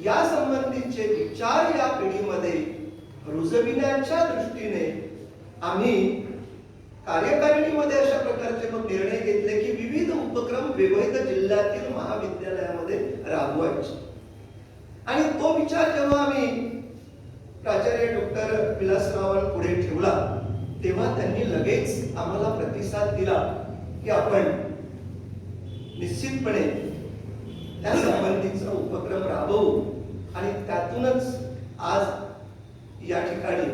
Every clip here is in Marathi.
या संबंधीचे विचार या पिढीमध्ये रुजविण्याच्या दृष्टीने आम्ही कार्यकारिणीमध्ये अशा प्रकारचे मग निर्णय घेतले की विविध उपक्रम विविध जिल्ह्यातील महाविद्यालयामध्ये राबवायचे. आणि तो विचार जेव्हा आम्ही प्राचार्य डॉक्टर विलासरावांपुढे ठेवला तेव्हा त्यांनी लगेच आम्हाला प्रतिसाद दिला की आपण निश्चितपणे त्या संबंधीचा उपक्रम राबवू. आणि त्यातूनच आज या ठिकाणी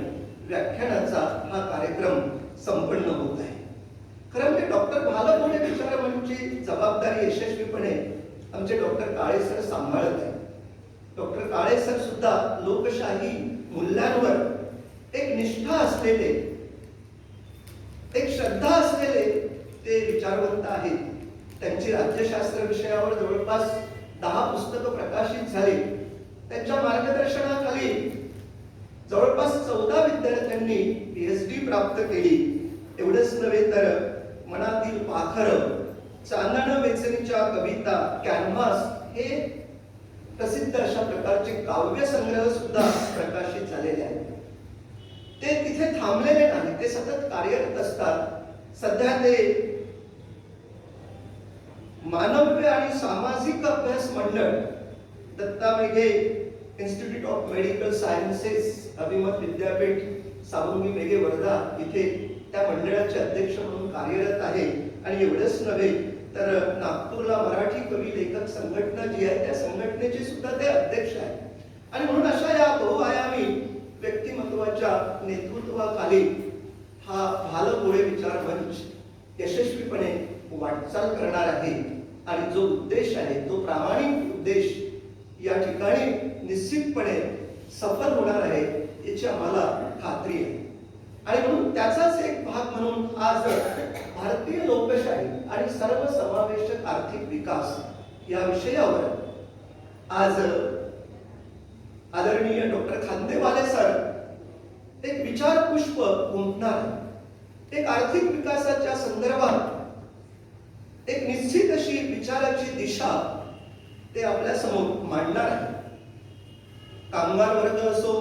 व्याख्यानाचा हा कार्यक्रम संपन्न होत आहे. खरं म्हणजे डॉक्टर भालपुणे विचारमंचची जबाबदारी यशस्वीपणे आमचे डॉक्टर काळे सर सांभाळत आहेत. डॉक्टर काळे सर सुद्धा लोकशाही मूल्यांवर एक निष्ठा असलेले, एक श्रद्धा असलेले ते विचारवंत आहेत. त्यांची राज्यशास्त्र विषयावर जवळपास 10 पुस्तकं प्रकाशित झाली. त्यांच्या मार्गदर्शनाखाली जवळपास 14 विद्यार्थ्यांनी PhD प्राप्त केली. एवढंच नव्हे तर मनातील पाखर, चांदण वेचणीच्या कविता, कॅनव्हास हे प्रसिद्ध अशा प्रकारचे काव्य संग्रह सुद्धा प्रकाशित झालेले आहेत. ते तिथे थांबलेले नाही, ते सतत कार्यरत असतात. सध्या ते मानव्य आणि सामाजिक अभ्यास मंडळ, Datta Meghe institute of medical sciences, अभिमत विद्यापीठ, सावंगी मेघे वर्धा इथे त्या मंडळाचे अध्यक्ष म्हणून कार्यरत आहे. आणि एवढंच नव्हे तर नागपूरला मराठी कवी लेखक संघटना जी आहे त्या संघटनेचे सुद्धा ते अध्यक्ष आहेत. आणि म्हणून अशा या बहुआयामी व्यक्तिमत्वाच्या नेतृत्वाखाली हा भालपुणे विचार मंच यशस्वीपणे वाटचाल करणार आहे. आणि जो उद्देश आहे तो प्रामाणिक उद्देश या ठिकाणी निश्चितपणे सफल होणार आहे याची आम्हाला खात्री आहे. आणि म्हणून त्याचाच एक भाग म्हणून आज भारतीय लोकशाही आणि सर्वसमावेशक आर्थिक विकास या विषयावर आज आदरणीय डॉक्टर खांदेवाले सर एक विचार पुष्प गुंफणार, एक आर्थिक विकासाच्या संदर्भात एक निश्चित अशी विचाराची दिशा ते आपल्या समोर मांडणार आहे. कामगार वर्ग असो,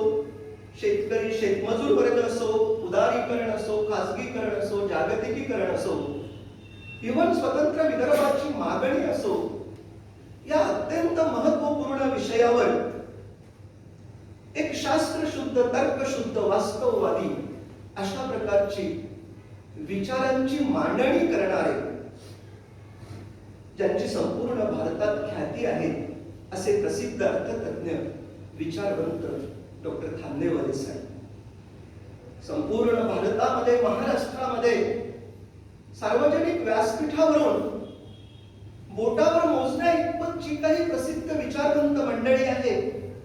शेतकरी शेतमजूर वर्ग असो, उदारीकरण असो, खासगीकरण असो, जागतिकीकरण असो, इव्हन स्वतंत्र विदर्भाची मागणी असो, या अत्यंत महत्वपूर्ण विषयावर एक शास्त्रशुद्ध, तर्कशुद्ध, वास्तववादी अशा प्रकारची विचारांची मांडणी करणारे, ज्यांची संपूर्ण भारतात ख्याती आहे असे प्रसिद्ध अर्थतज्ञ विचारवंत डॉक्टर खांदेवाले साहेब संपूर्ण भारतामध्ये, महाराष्ट्रामध्ये सार्वजनिक व्यासपीठावरून बोटावर मोजण्या इतपत जी काही प्रसिद्ध विचारवंत मंडळी आहे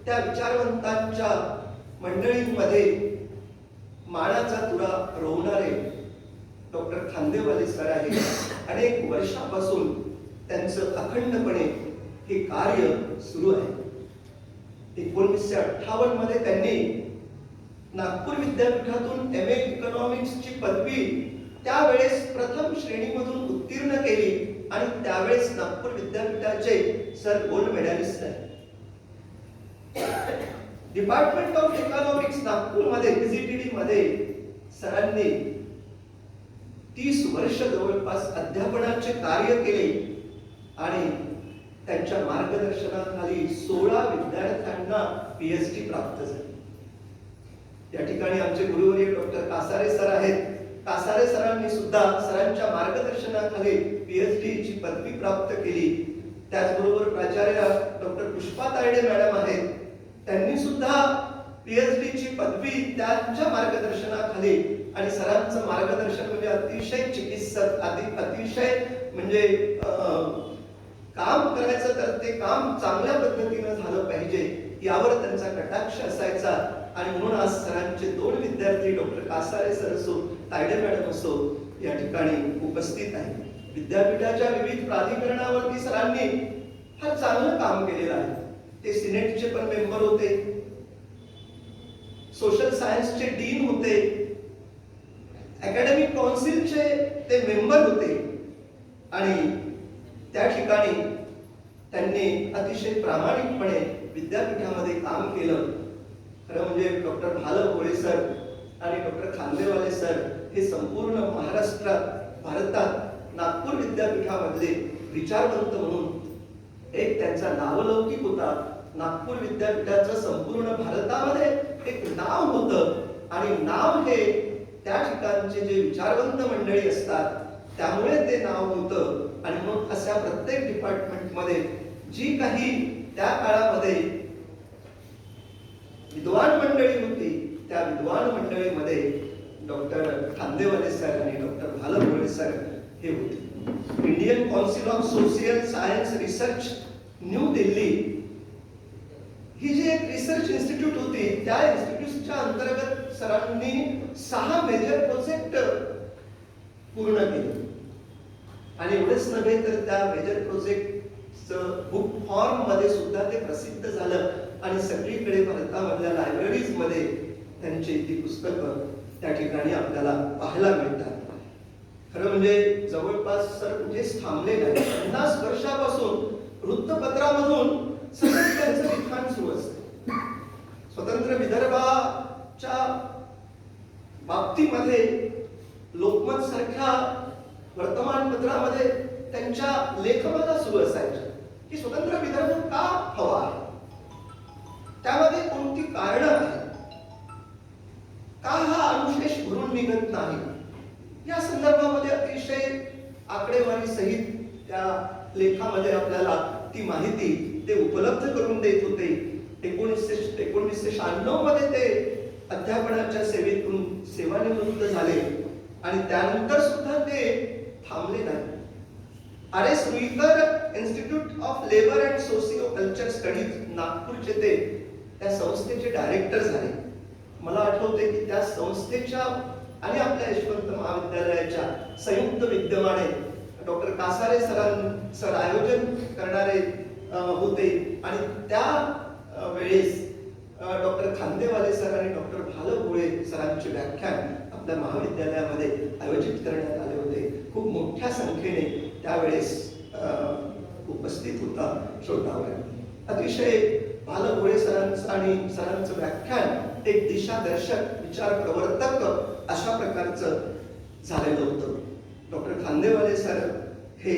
त्या विचारवंतांच्या मंडळींमध्ये मानाचा तुरा रोवणारे डॉक्टर खांदेवाले सर आहे. अनेक वर्षापासून त्यांचं अखंडपणे हे कार्य सुरू आहे. 1958 मध्ये त्यांनी नागपूर विद्यापीठातून MA इकॉनॉमिक्सची पदवी त्यावेळेस प्रथम श्रेणीमधून उत्तीर्ण केली आणि त्यावेळेस नागपूर विद्यापीठाचे सर गोल्ड मेडलिस्ट आहेत. डिपार्टमेंट ऑफ इकॉनॉमिक्स नागपूरमध्ये PGTD मध्ये सरांनी 30 वर्ष जवळपास अध्यापनाचे कार्य केले आणि त्यांच्या मार्गदर्शनाखाली 16 विद्यार्थ्यांना PhD प्राप्त झाली. या ठिकाणी आमचे गुरुवर्य डॉक्टर कासारे सर आहेत. कासारे सरांनी सुद्धा सरांच्या मार्गदर्शनाखाली PhD ची पदवी प्राप्त केली. त्याचबरोबर प्राचार्य डॉक्टर पुष्पा तायडे मॅडम आहेत. त्यांनी सुद्धा PhD ची पदवी त्यांच्या मार्गदर्शनाखाली आणि सरांचं मार्गदर्शन म्हणजे अतिशय चिकित्सक, अतिशय म्हणजे काम करायचं तर ते काम चांगल्या पद्धतीने झालं पाहिजे यावर त्यांचा कटाक्ष असायचा. आणि म्हणून आज सरांचे 2 विद्यार्थी डॉक्टर कासारे सर असो, तायडे मॅडम असो या ठिकाणी उपस्थित आहेत. विद्यापीठाच्या विविध प्राधिकरणावरती सरांनी फार चांगलं काम केलेलं आहे. ते सिनेटचे पण मेंबर होते, सोशल सायन्सचे डीन होते, अकॅडमिक काउन्सिलचे ते मेंबर होते. आणि त्या ठिकाणी त्यांनी अतिशय प्रामाणिकपणे विद्यापीठामध्ये काम केलं. खरं म्हणजे डॉक्टर भाल भोळे सर आणि डॉक्टर खांदेवाले सर हे संपूर्ण महाराष्ट्रात, भारतात नागपूर विद्यापीठामधले विचारवंत म्हणून एक त्यांचा नावलौकिक होता. नागपूर विद्यापीठाचं संपूर्ण भारतामध्ये एक नाव होतं आणि नाव हे त्या ठिकाणचे जे विचारवंत मंडळी असतात त्यामुळे ते नाव होतं. आणि मग अशा प्रत्येक डिपार्टमेंटमध्ये जी काही त्या काळामध्ये विद्वान मंडळी होती त्या विद्वान मंडळीमध्ये डॉक्टर खांदेवाले सर आणि डॉक्टर भाल भोळे सर हे होते. Indian council of social science research new Delhi ही जी एक रिसर्च इन्स्टिट्यूट होती त्या इन्स्टिट्यूटच्या अंतर्गत सरांनी 6 मेजर प्रोजेक्ट पूर्ण केले. आणि एवढेच नव्हे तर त्या मेजर प्रोजेक्टचं बुक फॉर्म मध्ये सुद्धा ते प्रसिद्ध झालं आणि सगळीकडे भारतामधल्या लायब्ररीज मध्ये त्यांची ती पुस्तकं त्या ठिकाणी आपल्याला पाहायला मिळतात. खरं म्हणजे जवळपास सर कुठेच थांबले नाही. 50 वर्षापासून वृत्तपत्रामधून सतत त्यांचं लिखाण सुरू असतं. स्वतंत्र विदर्भाच्या बाबतीमध्ये लोकमत सारख्या वर्तमानपत्रामध्ये त्यांच्या लेखमाला सुरू असायच्या की स्वतंत्र विदर्भ का हवा आहे, त्यामध्ये कोणती कारणं आहेत, का हा अनुशेष भरून निघत नाही, या संदर्भामध्ये अतिशय आकडेवारी सहित त्या लेखामध्ये आपल्याला ती माहिती ते उपलब्ध करून देत होते. 1996 मध्ये ते अध्यापनाच्या सेवेतून सेवानिवृत्त झाले आणि त्यानंतर सुद्धा ते थांबले नाही. RS. Ruikar institute of labour and socio culture studies नागपूरचे ते त्या संस्थेचे डायरेक्टर झाले. मला आठवते की त्या संस्थेच्या आणि आपल्या यशवंत महाविद्यालयाच्या संयुक्त विद्यमाने डॉक्टर कासारे सर आयोजन करणारे होते आणि त्या वेळेस डॉक्टर खांदेवाले सर आणि डॉक्टर भाल भोळे सरांचे व्याख्यान आपल्या महाविद्यालयामध्ये आयोजित करण्यात आले होते. खूप मोठ्या संख्येने त्यावेळेस उपस्थित होता श्रोतावर्ग. अतिशय भाल भोळे सरांचं आणि सरांचं व्याख्यान एक दिशादर्शक विचार प्रवर्तक अशा प्रकारचं झालेलं होतं. डॉक्टर खांदेवाले सर हे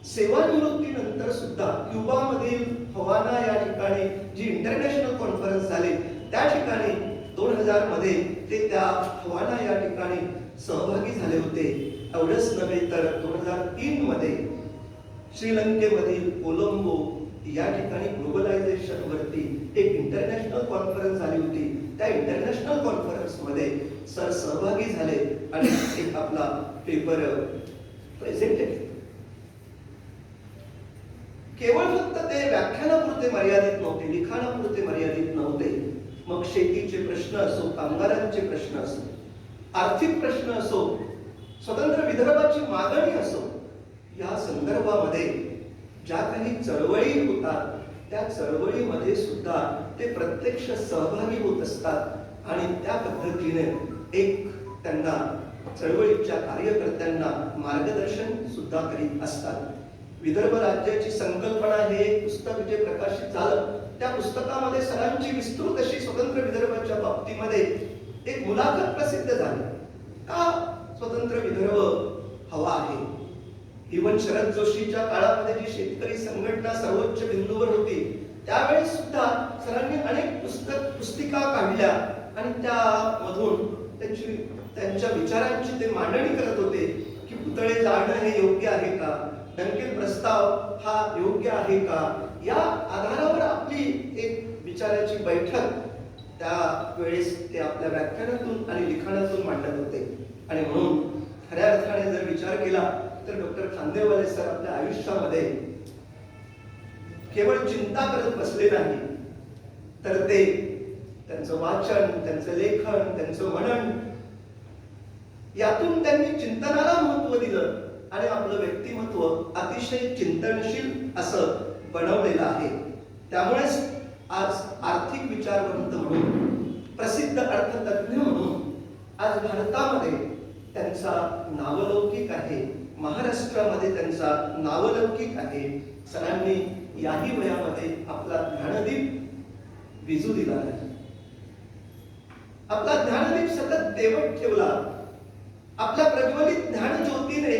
सेवानिवृत्तीनंतर सुद्धा क्युबामधील हवाना या ठिकाणी जी इंटरनॅशनल कॉन्फरन्स झाली त्या ठिकाणी 2000 मध्ये ते त्या हवाना या ठिकाणी सहभागी झाले होते. एवढंच नव्हे तर 2003 मध्ये श्रीलंकेमधील कोलंबो या ठिकाणी ग्लोबलायझेशन वरती एक इंटरनॅशनल कॉन्फरन्स झाली होती. त्या इंटरनॅशनल कॉन्फरन्स मध्ये सर सहभागी झाले आणि एक आपला पेपर प्रेझेंट केला. केवळ फक्त ते व्याख्यानापुरते मर्यादित नव्हते, लिखाणापुरते मर्यादित नव्हते. मग शेतीचे प्रश्न असो, कामगारांचे प्रश्न असो, आर्थिक प्रश्न असो, स्वतंत्र विदर्भाची मागणी असो, या संदर्भामध्ये ज्या काही चळवळी होतात त्या चळवळीमध्ये सुद्धा ते प्रत्यक्ष सहभागी होत असतात आणि त्या पद्धतीने एक त्यांना चळवळीच्या कार्यकर्त्यांना मार्गदर्शन सुद्धा करीत असतात. विदर्भ राज्याची संकल्पना हे एक पुस्तक जे प्रकाशित झालं त्या पुस्तकामध्ये सरांची विस्तृत अशी स्वतंत्र विदर्भाच्या बाबतीमध्ये एक मुलाखत प्रसिद्ध झाली. का स्वतंत्र विदर्भ हवा आहे. इवन शरद जोशीच्या काळामध्ये जी शेतकरी संघटना सर्वोच्च बिंदूवर होती त्यावेळेस सुद्धा सरांनी अनेक पुस्तिका काढल्या आणि त्यामधून त्यांच्या विचारांची ते मांडणी करत होते की पुतळे जाळणं हे योग्य आहे का, डंकेल प्रस्ताव हा योग्य आहे का, या आधारावर आपली एक विचाराची बैठक त्या वेळेस ते आपल्या व्याख्यानातून आणि लिखाणातून मांडत होते. आणि म्हणून खऱ्या अर्थाने जर विचार केला तर डॉक्टर खांदेवाले सर आपल्या आयुष्यामध्ये केवळ चिंता करत बसले नाही तर ते त्यांचं वाचन, त्यांचं लेखन, त्यांचं मनन यातून त्यांनी चिंतनाला महत्व दिलं आणि आपलं व्यक्तिमत्व अतिशय चिंतनशील असं बनवलेलं आहे. त्यामुळेच आज आर्थिक विचारवंत म्हणून, प्रसिद्ध अर्थतज्ञ म्हणून आज भारतामध्ये त्यांचा नावलौकिक आहे, महाराष्ट्रामध्ये त्यांचा नावलौकिक आहे. सरांनी याही वयामध्ये आपला ज्ञानदीप विजू दिला नाही. आपला ज्ञानदीप सतत तेवत ठेवला. आपल्या प्रज्वलित ज्ञानज्योतीने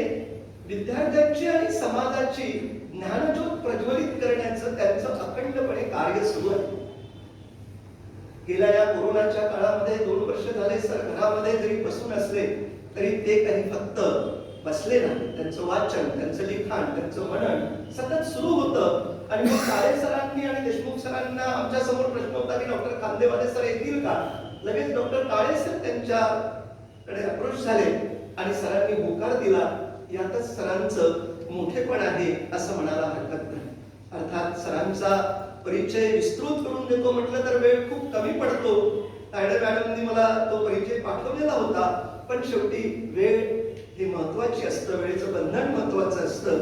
विद्यार्थ्यांची आणि समाजाची ज्ञानज्योत प्रज्वलित करण्याचं त्यांचं अखंडपणे कार्य सुरू आहे. गेल्या या कोरोनाच्या काळामध्ये 2 वर्ष झाले सर घरामध्ये जरी बसून असले तरी ते काही फक्त बसले नाही. त्यांचं वाचन, त्यांचं लिखाण, त्यांचं मनन सतत सुरू होतं. आणि मग काळे सरांनी आणि देशमुख सरांना आमच्या समोर प्रश्न होता की डॉक्टर खांदेवाले सर येतील का. लगेच डॉक्टर काळे सर त्यांच्याकडे अप्रोच झाले आणि सरांनी होकार दिला. यातच सरांचं मोठेपण आहे असं म्हणायला हरकत नाही. अर्थात सरांचा परिचय विस्तृत करून देतो म्हटलं तर वेळ खूप कमी पडतो. तायडे मॅडमनी मला तो परिचय पाठवलेला होता, पण शेवटी वेळ ही महत्वाची असतं, वेळेचं बंधन महत्वाचं असतं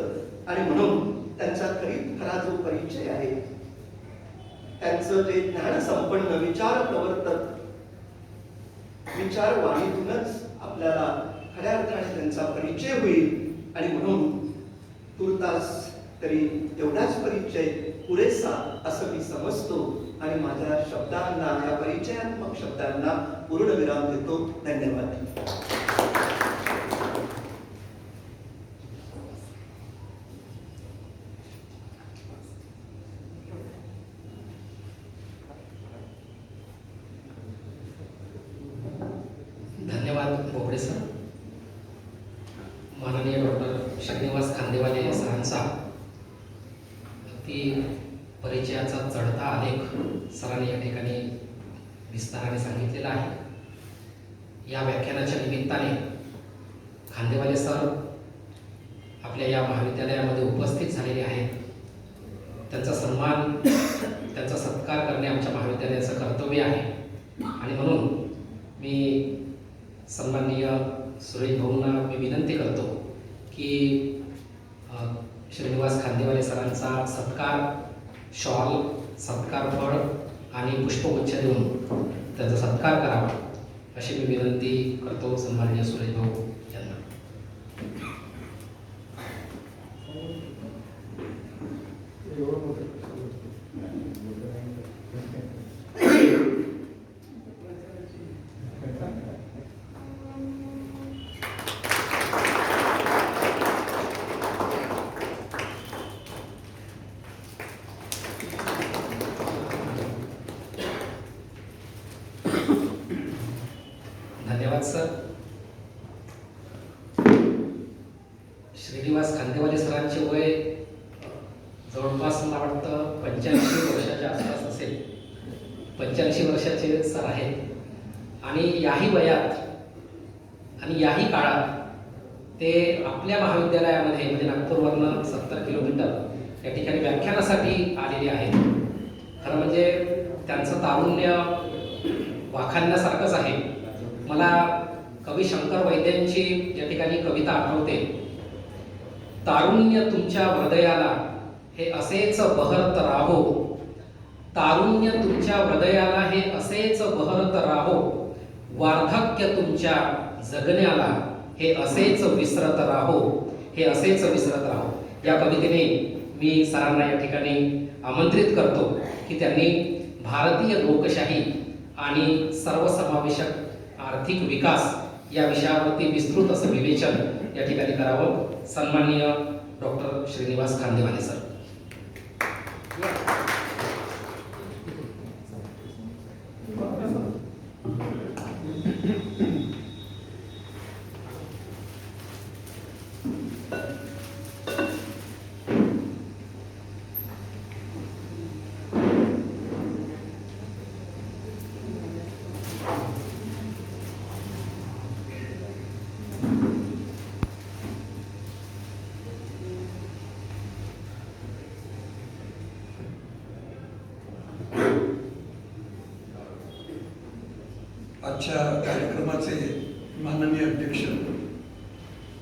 आणि म्हणून त्यांचा खरा जो परिचय आहे, त्यांचं जे ज्ञान संपन्न विचार प्रवर्तक विचारवाणीतूनच आपल्याला खऱ्या अर्थाने त्यांचा परिचय होईल. आणि म्हणून तुर्तास तरी एवढाच परिचय पुरेसा असं मी समजतो आणि माझ्या शब्दांना, या परिचयात्मक शब्दांना पूर्णविराम देतो. धन्यवाद. धन्यवाद बोबडे सर. माननीय डॉक्टर श्रीनिवास खांदेवाले सरांचा अगदी परिचयाचा चढता आलेख सरांनी या ठिकाणी विस्ताराने सांगितलेला आहे. या व्याख्यानाच्या निमित्ताने खांदेवाले सर आपल्या या महाविद्यालयामध्ये उपस्थित झालेले आहेत. त्यांचा सन्मान, त्यांचा सत्कार करणे आमच्या महाविद्यालयाचं कर्तव्य आहे आणि म्हणून मी सन्माननीय सुरेश भाऊंना मी विनंती करतो की श्रीनिवास खांदेवाले सरांचा सत्कार, शॉल, सत्कार फळ आणि पुष्पगुच्छ देऊन त्याचा सत्कार करावा अशी मी विनंती करतो सन्माननीय सुरेश भाऊ यांना. धन्यवाद सर. श्रीनिवास खांदेवाले सरांचे वय जवळपास मला वाटतं 85 वर्षाच्या आसपास असेल. 85 वर्षाचे सर आहेत आणि याही वयात आणि याही काळात ते आपल्या महाविद्यालयामध्ये म्हणजे नागपूरवरनं 70 किलोमीटर या ठिकाणी व्याख्यानासाठी आलेले आहेत. खरं म्हणजे त्यांचं तारुण्य वाखाणण्यासारखंच आहे. मला कवी शंकर वैद्यांची या ठिकाणी कविता आठवते. तारुण्य तुमच्या हृदयाला हे असेच बहरत राहो, तारुण्य तुमच्या हृदयाला हे असेच बहरत राहो, वार्धक्य तुमच्या जगण्याला हे असेच विसरत राहो, हे असेच विसरत राहो. या कवितेने मी सरांना या ठिकाणी आमंत्रित करतो की त्यांनी भारतीय लोकशाही आणि सर्वसमावेशक आर्थिक विकास या विषयावरती विस्तृत असं विवेचन या ठिकाणी करावं. सन्माननीय डॉक्टर श्रीनिवास खांदेवाले सर. आजच्या कार्यक्रमाचे माननीय अध्यक्ष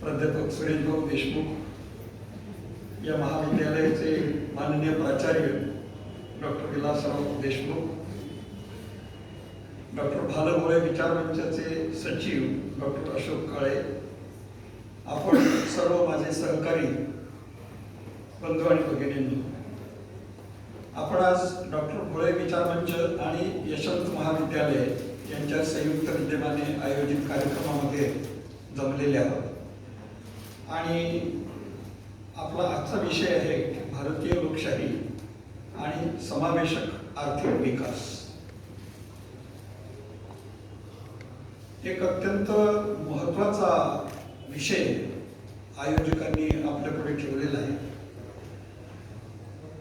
प्राध्यापक सुरेशभाऊ देशमुख, या महाविद्यालयाचे माननीय प्राचार्य डॉक्टर विलासराव देशमुख, डॉक्टर भालगोळे विचारमंचाचे सचिव डॉक्टर अशोक काळे, आपण सर्व माझे सहकारी बंधू आणि भगिनींनो, आपण आज डॉक्टर भोळे विचारमंच आणि यशवंत महाविद्यालय यांच्या संयुक्त विद्यमाने आयोजित कार्यक्रमामध्ये जमलेले आहोत आणि आपला आजचा विषय आहे भारतीय लोकशाही आणि समावेशक आर्थिक विकास. एक अत्यंत महत्त्वाचा विषय आयोजकांनी आपल्यापुढे ठेवलेला आहे.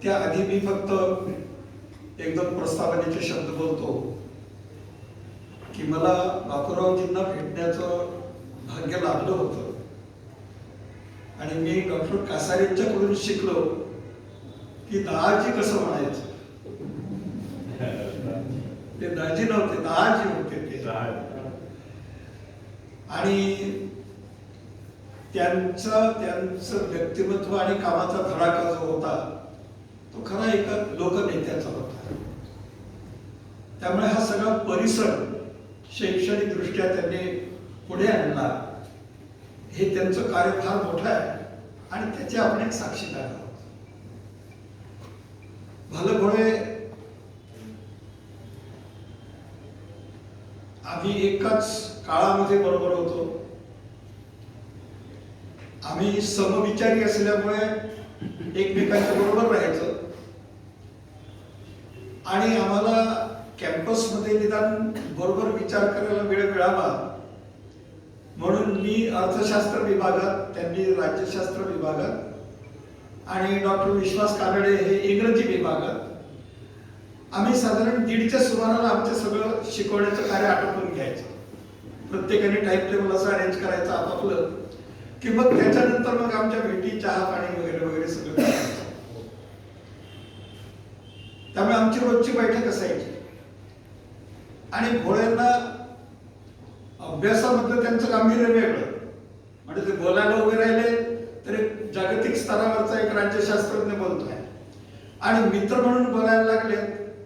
त्याआधी मी फक्त एकदम प्रस्तावनेचे शब्द बोलतो की मला बापूरावजींना भेटण्याचं भाग्य लाभलं होतं आणि मी डॉक्टर कासारेंच्याकडून शिकलो की दाजी कसं म्हणायचं. ते दाजी नव्हते, दाजी होते ते. आणि त्यांचं व्यक्तिमत्व आणि कामाचा धडाका जो होता तो खरा एका लोकनेत्याचा होता. त्यामुळे हा सगळा परिसर शैक्षणिक दृष्ट्या त्यांनी पुढे आणला. हे त्यांचं कार्य फार मोठं आहे आणि त्याचे आपण एक साक्षीदार आहोत. भले भोळे आम्ही एकाच काळामध्ये बरोबर होतो. आम्ही समविचारी असल्यामुळे एकमेकांच्या बरोबर राहायचो आणि आम्हाला कॅम्पसमध्ये निदान बरोबर विचार करायला वेळ मिळावा म्हणून मी अर्थशास्त्र विभागात, त्यांनी राज्यशास्त्र विभागात आणि डॉक्टर विश्वास कानडे हे इंग्रजी विभागात. आम्ही साधारण 1:30च्या सुमाराला आमचं सगळं शिकवण्याचं कार्य आटोपून घ्यायचं. प्रत्येकाने टाईप टेबल असं अरेंज करायचं आपापलं की मग त्याच्यानंतर मग आमच्या भेटी, चहा पाणी वगैरे वगैरे सगळं करायचं. त्यामुळे आमची रोजची बैठक असायची आणि भोळ्यांना अभ्यासामधलं त्यांचं गांभीर्य वेगळं. म्हणजे ते बोलायला उभे राहिले तर एक जागतिक स्तरावरचा एक राज्यशास्त्रज्ञ बोलतोय आणि मित्र म्हणून बोलायला लागले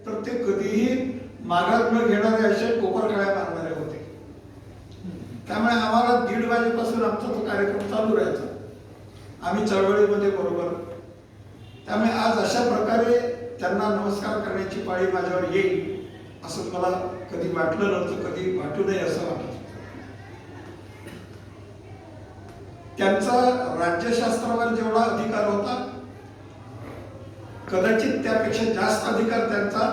तर ते कधीही माघार न घेणारे असे कोपरखळ्या मारणारे होते. त्यामुळे आम्हाला 1:30 वाजेपासून आमचा तो कार्यक्रम चालू राहायचा. आम्ही चळवळीमध्ये बरोबर. त्यामुळे आज अशा प्रकारे त्यांना नमस्कार करण्याची पाळी माझ्यावर येईल असं मला कधी वाटलं नव्हतं, कधी वाटू नये असं वाटत. त्यांचा राज्यशास्त्रावर जेवढा अधिकार होता कदाचित त्यापेक्षा जास्त अधिकार त्यांचा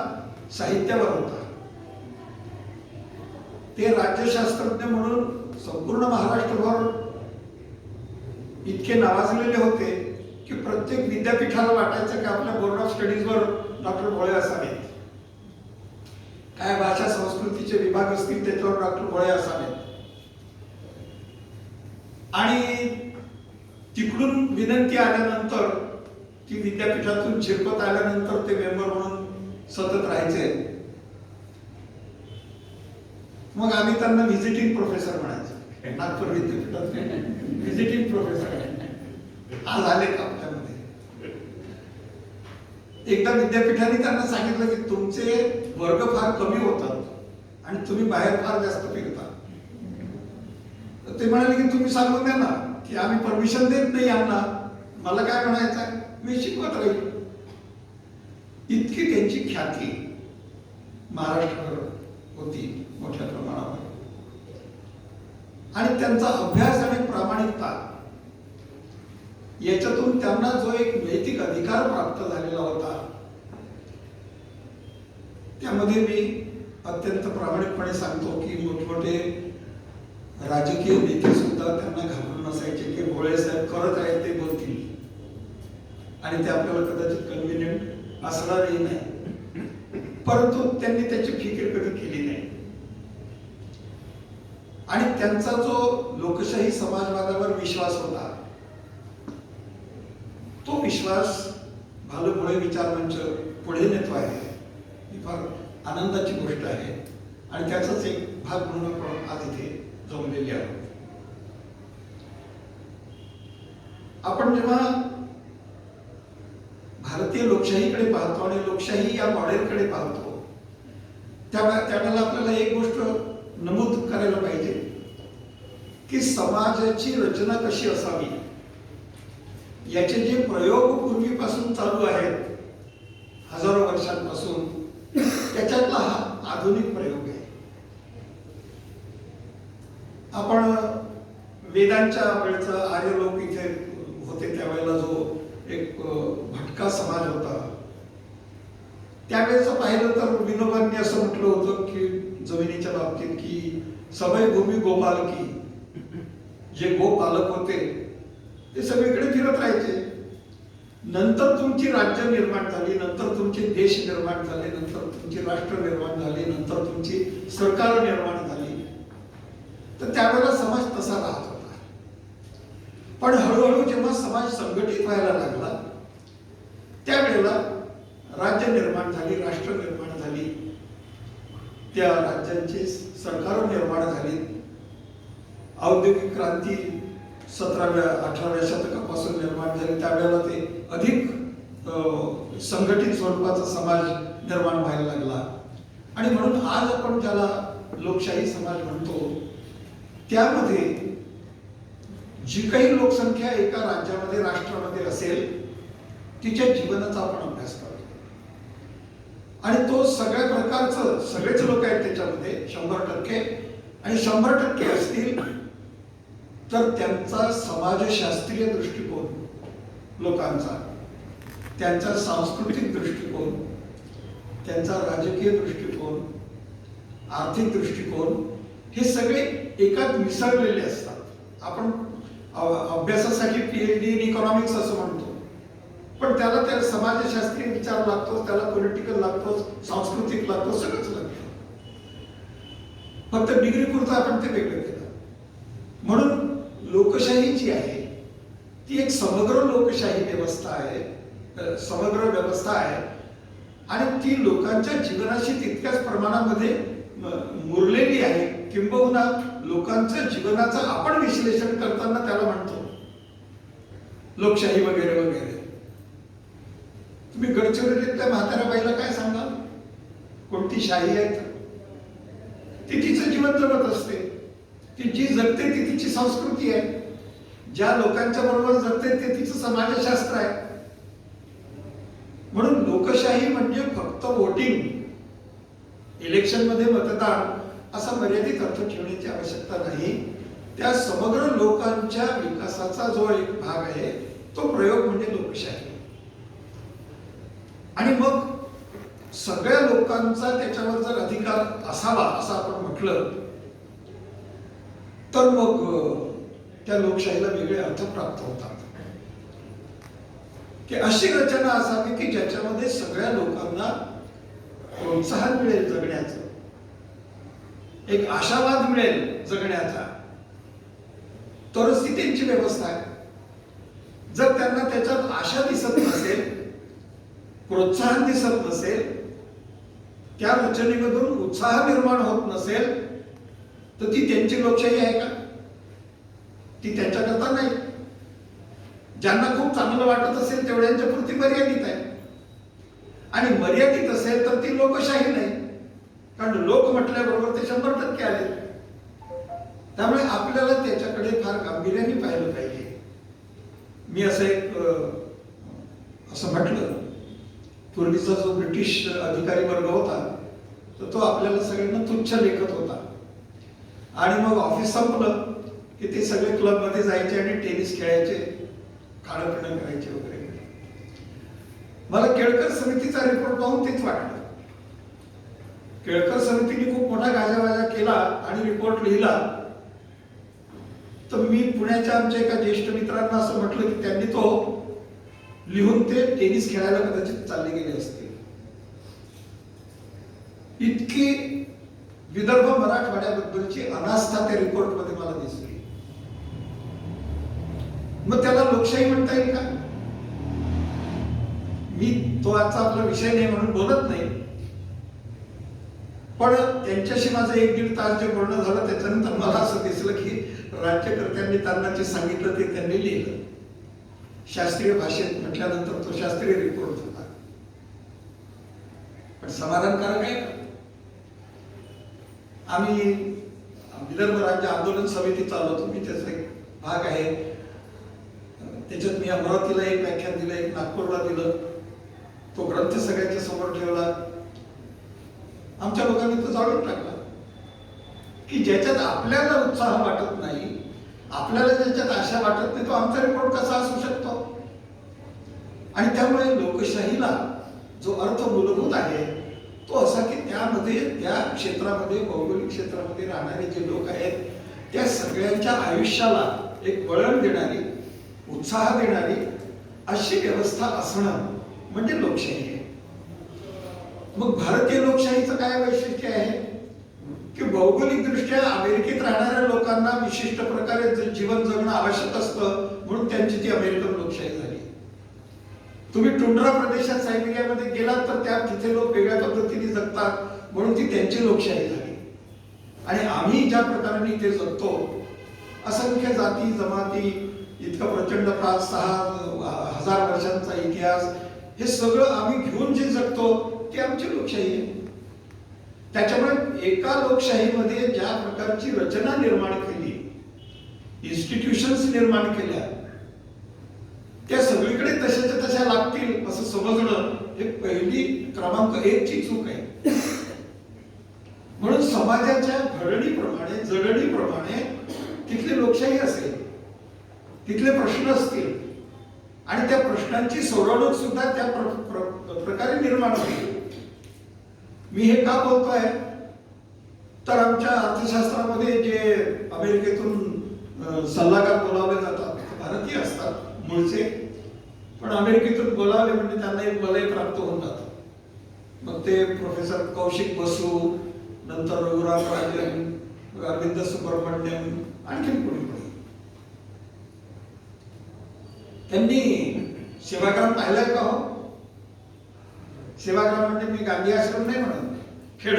साहित्यावर होता. ते राज्यशास्त्रज्ञ म्हणून संपूर्ण महाराष्ट्रभर इतके नावाजलेले होते की प्रत्येक विद्यापीठाला वाटायचं की आपल्या बोर्ड ऑफ स्टडीजवर डॉक्टर भोळे असावेत. काय भाषा संस्कृतीचे विभाग असतील त्याच्यावर डॉक्टर भोळे असावेत. आणि तिकडून विनंती आल्यानंतर ती विद्यापीठातून झिरपत आल्यानंतर ते मेंबर म्हणून सतत राहायचे. मग आम्ही त्यांना व्हिजिटिंग प्रोफेसर म्हणायचो. नागपूर विद्यापीठात व्हिजिटिंग प्रोफेसर आज आले का आपल्यामध्ये. एकदा विद्यापीठाने त्यांना सांगितलं की तुमचे वर्ग फार कमी होतात आणि तुम्ही बाहेर फार जास्त फिरता. तर ते म्हणाले की तुम्ही सांगून द्या ना की आम्ही परमिशन देत नाही यांना. मला काय म्हणायचं आहे, मी शिकवत राहील. इतकी त्यांची ख्याती महाराष्ट्रावर होती मोठ्या प्रमाणावर. आणि त्यांचा अभ्यास आणि प्रामाणिकता याच्यातून त्यांना जो एक नैतिक अधिकार प्राप्त झालेला होता त्यामध्ये मी अत्यंत प्रामाणिकपणे सांगतो की मोठमोठे राजकीय नेते सुद्धा त्यांना घाबरून नसायचे की भोळे साहेब करत आहेत ते बोलतील आणि ते आपल्याला कदाचित कन्व्हिनियंट असणारही नाही. परंतु त्यांनी त्याची फिकीर कधी केली नाही. आणि त्यांचा जो लोकशाही समाजवादावर विश्वास होता तो विश्वास भालू भोळे विचारमंच पुढे नेतो आहे. ही फार आनंदाची गोष्ट आहे आणि त्याचाच एक भाग म्हणून आपण आज इथे जमलेले आहोत. आपण जेव्हा भारतीय लोकशाहीकडे पाहतो आणि लोकशाही या मॉडेलकडे पाहतो त्यावेळेला आपल्याला एक गोष्ट नमूद करायला पाहिजे की समाजाची रचना कशी असावी याचे जे प्रयोग पूर्वीपासून चालू आहेत हजारो वर्षांपासून त्याच्यातला हा आधुनिक प्रयोग आहे. आपण वेदांच्या वेळचा आर्य लोक इथे होते त्यावेळेला जो एक भटका समाज होता, त्यावेळेचं पाहिलं तर विनोबांनी असं म्हटलं होतं की जमिनीच्या बाबतीत की सवय भूमी गोपाल की, जे गोपालक होते ते सगळीकडे फिरत राहायचे. नंतर तुमची राज्य निर्माण झाली, नंतर तुमचे देश निर्माण झाले, नंतर तुमची राष्ट्र निर्माण झाली, नंतर तुमची सरकार निर्माण झाली, तर त्यावेळेला समाज तसा राहत होता. पण हळूहळू जेव्हा समाज संघटित व्हायला लागला त्यावेळेला राज्य निर्माण झाली, राष्ट्र निर्माण झाली, त्या राज्यांची सरकार निर्माण झाली. औद्योगिक क्रांती 17व्या-18व्या शतकापासून निर्माण झाली. त्यावेळेला ते अधिक संघटित स्वरूपाचा समाज निर्माण व्हायला लागला. आणि म्हणून आज आपण ज्याला लोकशाही समाज म्हणतो त्यामध्ये जी काही लोकसंख्या एका राज्यामध्ये राष्ट्रामध्ये असेल तिच्या जीवनाचा आपण अभ्यास करतो. आणि तो सगळ्या प्रकारचं सगळेच लोक आहेत त्याच्यामध्ये 100%, आणि 100% असतील तर त्यांचा समाजशास्त्रीय दृष्टिकोन लोकांचा, त्यांचा सांस्कृतिक दृष्टिकोन, त्यांचा राजकीय दृष्टिकोन, आर्थिक दृष्टिकोन हे सगळे एकात मिसळलेले असतात. आपण अभ्यासासाठी PhD इन इकॉनॉमिक्स असं म्हणतो, पण त्याला समाजशास्त्रीय विचार लागतो, त्याला पॉलिटिकल लागतो, सांस्कृतिक लागतो, सगळंच लागतं. फक्त डिग्री पुरतं आपण ते वेगळं केलं. म्हणून लोकशाही जी आहे ती एक समग्र लोकशाही व्यवस्था आहे, समग्र व्यवस्था आहे, आणि ती लोकांच्या जीवनाशी तितक्याच प्रमाणामध्ये मुरलेली आहे. किंबहुना लोकांच्या जीवनाचं आपण विश्लेषण करताना त्याला म्हणतो लोकशाही वगैरे वगैरे. तुम्ही गडचिरोलीतल्या म्हाताऱ्या बाईला काय सांगाल? कोणती शाही आहे? ती तिचं जीवन जगत असते, ती जी जगते ती तिची संस्कृती आहे, ज्या लोकांच्या बरोबर जगते ते तिचं समाजशास्त्र आहे. म्हणून लोकशाही म्हणजे फक्त वोटिंग, इलेक्शन मध्ये मतदान असा मर्यादित अर्थ ठेवण्याची आवश्यकता नाही. त्या समग्र लोकांच्या विकासाचा जो एक भाग आहे तो प्रयोग म्हणजे लोकशाही. आणि मग सगळ्या लोकांचा त्याच्यावर जर अधिकार असावा असं आपण म्हटलं तर मग त्या लोकशाहीला वेगळे अर्थ प्राप्त होतात. की अशी रचना असावी की ज्याच्यामध्ये सगळ्या लोकांना प्रोत्साहन मिळेल जगण्याचं, एक आशावाद मिळेल जगण्याचा, तरच ती त्यांची व्यवस्था आहे. जर त्यांना त्याच्यात आशा दिसत नसेल, प्रोत्साहन दिसत नसेल, त्या रचनेमधून उत्साह निर्माण होत नसेल, तर ती त्यांची लोकशाही आहे का? ती त्यांच्याकरता नाही. ज्यांना खूप चांगलं वाटत असेल तेवढ्यांच्या पुरती मर्यादित आहे, आणि मर्यादित असेल तर ती लोकशाही नाही. कारण लोक म्हटल्याबरोबर ते 100% आले. त्यामुळे आपल्याला त्याच्याकडे फार गांभीर्याने पाहिलं पाहिजे. मी असं म्हटलं, पूर्वीचा जो ब्रिटिश अधिकारी वर्ग होता तर तो आपल्याला सगळ्यांना तुच्छ लेखत होता. आणि मग ऑफिस संपलं की ते सगळे क्लब मध्ये जायचे आणि टेनिस खेळायचे, खाणं पिणं करायचे वगैरे. मला केळकर समितीचा रिपोर्ट पाहून तेच वाटलं. केळकर समितीने खूप मोठा गाजावाजा केला आणि रिपोर्ट लिहिला. तर मी पुण्याच्या आमच्या एका ज्येष्ठ मित्रांना असं म्हटलं की त्यांनी तो लिहून ते टेनिस खेळायला कदाचित चालले गेले असते. इतकी विदर्भ मराठवाड्याबद्दलची अनास्था त्या रिपोर्ट मध्ये मला दिसली. मग त्याला लोकशाही म्हणता येईल का? मी तो आजचा आपला विषय नाही म्हणून बोलत नाही, पण त्यांच्याशी माझं 1-1.5 तास जे बोलणं झालं त्याच्यानंतर मला असं दिसलं की राज्यकर्त्यांनी त्यांना जे सांगितलं ते त्यांनी लिहिलं. शास्त्रीय भाषेत म्हटल्यानंतर तो शास्त्रीय रिपोर्ट होता. पण समाधानकारक आहे का? आम्ही विदर्भ राज्य आंदोलन समिती चालवतो, मी त्याचा एक भाग आहे. त्याच्यात मी अमरावतीला एक व्याख्यान दिलं, एक नागपूरला दिलं. तो ग्रंथ सगळ्यांच्या समोर ठेवला. आमच्या लोकांनी तो जाळून टाकला की ज्याच्यात आपल्याला उत्साह वाटत नाही, आपल्याला ज्याच्यात आशा वाटत नाही, तो आमचा रिपोर्ट कसा असू शकतो. आणि त्यामुळे लोकशाहीला जो अर्थ मूलभूत आहे तो असा की त्यामध्ये त्या क्षेत्रामध्ये भौगोलिक क्षेत्रामध्ये राहणारे जे लोक आहेत त्या सगळ्यांच्या आयुष्याला एक वळण देणारी, उत्साह देणारी अशी व्यवस्था असणं म्हणजे लोकशाही आहे. मग भारतीय लोकशाहीचं काय वैशिष्ट्य आहे की भौगोलिक दृष्ट्या अमेरिकेत राहणाऱ्या लोकांना विशिष्ट प्रकारे जीवन जगणं आवश्यक असतं म्हणून त्यांची ती अमेरिकन लोकशाही झाली. तुम्ही टुंड्रा प्रदेशात सायबेरियामध्ये गेलात तर त्या तिथे लोक वेगळ्या पद्धतीने जगतात म्हणून ती त्यांची लोकशाही झाली. आणि आम्ही ज्या प्रकारे इथे जगतो, असंख्य जाती जमाती, इतका प्रचंड 5-6 वर्षांचा इतिहास, हे सगळं आम्ही घेऊन जे जगतो ती आमची लोकशाही आहे. त्याच्यामुळे एका लोकशाहीमध्ये ज्या प्रकारची रचना निर्माण केली, इन्स्टिट्यूशन्स निर्माण केल्या, त्या सगळीकडे तशाच्या तशा लागतील असं समजणं हे पहिली क्रमांक 1 ची चूक आहे. म्हणून समाजाच्या घडणीप्रमाणे, जडणीप्रमाणे तिथली लोकशाही असेल, तिथले प्रश्न असतील आणि त्या प्रश्नांची सोडवणूक सुद्धा त्या प्रकारे निर्माण होईल. मी हे का बोलतोय तर आमच्या अर्थशास्त्रामध्ये जे अमेरिकेतून सल्लागार बोलावले जातात ते भारतीय असतात मूळचे, पण अमेरिकेतून बोलावले म्हणजे त्यांना एक बलय प्राप्त होऊन जातं. मग ते प्रोफेसर कौशिक बसू, नंतर रघुराम राजन, अरविंद सुब्रमण्यम, आणखी पुढे त्यांनी सेवाग्राम पाहिलाय का हो? सेवाग्राम म्हणजे मी गांधी आश्रम नाही म्हणत, खेड.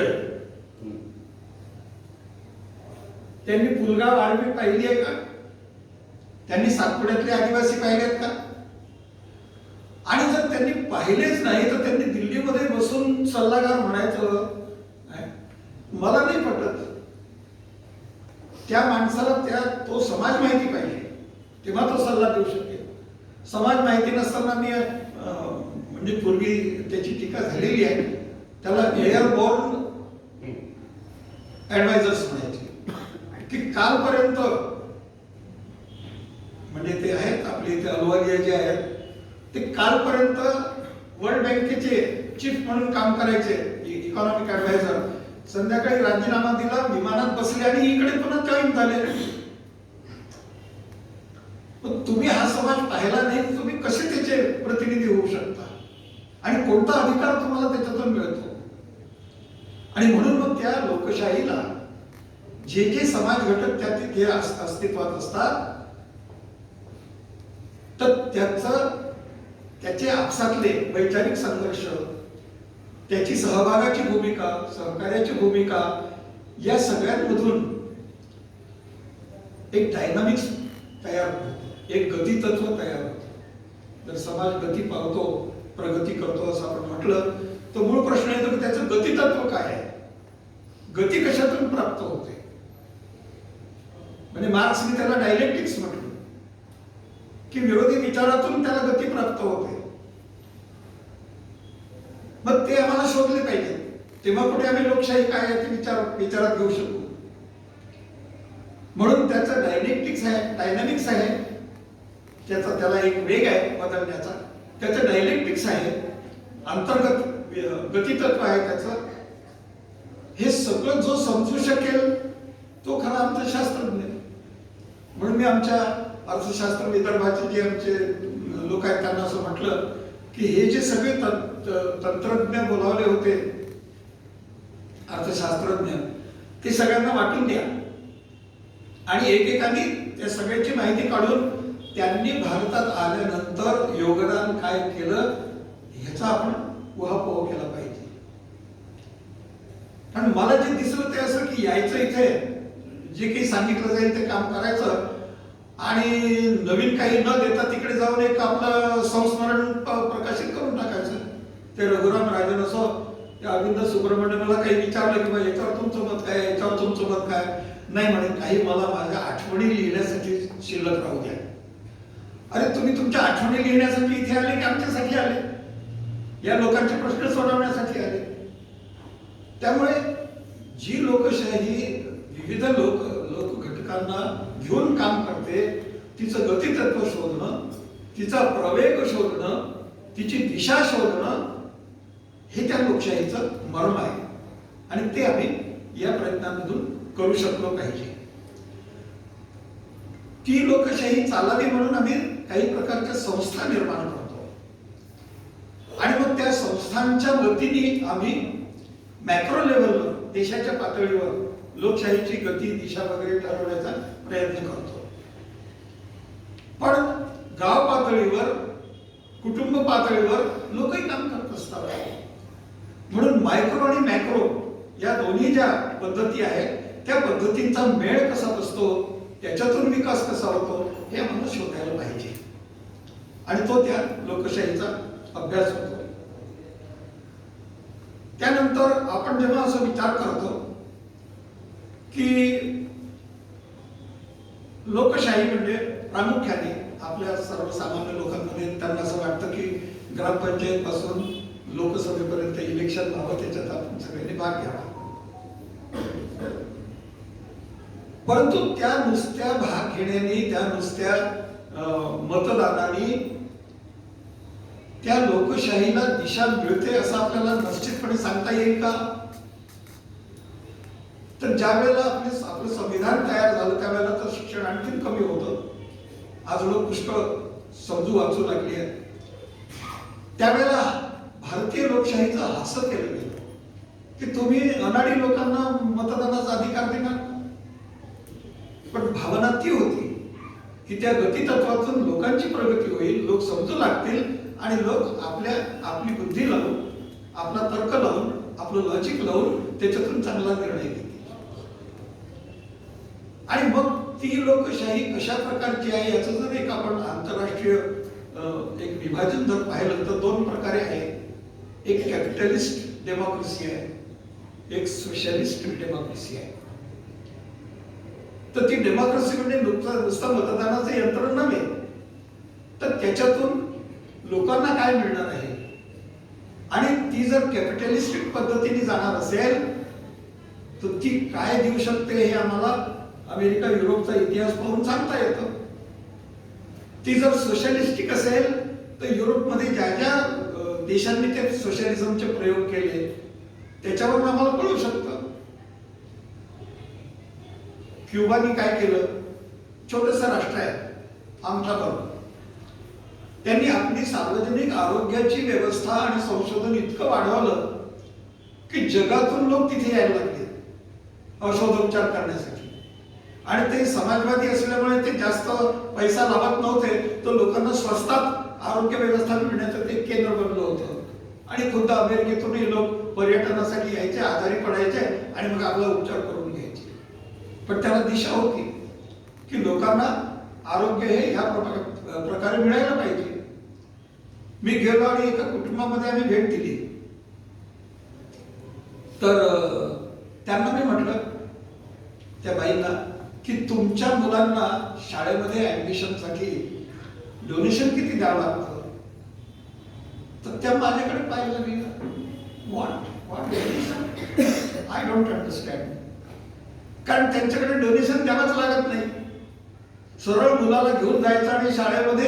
त्यांनी पुलगाव आर्मी पाहिली आहे का? त्यांनी सातपुड्यातले आदिवासी पाहिलेत का? आणि जर त्यांनी पाहिलेच नाही तर त्यांनी दिल्लीमध्ये बसून सल्लागार म्हणायचं, मला नाही पटत. त्या माणसाला तो समाज माहिती पाहिजे, तेव्हा तो सल्ला देऊ शकेल. समाज माहिती नसताना मी म्हणजे पूर्वी त्याची टीका झालेली आहे, त्याला एअरबोर्न ऍडवायझर्स म्हणायचे, की कालपर्यंत म्हणजे ते आहेत आपले इथे अहलुवालिया जे आहेत ते कालपर्यंत वर्ल्ड बँकेचे चीफ म्हणून काम करायचे, इकॉनॉमिक ऍडवायझर. संध्याकाळी राजीनामा दिला, विमानात बसले आणि इकडे पुन्हा जॉईन झाले. तुम्ही हा समाज पाहिला नाही, तुम्ही कसे त्याचे प्रतिनिधी होऊ शकता आणि कोणता अधिकार तुम्हाला त्याच्यातून मिळतो. आणि म्हणून मग त्या लोकशाहीला जे जे समाज घटक त्या तिथे अस्तित्वात असतात तर त्याचे आपसातले वैचारिक संघर्ष, त्याची सहभागाची भूमिका, सहकार्याची भूमिका, या सगळ्यांमधून एक डायनामिक्स तयार होतो, एक गती तत्व तयार होतं. जर समाज गती पावतो, प्रगती करतो असं आपण म्हटलं तर मूळ प्रश्न येतो की त्याचं गती तत्व काय आहे, गती कशातून प्राप्त होते. म्हणजे मार्क्सने त्याला डायलेक्टिक्स म्हटलं की विरोधी विचारातून त्याला गती प्राप्त होते. मग ते आम्हाला शोधले पाहिजे, तेव्हा कुठे आम्ही लोकशाही काय आहे ते विचारात घेऊ शकू. म्हणून त्याचं डायनॅमिक्स आहे, त्याला एक वेग आहे बदलण्याचा, त्याचं डायलेक्टिक्स आहे, अंतर्गत गतितत्व आहे त्याचं. हे सगळं जो समजू शकेल तो खरा आमचा शास्त्रज्ञ. म्हणून मी आमच्या अर्थशास्त्र विदर्भाचे जे आमचे लोक आहेत त्यांना असं म्हटलं की हे जे सगळे तंत्रज्ञ बोलावले होते अर्थशास्त्रज्ञ, ते सगळ्यांना वाटून द्या आणि एकेकाने त्या सगळ्याची माहिती काढून त्यांनी भारतात आल्यानंतर योगदान काय केलं ह्याचा आपण उहापोह केला पाहिजे. कारण मला जे दिसलं ते असं की यायचं इथे, जे काही सांगितलं जाईल ते काम करायचं आणि नवीन काही न देता तिकडे जाऊन एक आपलं संस्मरण प्रकाशित करून टाकायचं. ते रघुराम राजन असो, त्या अरविंद सुब्रमण्यमला काही विचारलं की बाबा याच्यावर तुमचं मत काय, याच्यावर तुमचं मत काय, नाही म्हणे काही मला माझ्या आठवणी लिहिण्यासाठी शिल्लक राहू द्या. अरे तुम्ही तुमच्या आठवणी लिहिण्यासाठी इथे आले की आमच्यासाठी आले? या लोकांचे प्रश्न सोडवण्यासाठी आले. त्यामुळे जी लोकशाही विविध लोक घटकांना घेऊन काम करते, तिचं गतितत्व शोधणं, तिचा प्रवेग शोधणं, तिची दिशा शोधणं, हे त्या लोकशाहीचं मर्म आहे. आणि ते आम्ही या प्रयत्नांमधून करू शकलो पाहिजे. ती लोकशाही चालावी म्हणून आम्ही काही प्रकारच्या संस्था निर्माण करतो आणि मग त्या संस्थांच्या वतीने आम्ही मॅक्रो लेव्हलवर, देशाच्या पातळीवर लोकशाहीची गती, दिशा वगैरे ठरवण्याचा प्रयत्न करतो. पण गाव पातळीवर, कुटुंब पातळीवर लोकही काम करत असतात. म्हणून मायक्रो आणि मॅक्रो या दोन्ही ज्या पद्धती आहेत, त्या पद्धतींचा मेळ कसा बसतो, त्याच्यातून विकास कसा होतो, हे आम्हाला शोधायला पाहिजे. आणि तो त्या लोकशाहीचा अभ्यास होतो. त्यानंतर आपण जेव्हा असं विचार करतो की लोकशाही म्हणजे प्रामुख्याने आपल्या सर्वसामान्य लोकांमध्ये त्यांना असं वाटतं की ग्रामपंचायत पासून लोकसभेपर्यंत इलेक्शन व्हावं, त्याच्यात आपण सगळ्यांनी भाग घ्यावा. परंतु त्या नुसत्या भाग घेण्याने, त्या नुसत्या मतदानाने त्या लोकशाहीला दिशा मिळते असं आपल्याला निश्चितपणे सांगता येईल का? तर ज्या वेळेला आपलं संविधान तयार झालं त्यावेळेला तर शिक्षण आणखी कमी होतं. आज लोक पुष्कळ समजू वाचू लागली आहेत. त्यावेळेला भारतीय लोकशाहीचं हास्य केलं गेलं की तुम्ही अनाडी लोकांना मतदानाचा अधिकार देणार. पण भावना ती होती की त्या गतितत्वातून लोकांची प्रगती होईल, लोक समजू लागतील आणि लोक आपली बुद्धी लावून, आपला तर्क लावून, आपलं लॉजिक लावून त्याच्यातून चांगला निर्णय घेतील. आणि मग ती लोकशाही कशा प्रकारची आहे याचं जर एक आपण आंतरराष्ट्रीय एक विभाजन जर पाहिलं तर दोन प्रकारे आहे. एक कॅपिटलिस्ट डेमोक्रेसी आहे, एक सोशलिस्ट डेमोक्रेसी आहे. तर ती डेमोक्रेसी म्हणजे नुसतं मतदानाचं यंत्र नव्हे, तर त्याच्यातून लोकांना काय मिळणार आहे. आणि ती जर कॅपिटलिस्टिक पद्धतीने जाणार असेल तर ती काय देऊ शकते हे आम्हाला अमेरिका, युरोपचा इतिहास पाहून सांगता येतं. ती जर सोशलिस्टिक असेल तर युरोपमध्ये ज्या ज्या देशांनी ते सोशलिझमचे प्रयोग केले त्याच्यावरून आम्हाला कळू शकतं. क्युबानी काय केलं, छोटंसं राष्ट्र आहे, आमच्याबरोबर त्यांनी आपली सार्वजनिक आरोग्याची व्यवस्था आणि संशोधन इतकं वाढवलं की जगातून लोक तिथे यायला लागले औषधोपचार करण्यासाठी. आणि ते समाजवादी असल्यामुळे ते जास्त पैसा लावत नव्हते, तर लोकांना स्वस्तात आरोग्य व्यवस्था मिळण्याचं ते केंद्र बनलं होतं. आणि खुद्द अमेरिकेतूनही लोक पर्यटनासाठी यायचे, आजारी पडायचे आणि मग आपला उपचार करून घ्यायचे. पण त्याला दिशा होती की लोकांना आरोग्य हे ह्या प्रकारे मिळायला पाहिजे. मी गेलो आणि एका कुटुंबामध्ये आम्ही भेट दिली. तर त्यांना मी म्हटलं त्या बाईंना की तुमच्या मुलांना शाळेमध्ये ऍडमिशनसाठी डोनेशन किती द्यावं लागतं. तर त्या माझ्याकडे पाहिलं की what donation, I don't understand. कारण त्यांच्याकडे डोनेशन द्यावंच लागत नाही. सरळ मुलाला घेऊन जायचं आणि शाळेमध्ये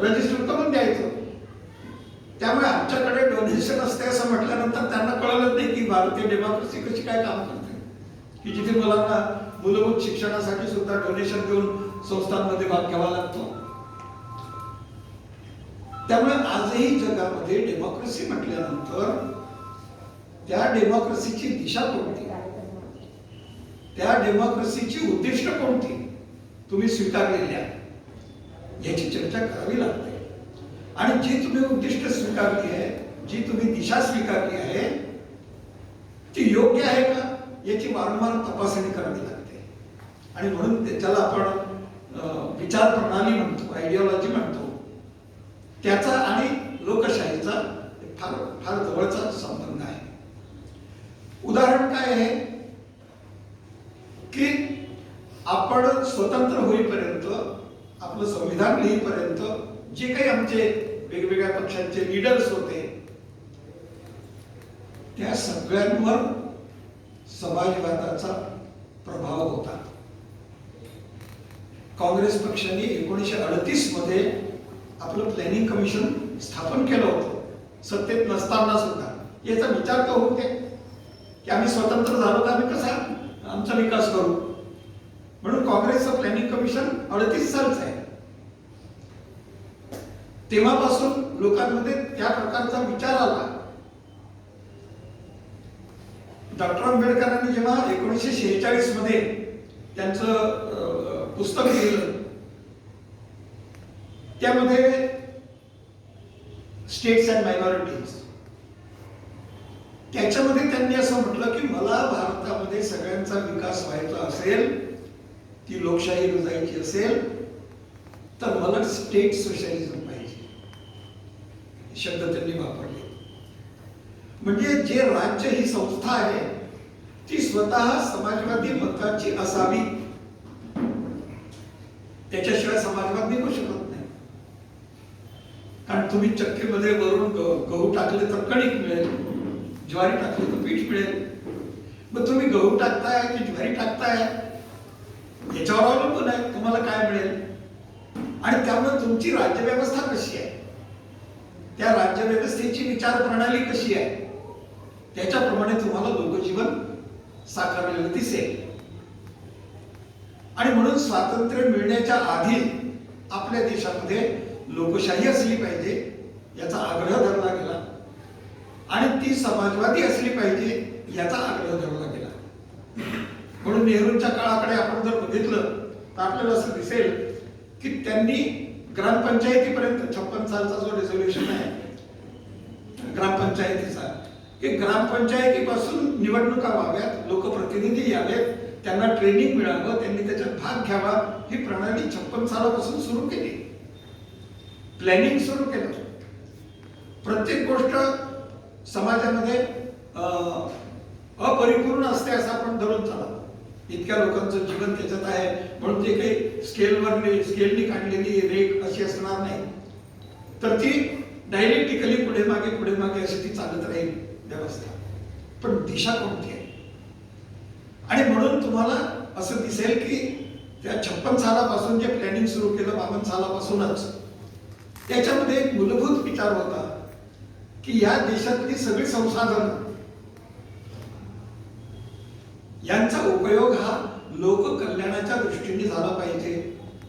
रजिस्टर करून द्यायचं. त्यामुळे आमच्याकडे डोनेशन असते असं म्हटल्यानंतर त्यांना कळलंच नाही की भारतीय डेमोक्रेसी कशी काय काम करते, की जिथे मुलांना मूलभूत शिक्षणासाठी सुद्धा डोनेशन देऊन संस्थांमध्ये भाग घ्यावा लागतो. त्यामुळे आजही जगामध्ये डेमोक्रेसी म्हटल्यानंतर त्या डेमोक्रेसीची दिशा कोणती, त्या डेमोक्रेसीची उद्दिष्ट कोणती तुम्ही स्वीकारलेल्या याची चर्चा करावी लागते. आणि जी तुम्ही उद्दिष्ट स्वीकारली आहे, जी तुम्ही दिशा स्वीकारली आहे ती योग्य आहे का याची वारंवार तपासणी करावी लागते. आणि म्हणून त्याला आपण विचार प्रणाली म्हणतो, आयडिओलॉजी म्हणतो. त्याचा आणि लोकशाहीचा फार फार जवळचा संबंध आहे. उदाहरण काय आहे की आपण स्वतंत्र होईपर्यंत, आपलं संविधान लिहीपर्यंत जे काही आमचे वेगवेगळ्या पक्षांचे लीडर्स होते, त्या सगळ्यांवर समाजवादाचा प्रभाव होता. काँग्रेस पक्षाने 1938 मध्ये आपलं प्लॅनिंग कमिशन स्थापन केलं होतं, सत्तेत नसताना सुद्धा. याचा विचार तर होऊ दे की आम्ही स्वतंत्र झालो तर आम्ही कसा आमचा विकास करू, म्हणून काँग्रेसचं प्लॅनिंग कमिशन 38 सालचं आहे. तेव्हापासून लोकांमध्ये त्या प्रकारचा विचार आला. डॉक्टर आंबेडकरांनी जेव्हा 1946 मध्ये त्यांचं पुस्तक लिहिलं, त्यामध्ये स्टेट्स अँड मायनॉरिटीज, त्याच्यामध्ये त्यांनी असं म्हटलं की मला भारतामध्ये सगळ्यांचा विकास व्हायचा असेल, ती लोकशाही रुजायची असेल, तर मला स्टेट सोशलिझम पाहिजे. शब्द त्यांनी वापरले. म्हणजे जे राज्य ही संस्था आहे ती स्वतः समाजवादी मताची असावी, त्याच्याशिवाय समाजवाद निघू शकत नाही. कारण तुम्ही चक्कीमध्ये वरून गहू टाकले तर कणिक मिळेल, ज्वारी टाकली तर पीठ मिळेल. मग तुम्ही गहू टाकताय की ज्वारी टाकताय याच्यावर अवलंबून आहे तुम्हाला काय मिळेल. आणि त्यामुळे तुमची राज्यव्यवस्था कशी आहे, त्या राज्यव्यवस्थेची विचार प्रणाली कशी आहे, त्याच्याप्रमाणे तुम्हाला लोकजीवन साकारलेलं दिसेल. आणि म्हणून स्वातंत्र्य मिळण्याच्या आधी आपल्या देशामध्ये लोकशाही असली पाहिजे याचा आग्रह धरला गेला, आणि ती समाजवादी असली पाहिजे याचा आग्रह धरला गेला. म्हणून नेहरूंच्या काळाकडे आपण जर बघितलं तर आपल्याला असं दिसेल की त्यांनी ग्रामपंचायतीपर्यंत 56 सालचा जो रेझोल्युशन आहे ग्रामपंचायतीचा, की ग्रामपंचायतीपासून निवडणुका व्हाव्यात, लोकप्रतिनिधी यावेत, त्यांना ट्रेनिंग मिळावं, त्यांनी त्याच्यात भाग घ्यावा, ही प्रणाली 56 सालापासून सुरू केली. प्लॅनिंग सुरू केलं. प्रत्येक गोष्ट समाजामध्ये अपरिपूर्ण असते असं आपण धरून चालतो. इतक्या लोकांचं जीवन त्याच्यात आहे म्हणून ते काही स्केलनी काढलेली रेख अशी असणार नाही, तर ती डायलेक्टिकली पुढे मागे अशी ती चालत राहील व्यवस्था. पण दिशा कोणती आहे? आणि म्हणून तुम्हाला असं दिसेल की त्या 56 सालापासून जे प्लॅनिंग सुरू केलं 52 सालापासूनच, त्याच्यामध्ये एक मूलभूत विचार होता की या देशातली सगळी संसाधनं यांचा उपयोग हा लोककल्याणाच्या दृष्टीने झाला पाहिजे.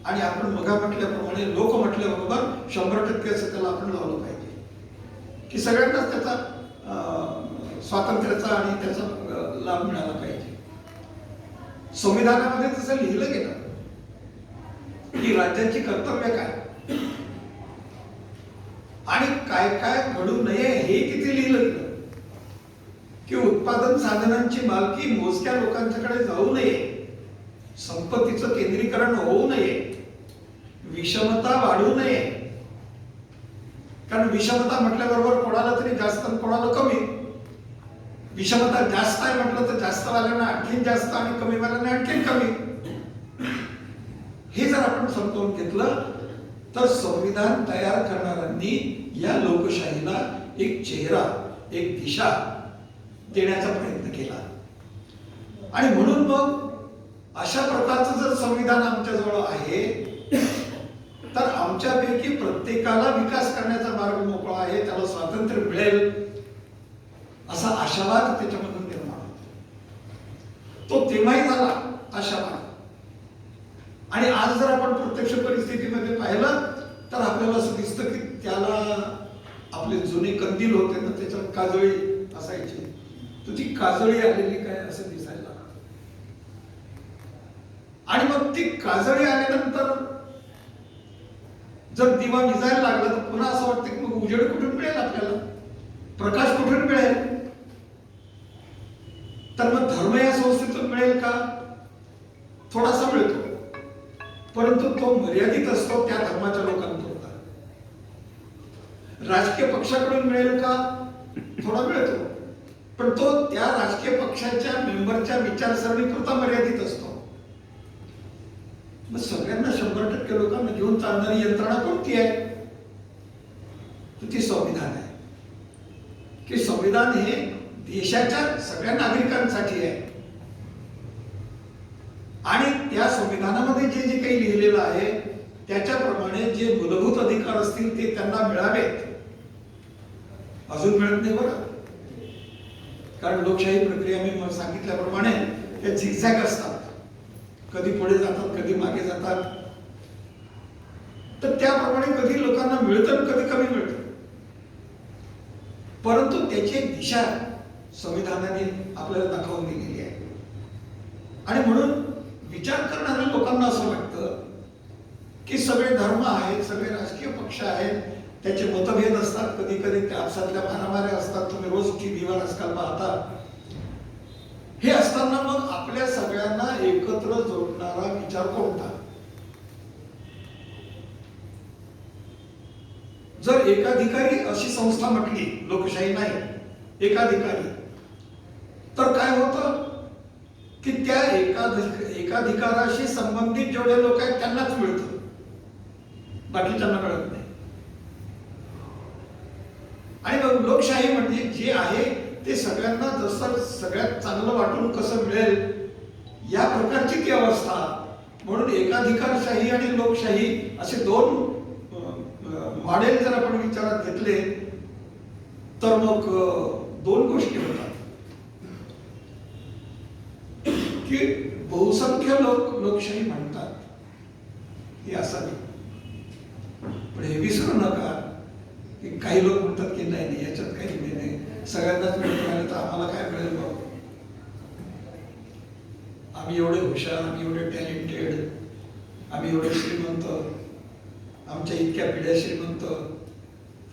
आणि आपण मगा म्हटल्याप्रमाणे लोक म्हटल्याबरोबर 100% असं त्याला आपण लावलं पाहिजे की सगळ्यांनाच त्याचा स्वातंत्र्याचा आणि त्याचा लाभ मिळाला पाहिजे. संविधानामध्ये तसं लिहिलं गेलं की राज्याची कर्तव्य काय आणि काय काय घडू नये हे किती लिहिलं गेलं, की उत्पादन साधनांची मालकी मोजक्या लोकांच्याकडे जाऊ नये, संपत्तीचं केंद्रीकरण होऊ नये, विषमता वाढू नये. कारण विषमता म्हटल्याबरोबर कोणाला तरी जास्त आणि कोणाला कमी. विषमता जास्त आहे म्हटलं तर जास्त वाल्यांना आणखीन जास्त आणि कमी वाल्यांना आणखीन कमी. हे जर आपण समजून घेतलं तर संविधान तयार करणाऱ्यांनी या लोकशाहीला एक चेहरा, एक दिशा देण्याचा प्रयत्न केला. आणि म्हणून मग अशा प्रकारचं जर संविधान आमच्याजवळ आहे तर आमच्यापैकी प्रत्येकाला विकास करण्याचा मार्ग मोकळा आहे, त्याला स्वातंत्र्य मिळेल असा आशावाद त्याच्यामधून निर्माण होतो. तो तेव्हाही झाला आशावाद. आणि आज जर आपण प्रत्यक्ष परिस्थितीमध्ये पाहिलं तर आपल्याला असं दिसतं की त्याला आपले जुने कंदील होते ना, त्याच्यात काजळी असायची, तर ती काजळी आलेली काय असं दिसायला. आणि मग ती काजळी आल्यानंतर जर दिवा विजायला लागला तर पुन्हा असं वाटतं की मग उजेड कुठून मिळेल आपल्याला, प्रकाश कुठून मिळेल. तर मग धर्म या संस्थेतून मिळेल का? थोडासा मिळतो, परंतु तो मर्यादित असतो त्या धर्माच्या लोकांपुरता. राजकीय पक्षाकडून मिळेल का? थोडा मिळतो, पण तो त्या राजकीय पक्षाच्या मेंबरच्या विचारसरणीपुरता मर्यादित असतो. मग सगळ्यांना 100% लोकांना घेऊन चालणारी यंत्रणा कोणती आहे? तर ती संविधान आहे की संविधान हे देशाच्या सगळ्या नागरिकांसाठी आहे आणि त्या संविधानामध्ये जे जे काही लिहिलेलं आहे त्याच्याप्रमाणे जे मूलभूत अधिकार असतील ते त्यांना मिळावेत. अजून मिळत नाही बरं, कारण लोकशाही प्रक्रिया मी सांगितल्याप्रमाणे त्या झिगझॅग असतात, कधी पुढे जातात कधी मागे जातात. तर त्याप्रमाणे कधी लोकांना मिळतं कधी कमी मिळतं, परंतु त्याची एक दिशा संविधानाने आपल्याला दाखवून दिलेली आहे. आणि म्हणून विचार करणाऱ्या लोकांना असं वाटतं की सगळे धर्म आहेत, सगळे राजकीय पक्ष आहेत, त्याचे मतभेद असतात, कधी कधी त्या आपसातल्या मारामाऱ्या असतात, तुम्ही रोज टीव्हीवर आजकाल पाहता. हे असताना मग आपल्या सगळ्यांना एकत्र जोडणारा विचार कोणता? जर एकाधिकारी अशी संस्था म्हटली, लोकशाही नाही एकाधिकारी, तर काय होतं की त्या एकाधिकाराशी संबंधित जेवढे लोक आहेत त्यांनाच मिळतं, बाकीच्यांना मिळत नाही. आणि मग लोकशाही म्हणजे जे आहे ते सगळ्यांना जसं सगळ्यात चांगलं वाटून कसं मिळेल या प्रकारची ती अवस्था. म्हणून एकाधिकारशाही आणि लोकशाही असे दोन मॉडेल जर आपण विचारात घेतले तर मग दोन गोष्टी होतात की बहुसंख्य लोक लोकशाही म्हणतात ही असावी, पण हे विसरू नका की काही लोक म्हणतात की नाही नाही याच्यात काही नाही, सगळ्यांनाच मिळत राहिलं तर आम्हाला काय मिळेल मग, आम्ही एवढे हुशार, आम्ही एवढे टॅलेंटेड, आम्ही एवढे श्रीमंत, आमच्या इतक्या पिढ्या श्रीमंत,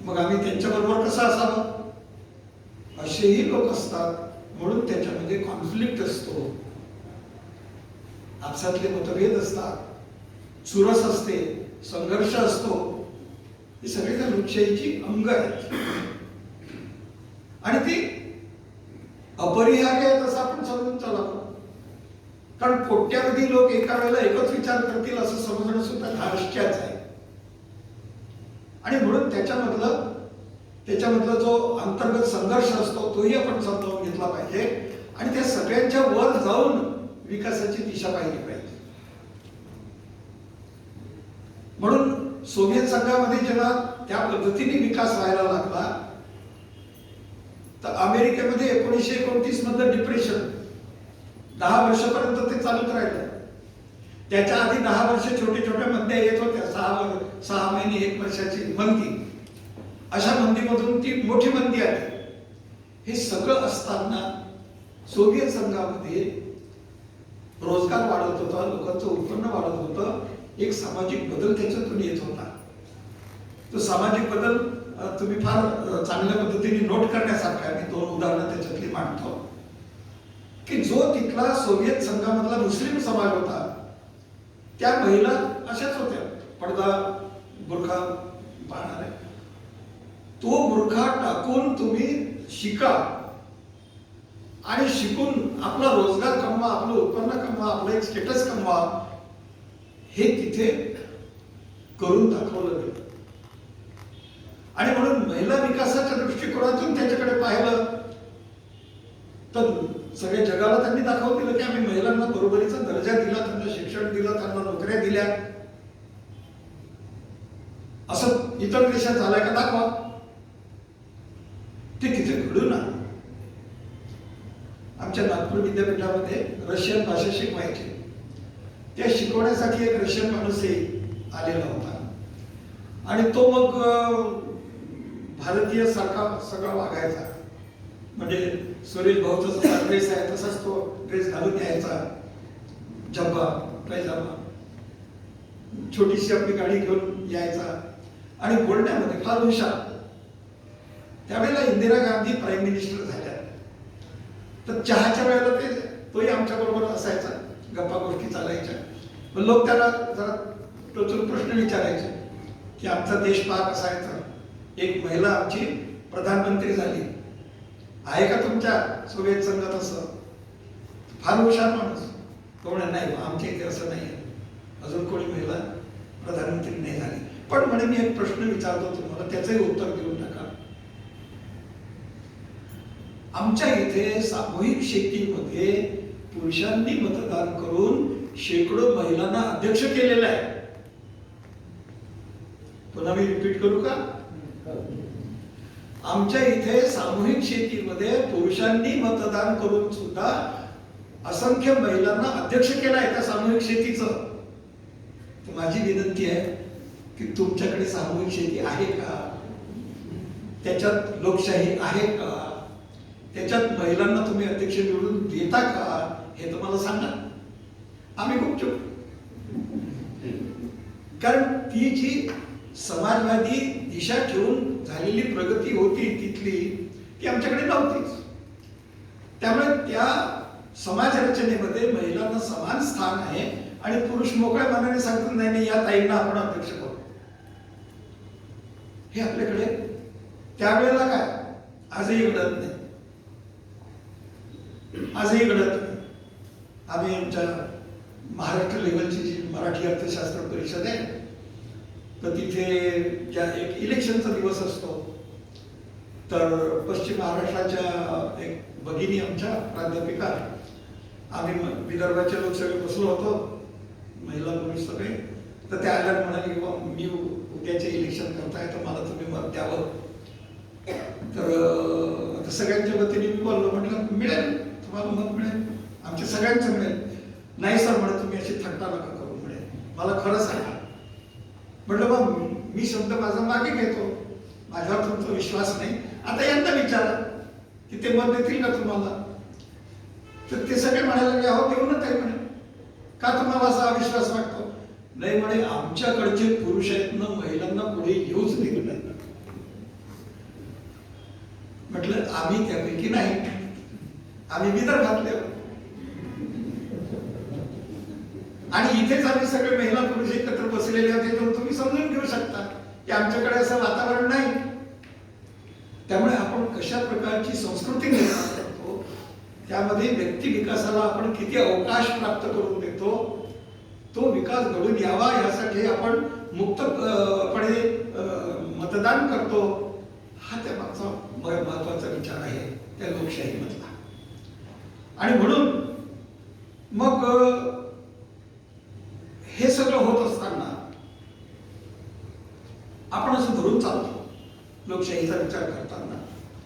मग आम्ही त्यांच्याबरोबर कसं असावं, असेही लोक असतात. म्हणून त्याच्यामध्ये कॉन्फ्लिक्ट असतो, आपसातले मतभेद असतात, चुरस असते, संघर्ष असतो. ही सगळी त्या लोकशाहीची अंग आहेत आणि ती अपरिहार्य आहेत असं आपण समजून चालावं. कारण कोट्यावधी लोक एका वेळेला एकच विचार करतील असं समजणं सुद्धा धार्ष्टच आहे. आणि म्हणून त्याच्यामधला जो अंतर्गत संघर्ष असतो तोही आपण समजावून घेतला पाहिजे आणि त्या सगळ्यांच्या वर जाऊन विकासाची दिशा पाहिली पाहिजे. म्हणून सोव्हिएत संघामध्ये जेव्हा त्या पद्धतीने विकास व्हायला लागला तर अमेरिकेमध्ये 1929 मधलं डिप्रेशन 10 वर्षापर्यंत ते चालूच राहिलं. त्याच्या आधी 10 वर्ष छोटे छोट्या मंद्या येत होत्या, 6 महिने 1 वर्षाची मंदी, अशा मंदीमधून ती मोठी मंदी आली. हे सगळं असताना सोव्हिएत संघामध्ये रोजगार वाढत होता, लोकांचं उत्पन्न वाढत होतं, एक सामाजिक बदल त्याच्यातून येत होता. तो सामाजिक बदल तुम्ही फार चांगल्या पद्धतीने नोट करण्यासारखा आहे. मी 2 उदाहरणं त्याच्यातली मांडतो की जो तिथला सोव्हिएत संघामधला मुस्लिम समाज होता त्या महिला अशाच होत्या, पडदा बुरखा पाहणारे. तो बुरखा टाकून तुम्ही शिका आणि शिकून आपला रोजगार कमवा, आपलं उत्पन्न कमवा, आपलं एक स्टेटस कमवा, हे तिथे करून दाखवलं गेलं. आणि म्हणून महिला विकासाच्या दृष्टिकोनातून त्याच्याकडे पाहिलं तर सगळ्या जगाला त्यांनी दाखवून दिलं की आम्ही महिलांना बरोबरीचा दर्जा दिला, त्यांना शिक्षण दिलं, त्यांना नोकऱ्या दिल्या. असं इतर देशात झालंय का दाखवा. ते तिथे घडून आलं. आमच्या नागपूर विद्यापीठामध्ये रशियन भाषा शिकवायची, त्या शिकवण्यासाठी एक रशियन माणूसही आलेला होता आणि तो मग भारतीय सारखा सगळा वागायचा. म्हणजे सुरेश भाऊचा जसा ड्रेस आहे तसाच तो ड्रेस घालून यायचा, झब्बा पैजामा, छोटीशी आपली गाडी घेऊन यायचा आणि बोलण्यामध्ये फार हुशार. त्यावेळेला इंदिरा गांधी प्राईम मिनिस्टर झाल्या तर चहाच्या वेळेला तोही आमच्या बरोबर असायचा, गप्पा गोष्टी चालायच्या. मग लोक त्याला जरा टोचून प्रश्न विचारायचे की आमचा देश पहा कसा आहे, तर एक महिला आमची प्रधानमंत्री झाली, आहे का तुमच्या सोव्हिएत संघात असं? फार हुशार माणूस. तो म्हणे नाही, आमच्या इथे असं नाही आहे, अजून कोणी महिला प्रधानमंत्री नाही झाली. पण म्हणे मी एक प्रश्न विचारतो तुम्हाला, त्याचंही उत्तर देऊन टाका. आमच्या इथे सामूहिक शेतीमध्ये पुरुषांनी मतदान करून शेकडो महिलांना अध्यक्ष केलेलं आहे. पुन्हा मी रिपीट करू का? आमच्या इथे सामूहिक शेतीमध्ये पुरुषांनी मतदान करून सुद्धा असंख्य महिलांना अध्यक्ष केलं आहे त्या सामूहिक शेतीचं. तर माझी विनंती आहे की तुमच्याकडे सामूहिक शेती आहे का? त्याच्यात लोकशाही आहे का? त्याच्यात महिलांना तुम्ही अध्यक्ष निवडून देता का? हे तुम्हाला सांगा. आम्ही खूप चूक, कारण ती जी समाजवादी दिशा ठेवून झालेली प्रगती होती तिथली, ती आमच्याकडे नव्हतीच. त्यामुळे त्या समाज रचनेमध्ये महिलांना समान स्थान आहे आणि पुरुष मोकळ्या मनाने सांगतात नाही नाही या ताईंना आपण अध्यक्ष करू. हे आपल्याकडे त्यावेळेला काय आजही घडत नाही. आजही घडत नाही. आम्ही आमच्या महाराष्ट्र लेवलची जी मराठी अर्थशास्त्र परिषद आहे, तर तिथे ज्या एक इलेक्शनचा दिवस असतो, तर पश्चिम महाराष्ट्राच्या एक भगिनी आमच्या प्राध्यापिका, आम्ही विदर्भाचे लोक सगळे बसलो होतो, महिला पुरुष सगळे, तर त्या आल्या म्हणाले की मी उद्याचे इलेक्शन करताय तर मला तुम्ही मत द्यावं. तर सगळ्यांच्या वतीने मी बोललो, म्हटलं मिळेल तुम्हाला मत मिळेल, आमच्या सगळ्यांचं मिळेल. नाही सर म्हणे तुम्ही अशी थट्टा नका करू म्हणे, मला खरं सांगा. म्हटलं मग मी शब्द माझा मागे घेतो, माझ्यावर तुमचा विश्वास नाही, आता यांना विचारा की ते मत देतील का तुम्हाला. तर ते सगळे म्हणायला लागले अहो देऊ ना ताई म्हणे, का तुम्हाला असा अविश्वास वाटतो? नाही म्हणे आमच्याकडचे पुरुष आहेत ना महिलांना पुढे येऊच दिलं नाही. म्हटलं आम्ही त्यापैकी नाही, आम्ही विदर्भातले आणि इथेच आम्ही सगळे महिला पुरुष एकत्र बसलेले होते, तर तुम्ही समजून घेऊ शकता की आमच्याकडे असं वातावरण नाही. त्यामुळे आपण कशा प्रकारची संस्कृती निर्माण करतो, त्यामध्ये व्यक्ती विकासाला आपण किती अवकाश प्राप्त करून देतो, तो विकास घडून यावा यासाठी आपण मुक्तपणे मतदान करतो, हा त्या मागचा महत्वाचा विचार आहे त्या लोकशाहीमधला. आणि म्हणून मग हे सगळं होत असताना आपण असं धरून चालतो लोकशाहीचा विचार करताना.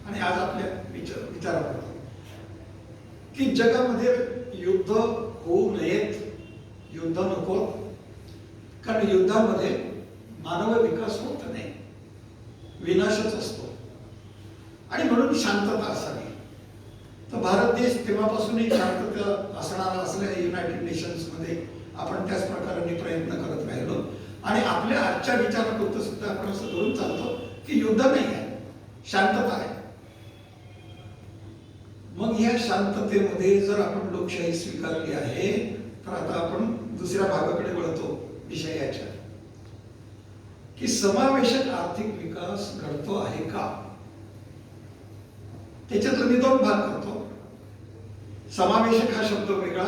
आणि आज आपल्या विचार करतो की जगामध्ये युद्ध होऊ नयेत, युद्ध नको, कारण युद्धामध्ये मानव विकास होत नाही, विनाशच असतो. आणि म्हणून शांतता असावी. तर भारत देश तेव्हापासूनही शांतता असणारा असल्या युनायटेड नेशन्स मध्ये आपण त्याच प्रकारे प्रयत्न करत राहिलो. आणि आपल्या आजच्या विचारापुरतं सुद्धा आपण असं धरून चालतो की युद्ध नाही आहे, शांतता आहे. मग या शांततेमध्ये जर आपण लोकशाही स्वीकारली आहे, तर आता आपण दुसऱ्या भागाकडे वळतो विषयाच्या, की समावेशक आर्थिक विकास घडतो आहे का. त्याच्यातला मी दोन भाग करतो. समावेशक हा शब्द वेगळा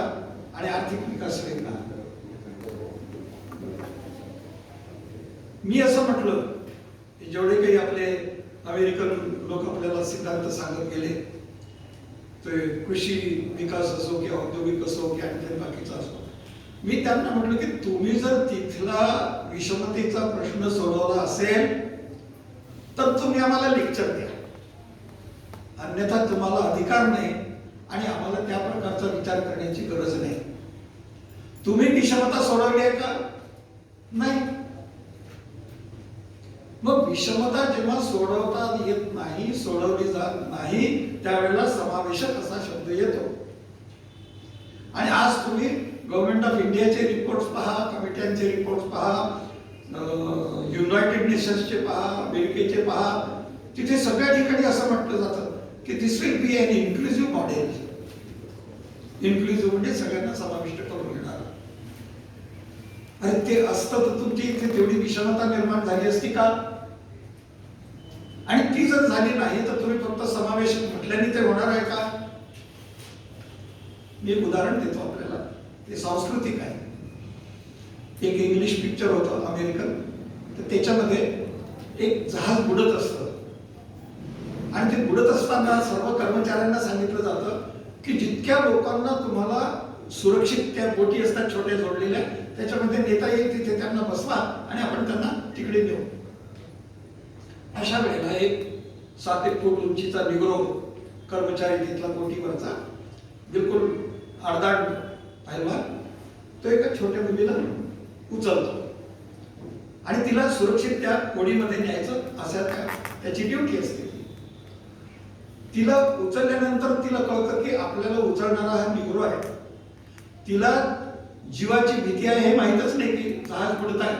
आणि आर्थिक विकास वेगळा. मी असं म्हटलं की जेवढे काही आपले अमेरिकन लोक आपल्याला सिद्धांत सांगत गेले, ते कृषी विकास असो किंवा औद्योगिक असो की आणखी बाकीचा असो, मी त्यांना म्हटलं की तुम्ही जर तिथला विषमतेचा प्रश्न सोडवला असेल तर तुम्ही आम्हाला लेक्चर द्या, अन्यथा तुम्हाला अधिकार नाही आणि आम्हाला त्या प्रकारचा विचार करण्याची गरज नाही. तुम्ही विषमता सोडवली आहे का? नाही. मग विषमता जेव्हा सोडवता येत नाही, सोडवली जात नाही, त्यावेळेला समावेशक असा शब्द येतो. आणि आज तुम्ही गव्हर्नमेंट ऑफ इंडियाचे रिपोर्ट्स पहा, कमिट्यांचे रिपोर्ट्स पहा, युनायटेड नेशन्सचे पहा, अमेरिकेचे पहा, तिथे सगळ्या ठिकाणी असं म्हटलं जातं की this will be an inclusive model. Inclusive म्हणजे सगळ्यांना समाविष्ट करून घेणार. आणि ते असतं तर तुमची इथे तेवढी विषमता निर्माण झाली असती का? आणि ती जर झाली नाही तर तुम्ही फक्त समावेश म्हटल्याने ते होणार आहे का? मी एक उदाहरण देतो आपल्याला, ते सांस्कृतिक आहे. एक इंग्लिश पिक्चर होतं अमेरिकन, तर त्याच्यामध्ये एक जहाज बुडत असतं आणि ते बुडत असताना सर्व कर्मचाऱ्यांना सांगितलं जातं की जितक्या लोकांना तुम्हाला सुरक्षित त्या बोटी असतात छोट्या जोडलेल्या त्याच्यामध्ये नेता येईल तिथे त्यांना बसवा आणि आपण त्यांना तिकडे नेऊ. अशा वेळेला एक 7 फूट उंचीचा निग्रो कर्मचारी तिथला बोटीवरचा बिलकुल आडदाड पाहिला तो एका छोट्या मुलीला उचलतो आणि तिला सुरक्षित त्या होडीमध्ये न्यायचं असं त्याची ड्युटी असते. तिला उचलल्यानंतर तिला कळतं की आपल्याला उचलणारा हा निग्रो आहे. तिला जीवाची भीती आहे हे माहीतच नाही की जहाज बुडत आहे.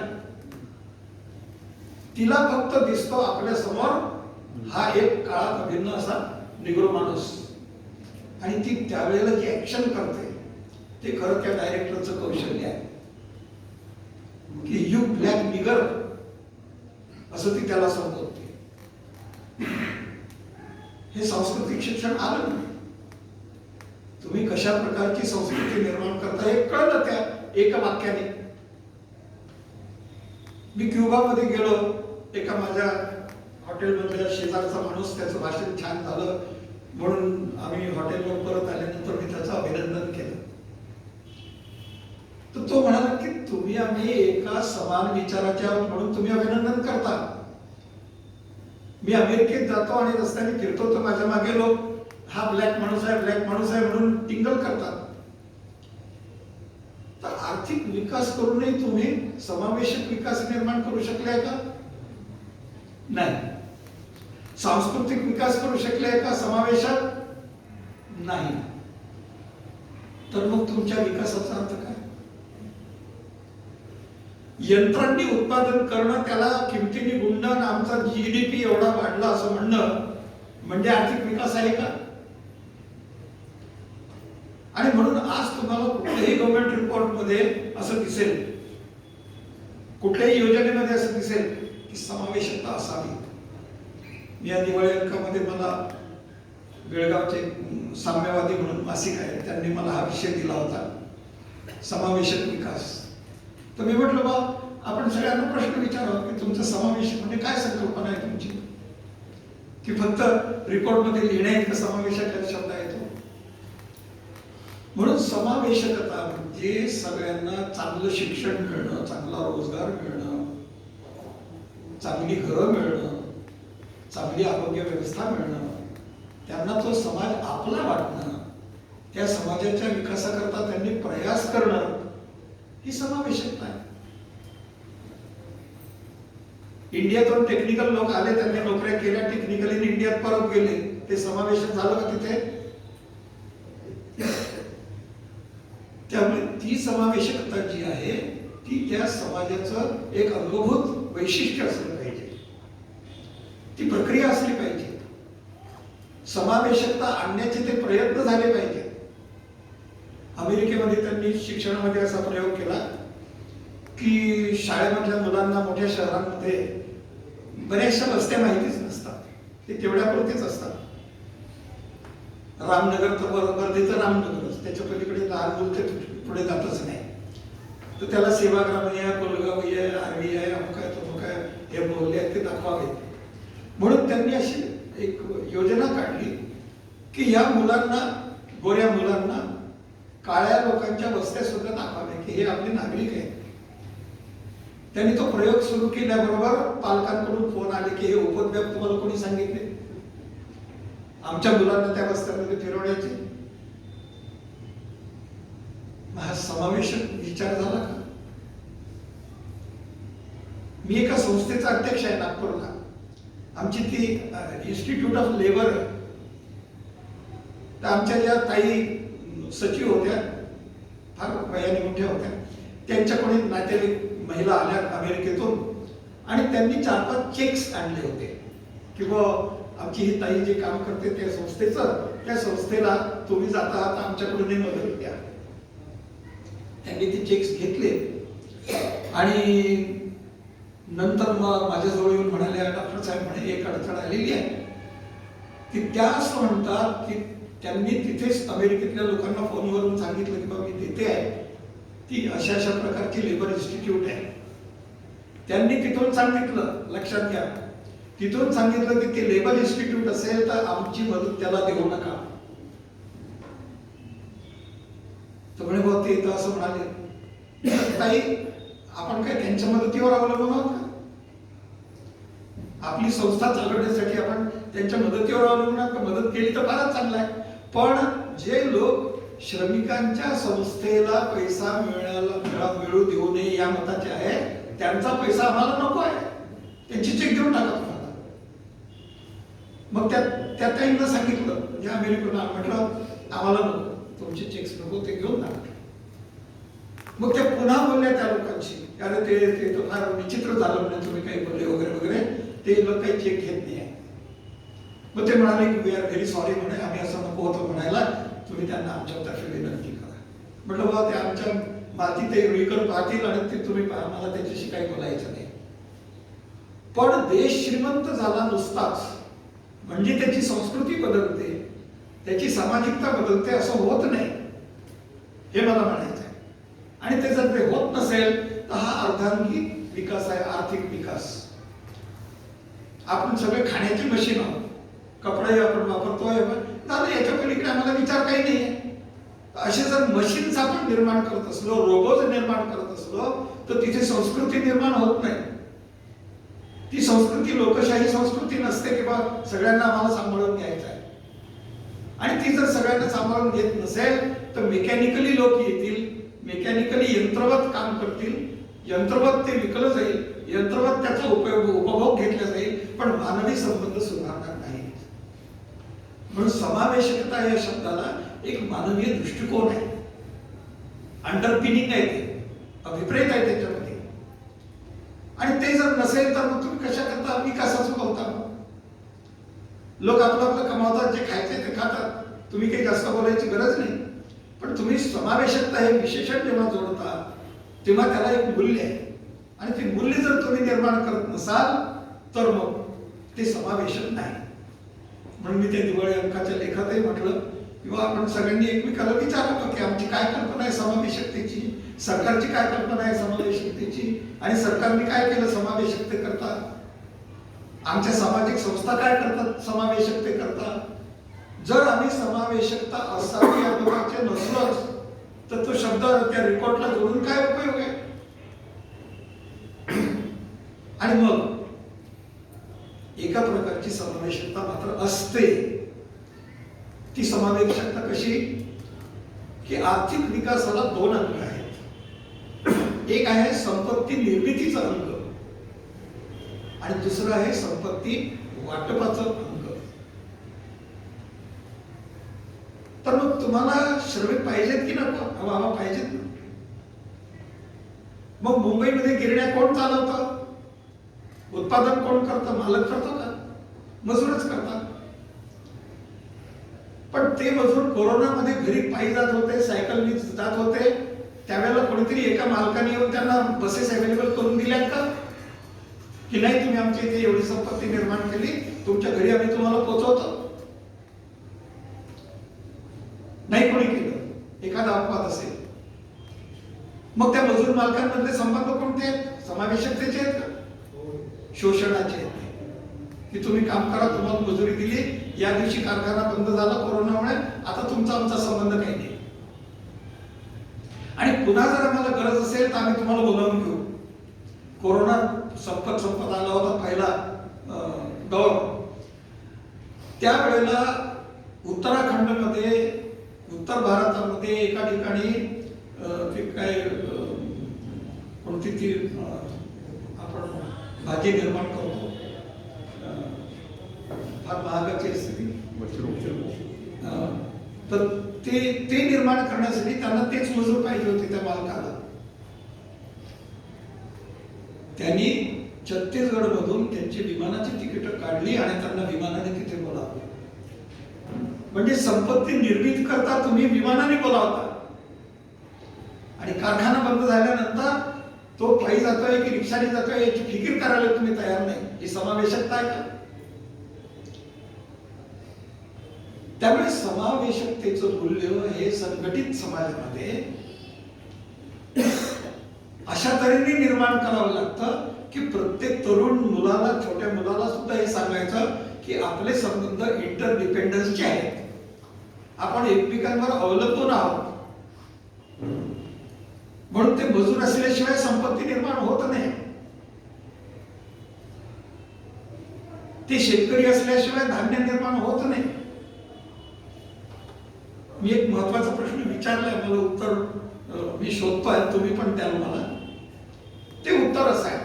तिला फक्त दिसतो आपल्या समोर हा एक काळा अभिन्न असा निग्रो माणूस आणि ती त्यावेळेला जी ऍक्शन करते ते खरं त्या डायरेक्टरचं कौशल्य आहे की यू ब्लॅक निगर असं ती त्याला संबोधते. हे सांस्कृतिक शिक्षण आलं नाही. तुम्ही कशा प्रकारची संस्कृती निर्माण करता हे कळलं त्या एका वाक्याने. मी क्युबामध्ये गेलो, एका माझ्या हॉटेलमधल्या शेजारचा माणूस त्याचं भाषण छान झालं म्हणून आम्ही हॉटेलवर परत आल्यानंतर मी त्याचं अभिनंदन केलं. तर तो म्हणाला की तुम्ही आम्ही एका समान विचाराचे आहोत म्हणून तुम्ही अभिनंदन करता. मी अमेरिकेत जातो आणि रस्त्याने फिरतो तर माझ्या मागे लोक हा ब्लॅक माणूस आहे म्हणून टिंगल करतात. तर आर्थिक विकास करूनही तुम्ही समावेशक विकास निर्माण करू शकले का? नाही. सांस्कृतिक विकास करू शकले का समावेशक? नाही. तर मग तुमच्या विकासाचा अर्थ काय? यंत्रांनी उत्पादन करणं, त्याला किमतीने गुंडण, आमचा GDP एवढा वाढला असं म्हणणं म्हणजे आर्थिक विकास आहे का? आणि म्हणून आज तुम्हाला कुठल्याही गव्हर्नमेंट रिपोर्ट मध्ये असं दिसेल, कुठल्याही योजनेमध्ये असं दिसेल की समावेशकता असावी. या दिवाळी अंकामध्ये मला बेळगावचे साम्यवादी म्हणून मासिक आहे, त्यांनी मला हा विषय दिला होता, समावेशक विकास. तर मी म्हटलं बा आपण सगळ्यांना प्रश्न विचारावा की तुमचं समावेशक म्हणजे काय संकल्पना आहे तुमची, की फक्त रिपोर्टमध्ये लिहिण्या इतकं समावेशक शब्द आहे तो. म्हणून समावेशकता म्हणजे सगळ्यांना चांगलं शिक्षण मिळणं, चांगला रोजगार मिळणं, चांगली घरं मिळणं, चांगली आरोग्य व्यवस्था मिळणं, त्यांना तो समाज आपला वाटणं, त्या समाजाच्या विकासाकरता त्यांनी प्रयास करणं, ही समावेशकता आहे. इंडियातून टेक्निकल लोक आले, त्यांनी नोकऱ्या केल्या, टेक्निकली इंडियात परत गेले, ते समावेशक झालं का तिथे? त्यामुळे ती समावेशकता जी आहे ती त्या समाजाचं एक अंगभूत वैशिष्ट्य असलं पाहिजे, ती प्रक्रिया असली पाहिजे. समावेशकता आणण्याचे ते प्रयत्न झाले पाहिजे. अमेरिकेमध्ये त्यांनी शिक्षणामध्ये असा प्रयोग केला की शाळेमधल्या मुलांना मोठ्या शहरांमध्ये बऱ्याचशा वस्त्या माहितीच नसतात, ते तेवढ्यापुरतेच असतात. रामनगर तर वर्धेचं रामनगरच, त्याच्या पलीकडे लहान मुल ते पुढे जातच नाही. तर त्याला सेवाग्राम आहे, कोलगाव आहे, आर्वी आहे, अमुक आहे, तमुक आहे, हे बोलले आहेत ते दाखवावे. म्हणून त्यांनी अशी एक योजना काढली की या मुलांना, गोऱ्या मुलांना काळ्या लोकांच्या वस्त्या सुद्धा दाखवाव्या की हे आपले नागरिक आहेत. त्यांनी तो प्रयोग सुरू केल्याबरोबर पालकांकडून फोन आले की हे उपद्व्याप तुम्हाला कोणी सांगितले, आमच्या मुलांना त्या वस्त्यांमध्ये फिरवण्याचे. हा समावेशक विचार झाला का? मी एका संस्थेचा अध्यक्ष आहे नागपूरला. आमची ती इन्स्टिट्यूट ऑफ लेबर. तर आमच्या ज्या ताई सचिव होत्या, फार वयाने मोठ्या होत्या, त्यांच्याकडे नातेवाईक महिला आल्या अमेरिकेतून आणि त्यांनी 4-5 चेक्स आणले होते की आमची ही ताई जे काम करते त्या संस्थेचं, त्या संस्थेला तुम्ही जाता आहात आमच्याकडून हे मदत द्या. त्यांनी ते चेक्स घेतले आणि नंतर मग माझ्याजवळ येऊन म्हणाले, डॉक्टर साहेब म्हणे एक अडचण आलेली आहे की त्या असं म्हणतात की त्यांनी तिथेच अमेरिकेतल्या लोकांना फोनवरून सांगितलं की बाबा मी देते आहे, ती अशा प्रकारची लेबर इन्स्टिट्यूट आहे त्यांनी तिथून सांगितलं, लक्षात घ्या, तिथून सांगितलं की ते लेबर इन्स्टिट्यूट असेल तर आमची मदत त्याला देऊ नका. तर म्हणे भाऊ ते असं म्हणाले, ताई आपण काय त्यांच्या मदतीवर अवलंबून आहोत का? आपली संस्था चालवण्यासाठी आपण त्यांच्या मदतीवर अवलंबून आहोत का? मदत केली तर फारच चांगलं आहे. पण जे लोक श्रमिकांच्या संस्थेला पैसा मिळू देऊ नये या मताचे आहे, त्यांचा पैसा आम्हाला नको आहे, त्यांची चेक देऊन टाका तुम्हाला. मग त्या ताईंना सांगितलं, म्हणजे अमेरिकेला म्हटलं आम्हाला नको, तुमचे चेक्स नको, ते घेऊन टाका. मग त्या पुन्हा बोलल्या त्या लोकांशी, अरे ते तर फार विचित्र झालं म्हणजे तुम्ही काही बोलले वगैरे वगैरे, ते लोक काही चेक घेत नाही आहे. मग ते म्हणाले की वी आर व्हेरी सॉरी, म्हणे आम्ही असं नको होतं म्हणायला, तुम्ही त्यांना आमच्यातर्फे विनंती करा. म्हटलं बाबा ते आमच्या माती ते रुईकर पाहतील आणि ते तुम्ही मला त्याच्याशी काही बोलायचं नाही. पण देश श्रीमंत झाला नुसताच म्हणजे त्याची संस्कृती बदलते, त्याची सामाजिकता बदलते असं होत नाही, हे मला म्हणायचं आहे. आणि ते जर ते होत नसेल तर हा अर्धांगी विकास आहे, आर्थिक विकास. आपण सगळे खाण्याची मशीन आहोत, कपडे आपण वापरतोय, झालं, याच्या पलीकडे आम्हाला विचार काही नाही आहे. असे जर मशीन्स आपण निर्माण करत असलो, रोबोट निर्माण करत असलो, तर तिथे संस्कृती निर्माण होत नाही. ती संस्कृती लोकशाही संस्कृती नसते की बा सगळ्यांना आम्हाला सांभाळून घ्यायचं आहे. आणि ती जर सगळ्यांना सांभाळून घेत नसेल तर मेकॅनिकली लोक येतील, मेकॅनिकली यंत्रवत काम करतील, यंत्रवत ते विकलं जाईल, यंत्रवत त्याचा उपभोग घेतला जाईल, पण मानवी संबंध सुधारणार नाही. म्हणून समावेशकता या शब्दाला एक मानवीय दृष्टिकोन आहे, अंडरपिनिंग आहे, ते अभिप्रेत आहे त्याच्यामध्ये. आणि ते जर नसेल तर मग तुम्ही कशा करता विकासाचं बोलता? लोक आपलं आपलं कमावतात, जे खायचे ते खातात, तुम्ही काही जास्त बोलायची गरज नाही. पण तुम्ही समावेशकता हे विशेषण जेव्हा जोडता तेव्हा त्याला एक मूल्य आहे, आणि ते मूल्य जर तुम्ही निर्माण करत नसाल तर मग ते समावेशक नाही. म्हणून मी त्या दिवाळी अंकाच्या लेखातही म्हटलं किंवा आपण सगळ्यांनी एकमेकाला विचारावं की आमची काय कल्पना आहे समावेशकतेची, सरकारची काय कल्पना आहे समावेशकतेची, आणि सरकारने काय केलं समावेशकतेकरता, आमच्या सामाजिक संस्था काय करतात समावेशकतेकरता. जर आम्ही समावेशकता असावी या लोकांचे नसलोच तर तो शब्द त्या रिपोर्टला जोडून काय उपयोग आहे? आणि मग एका प्रकारची समावेशकता मात्र असते. ती समावेशकता कशी की आर्थिक विकासाला दोन अंग आहेत. एक आहे संपत्ती निर्मितीचं अंग आणि दुसरं आहे संपत्ती वाटपाचं अंग. तर मग तुम्हाला श्रमिक पाहिजेत की नको? बाबा पाहिजेत ना. मग मुंबईमध्ये गिरण्या कोण चालवतं? उत्पादन कोण करतं? मालक करतो का? मजूरच करतात. पण ते मजूर कोरोनामध्ये घरी पायी जात होते, सायकलनी जात होते, त्यावेळेला कोणीतरी एका मालकाने येऊन त्यांना बसेस अवेलेबल करून दिल्यात का? की नाही तुम्ही आमच्या इथे एवढी संपत्ती निर्माण केली, तुमच्या घरी आम्ही तुम्हाला पोहोचवतो? नाही कोणी केलं. एखादा अपवाद असेल. मग त्या मजूर मालकांमधले संबंध कोणते आहेत? समावेशकतेचे आहेत का? शोषणाचे आहेत. की तुम्ही काम करा, तुम्हाला मजुरी दिली, या दिवशी कारखाना बंद झाला कोरोनामुळे, आता तुमचा आमचा संबंध काही नाही. आणि पुन्हा जर आम्हाला गरज असेल तर आम्ही तुम्हाला बोलावून घेऊ. कोरोना संपत आला होता पहिला दौर, त्यावेळेला उत्तराखंडमध्ये, उत्तर भारतामध्ये एका ठिकाणी ते काय कोणती ती आपण भाजी निर्माण करतो, फार महागाची असते ती, तर ते निर्माण करण्यासाठी त्यांना तेच मजूर पाहिजे होते. त्या मालकाला त्यांनी छत्तीसगड मधून त्यांची विमानाची तिकीट काढली आणि त्यांना विमानाने तिथे बोलावलं. म्हणजे संपत्ती निर्मित करता तुम्ही विमानाने बोलावता आणि कारखाना बंद झाल्यानंतर तो पायी जातोय की रिक्षाने जातोय याची फिकीर करायला तुम्ही तयार नाही. ही समावेशकता आहे का? त्यामुळे समावेशकतेचं मूल्य हे संघटित समाजामध्ये अशा तऱ्हेने निर्माण करावं लागतं की प्रत्येक तरुण मुलाला, छोट्या मुलाला सुद्धा हे सांगायचं की आपले संबंध इंटरडिपेंडन्सचे आहेत. आपण एकमेकांवर अवलंबून आहोत. म्हणून ते मजूर असल्याशिवाय संपत्ती निर्माण होत नाही. ते शेतकरी असल्याशिवाय धान्य निर्माण होत नाही. मी एक महत्वाचा प्रश्न विचारलाय, मला उत्तर मी शोधतोय, तुम्ही पण द्याल मला. ते उत्तर असं आहे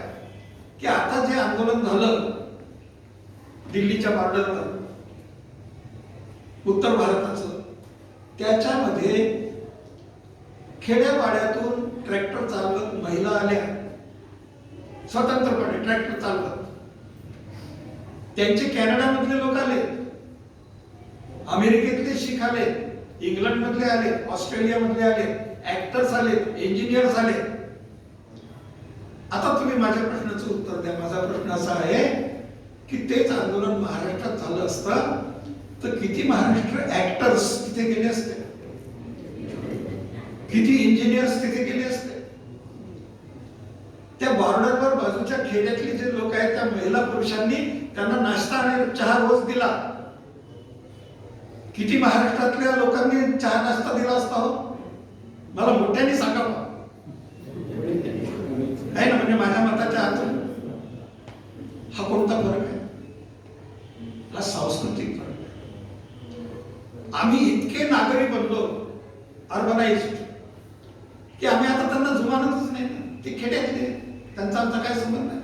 की आता जे आंदोलन झालं दिल्लीच्या बॉर्डरवर उत्तर भारताचं, त्याच्यामध्ये खेड्यापाड्यातून ट्रॅक्टर चालवत महिला आल्या, स्वतंत्रपणे ट्रॅक्टर चालवत. त्यांचे कॅनडामधले लोक आले, अमेरिकेतले शीख आले, इंग्लंड मधले आले, ऑस्ट्रेलिया मधले आले, ऍक्टर्स आले, इंजिनियर्स आले. आता तुम्ही माझ्या प्रश्नाचं उत्तर द्या. माझा प्रश्न असा आहे की तेच आंदोलन महाराष्ट्रात झालं असतं तर किती महाराष्ट्र ऍक्टर्स तिथे गेले असते, किती इंजिनियर्स तिथे गेले असते. त्या बॉर्डरवर बाजूच्या खेड्यातले जे लोक आहेत, त्या महिला पुरुषांनी त्यांना नाश्ता आणि चहा रोज दिला. किती महाराष्ट्रातल्या लोकांनी चहा नाश्ता दिला असता हो? मला मोठ्याने सांगावं आहे ना. म्हणजे माझ्या मताच्या आतून हा कोणता फरक आहे? हा सांस्कृतिक फरक आहे. आम्ही इतके नागरी बनलो, अर्बनाइज्ड, की आम्ही आता त्यांना जुमानतच नाही. ते खेड्यातले, त्यांचा आमचा काय संबंध आहे?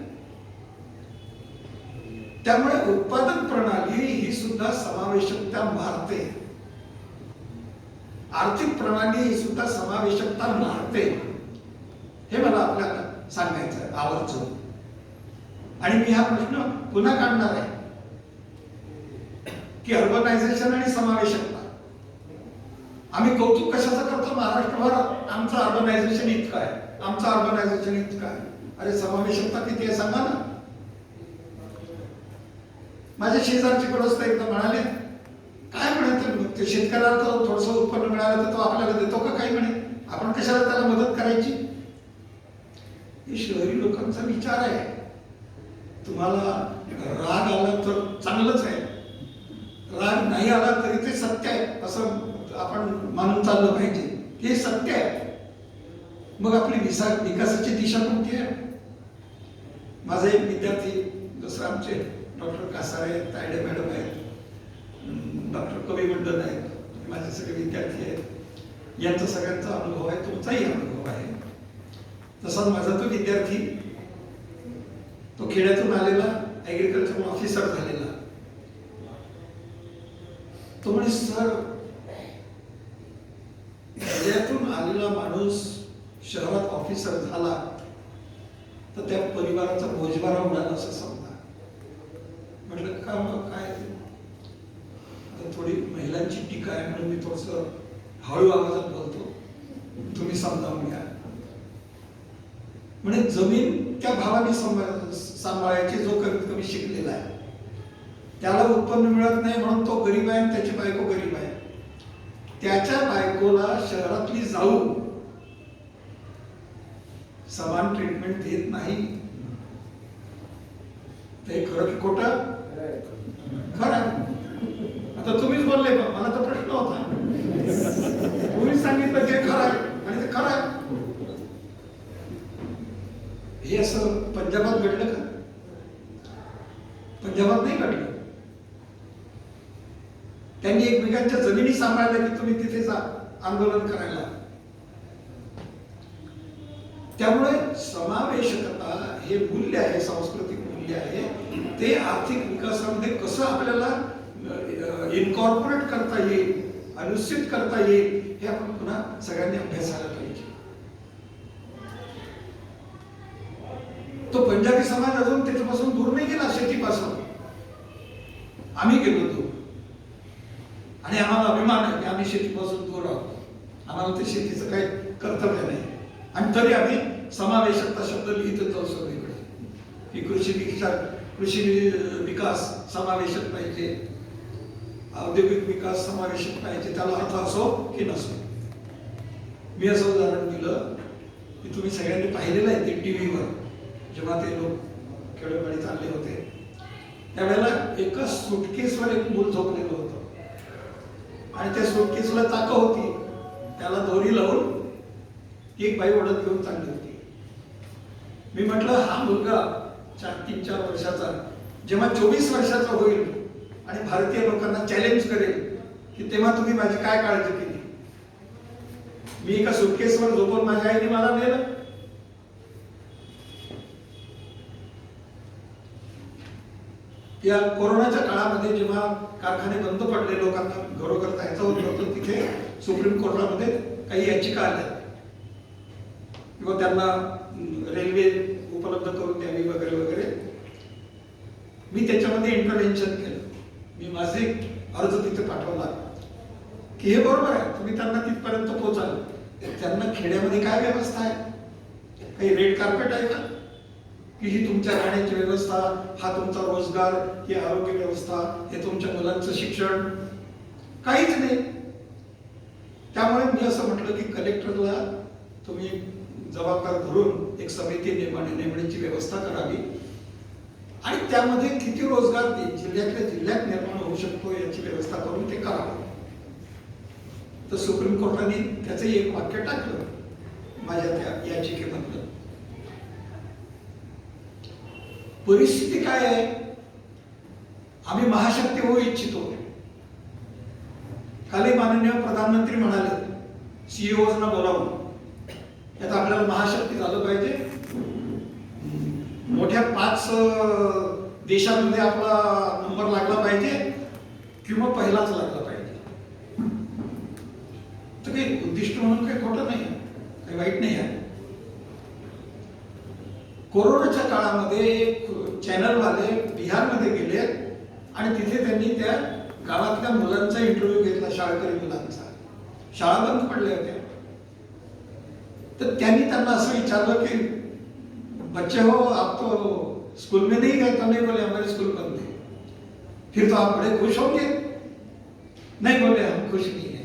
त्यामुळे उत्पादन प्रणाली ही सुद्धा समावेशकता मारते. आर्थिक प्रणाली ही सुद्धा समावेशकता मारते. हे मला आपल्याला सांगायचं आहे आवर्जून. आणि मी हा प्रश्न पुन्हा काढणार आहे की अर्बनायझेशन आणि समावेशकता. आम्ही कौतुक कशाचं करतो महाराष्ट्रभर? आमचं अर्बनायझेशन इतकं आहे, आमचं अर्बनायझेशन इतकं आहे. अरे समावेशकता किती आहे सांगा ना. माझ्या शेजारचे गृहस्थ एकदा म्हणाले, काय म्हणायचं ते शेतकऱ्याला तर थोडस उत्पन्न मिळालं तर तो आपल्याला देतो का? काही म्हणे आपण कशाला त्याला मदत करायची? हे शहरी लोकांचा विचार आहे. तुम्हाला राग आला तर चांगलंच आहे, राग नाही आला तरी ते सत्य आहे असं आपण मानून चाललं पाहिजे. हे सत्य आहे. मग आपली विकासाची दिशा कोणती आहे? माझा एक विद्यार्थी, जसं आमचे डॉक्टर कासारे तायडे मॅडम आहेत, डॉक्टर कवी मंडल आहेत, माझे सगळे विद्यार्थी आहेत, यांचा सगळ्यांचा अनुभव आहे, तुमचाही अनुभव आहे. तसाच माझा तो विद्यार्थी, तो खेड्यातून आलेला, ऍग्रिकल्चर ऑफिसर झालेला, तो म्हणे सर, खेड्यातून आलेला माणूस शहरात ऑफिसर झाला तर त्या परिवाराचा बोजबारा होणार असं समजा. म्हटलं का काय? आता थोडी महिलांची टीका आहे म्हणून मी थोडस हळू आवाजात बोलतो, तुम्ही समजावून घ्या. म्हणजे जमीन त्या भावाने सांभाळायची जो कमीत कमी शिकलेला आहे, त्याला उत्पन्न मिळत नाही म्हणून तो गरीब आहे आणि त्याची बायको गरीब आहे. त्याच्या बायकोला शहरातली जाऊ समान ट्रीटमेंट देत नाही. ते खरं की खोटं? खरं. आता तुम्हीच बोलले, मला तर प्रश्न होता, तुम्ही सांगितलं ते खरं आहे आणि ते खरं आहे. हे असं पंजाबात घडलं का? पंजाबात नाही घडलं. त्यांनी एकमेकांच्या जमिनी सांभाळल्या की तुम्ही तिथे जा आंदोलन करायला. त्यामुळे समावेशकता हे मूल्य आहे, सांस्कृतिक मूल्य आहे. ते आर्थिक विकासामध्ये कसं आपल्याला इनकॉर्पोरेट करता येईल, अनुस्थित करता येईल, हे आपण पुन्हा सगळ्यांनी अभ्यासाला पाहिजे. तो पंजाबी समाज अजून त्याच्यापासून दूर नाही गेला, शेतीपासून. आम्ही गेलो दूर आणि आम्हाला अभिमान आहे की आम्ही शेतीपासून दूर आहोत. आम्हाला ते शेतीचं काही कर्तव्य नाही आणि तरी आम्ही समावेशकता शब्द लिहित जाऊ सगळीकडे की कृषी विकास समावेशक पाहिजे, औद्योगिक विकास समावेशक पाहिजे, त्याला अर्थ असो की नसो. मी असं उदाहरण दिलं की तुम्ही सगळ्यांनी पाहिलेलं आहे ते टीव्हीवर, जेव्हा ते लोक खेडोपाडी चालले होते, त्यावेळेला एका सुटकेसवर एक मूल झोपलेलं होतं आणि त्या सुटकेसला चाकं होती, त्याला दोरी लावून एक बाई ओढत घेऊन चालली होती. मी म्हटलं हा मुलगा 3-4 वर्षाचा जेव्हा 24 वर्षाचा होईल आणि भारतीय लोकांना चॅलेंज करेल की तेव्हा तुम्ही माझी काय काळजी केली. मी एका सुटकेसवर झोपून माझ्या आईने मला नेलं. या कोरोनाच्या काळामध्ये जेव्हा कारखाने बंद पडले, लोकांना घरोघर जायचं होत नव्हतं, तिथे सुप्रीम कोर्टामध्ये काही याचिका आल्या किंवा त्यांना रेल्वे उपलब्ध करून द्यावी वगैरे वगैरे. मी त्याच्यामध्ये इंटरव्हेन्शन केलं. मी माझे अर्ज तिथे पाठवला की हे बरोबर आहे, तुम्ही त्यांना तिथपर्यंत पोहोचाल. त्यांना खेड्यामध्ये काय व्यवस्था आहे? काही रेड कार्पेट आहे का की ही तुमच्या राहण्याची व्यवस्था, हा तुमचा रोजगार, ही आरोग्य व्यवस्था, हे तुमच्या मुलांचं शिक्षण? काहीच नाही. त्यामुळे मी असं म्हटलं की कलेक्टरला तुम्ही जबाबदार धरून एक समिती नेमण्याची व्यवस्था करावी आणि त्यामध्ये किती रोजगार जिल्ह्यातल्या जिल्ह्यात निर्माण होऊ शकतो याची व्यवस्था करून ते करावं. तर सुप्रीम कोर्टाने त्याचं एक वाक्य टाकलं माझ्या त्या याचिकेमधलं. परिस्थिती काय आहे? आम्ही महाशक्ती होऊ इच्छितो. काल माननीय प्रधानमंत्री म्हणाले सीईओजना बोलावून यात आपल्याला महाशक्ती झालं पाहिजे. मोठ्या 5 देशांमध्ये आपला नंबर लागला पाहिजे किंवा पहिलाच लागला पाहिजे. तर काही उद्दिष्ट म्हणून काही खोटं नाही आहे, काही वाईट नाही आहे. कोरोनाच्या काळामध्ये एक चॅनलवाले बिहारमध्ये गेले आणि तिथे त्यांनी त्या गावातल्या मुलांचा इंटरव्ह्यू घेतला, शाळकरी मुलांचा. शाळा बंद पडल्या होत्या. तर त्यांनी त्यांना असं विचारलं की बच्चे हो, आप तो स्कूल में नहीं गए? तो नहीं बोले, हमारे स्कूल बंद है. फिर तो आप बड़े खुश होंगे? नाही बोले, हम खुश नहीं है.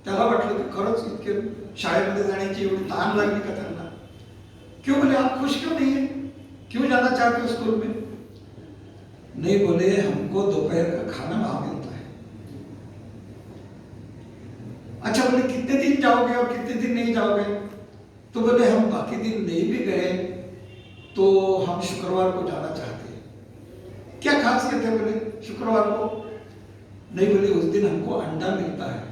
त्याला वाटलं की खरंच इतके शाळेमध्ये जाण्याची एवढी तहान लागली का त्यांना. क्यों बोले, आप खुश क्यों नहीं है? क्यों जाना चाहते हो स्कूल में? नहीं बोले, हमको दोपहर का खाना वहां मिलता है. अच्छा, बोले कितने दिन जाओगे और कितने दिन नहीं जाओगे? तो बोले हम बाकी दिन नहीं भी गए तो हम शुक्रवार को जाना चाहते हैं. क्या खासियत है? बोले शुक्रवार को. नहीं बोले, उस दिन हमको अंडा मिलता है.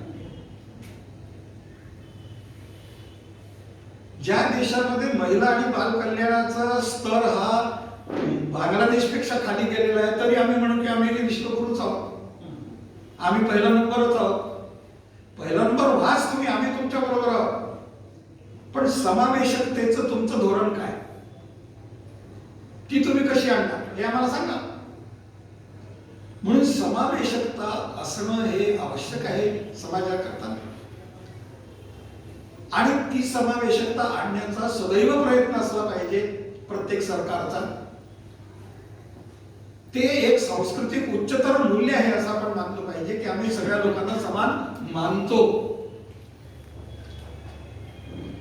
ज्या देशामध्ये महिला आणि बाल कल्याणाचा स्तर हा बांगलादेशपेक्षा खाली गेलेला आहे, तरी आम्ही म्हणू की आम्ही विश्वगुरूच आहोत, आम्ही पहिला नंबरच आहोत. पहिला नंबर व्हाच तुम्ही, आम्ही तुमच्या बरोबर आहोत. पण समावेशकतेचं तुमचं धोरण काय, ती तुम्ही कशी आणणार हे आम्हाला सांगा. म्हणून समावेशकता असणं हे आवश्यक आहे समाजाकरता आणि ती समावेशकता आणण्याचा सदैव प्रयत्न असला पाहिजे प्रत्येक सरकारचा. ते एक सांस्कृतिक उच्चतर मूल्य आहे असं आपण मानलं पाहिजे की आम्ही सगळ्या लोकांना समान मानतो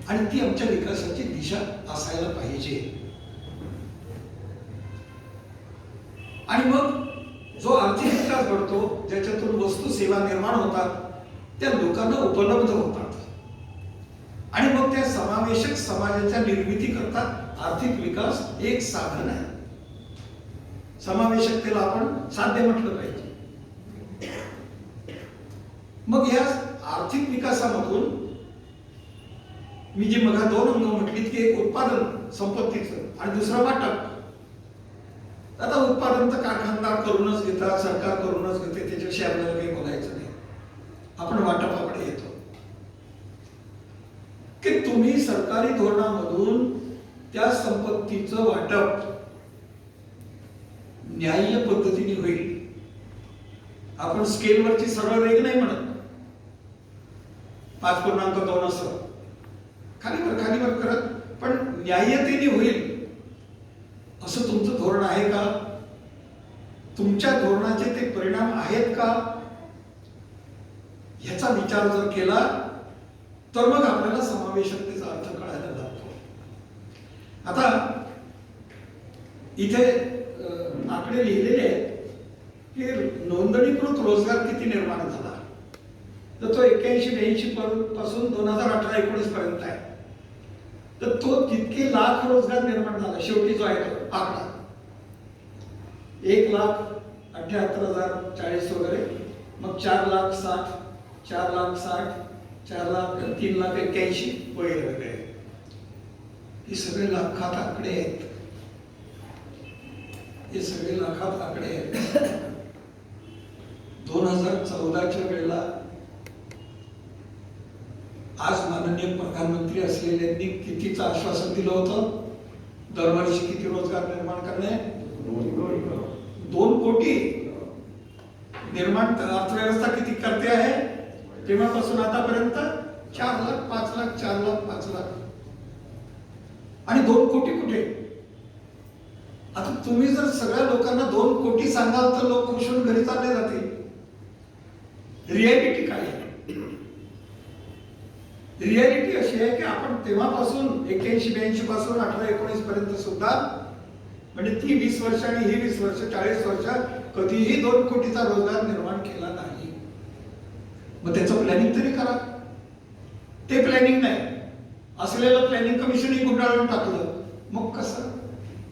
आणि ती आमच्या विकासाची दिशा असायला पाहिजे. आणि मग जो आर्थिक विकास घडतो, ज्याच्यातून वस्तू सेवा निर्माण होतात, त्या लोकांना उपलब्ध होतात आणि मग त्या समावेशक समाजाच्या निर्मिती करता आर्थिक विकास एक साधन आहे. समावेशकतेला आपण साध्य म्हटलं पाहिजे. मग या आर्थिक विकासामधून मी जी मग 2 अंग म्हटलीत की एक उत्पादन संपत्तीचं आणि दुसरं वाटप. आता उत्पादन तर कारखानदार करूनच घेतात, सरकार करूनच घेते, त्याच्याविषयी आपल्याला काही बोलायचं नाही. आपण वाटपाकडे येतो की तुम्ही सरकारी धोरणामधून त्या संपत्तीचं वाटप न्याय्य पद्धतीने होईल. आपण स्केलवरची सरळ रेघ नाही म्हणत, 5.2 असं खालीवर करत, पण न्याय्यतेने होईल असं तुमचं धोरण आहे का? तुमच्या धोरणाचे ते परिणाम आहेत का? ह्याचा विचार जर केला तर मग आपल्याला समावेशकतेचा अर्थ कळायला लागतो. आता इथे आकडे लिहिलेले आहेत की नोंदणीकृत रोजगार किती निर्माण झाला, तर तो 81-82 पासून 2018-19 पर्यंत आहे. तर तो किती लाख रोजगार निर्माण झाला शेवटी जो आहे तो आकडा 1,78,040 वगैरे, मग 4,60,000, 4,60,000, 4,00,000, 3,81,000 वगैरे वगैरे. हे सगळे लाखात आकडे आहेत. हे सगळे लाखात आकडे आहेत. 2014च्या वेळेला आज माननीय प्रधानमंत्री असलेल्यांनी कितीचं आश्वासन दिलं होतं? दरवर्षी किती रोजगार निर्माण करणे? 2 कोटी निर्माण. अर्थव्यवस्था किती करते आहे तेव्हापासून आतापर्यंत? 4 लाख, 5 लाख, 4 लाख, 5 लाख. आणि 2 कोटी कुठे? आता तुम्ही जर सगळ्या लोकांना 2 कोटी सांगाल तर लोक खुश होऊन घरी चालले जातील. रियालिटी काय आहे? रियालिटी अशी आहे की आपण तेव्हापासून 81-82 पासून 18-19 पर्यंत सुद्धा, म्हणजे ती 20 वर्ष आणि ही 20 वर्ष, 40 वर्ष कधीही 2 कोटीचा रोजगार निर्माण केला नाही. मग त्याचं प्लॅनिंग तरी करा. ते प्लॅनिंग नाही. असलेलं प्लॅनिंग कमिशनही गुंडाळून टाकलं. मग कसं?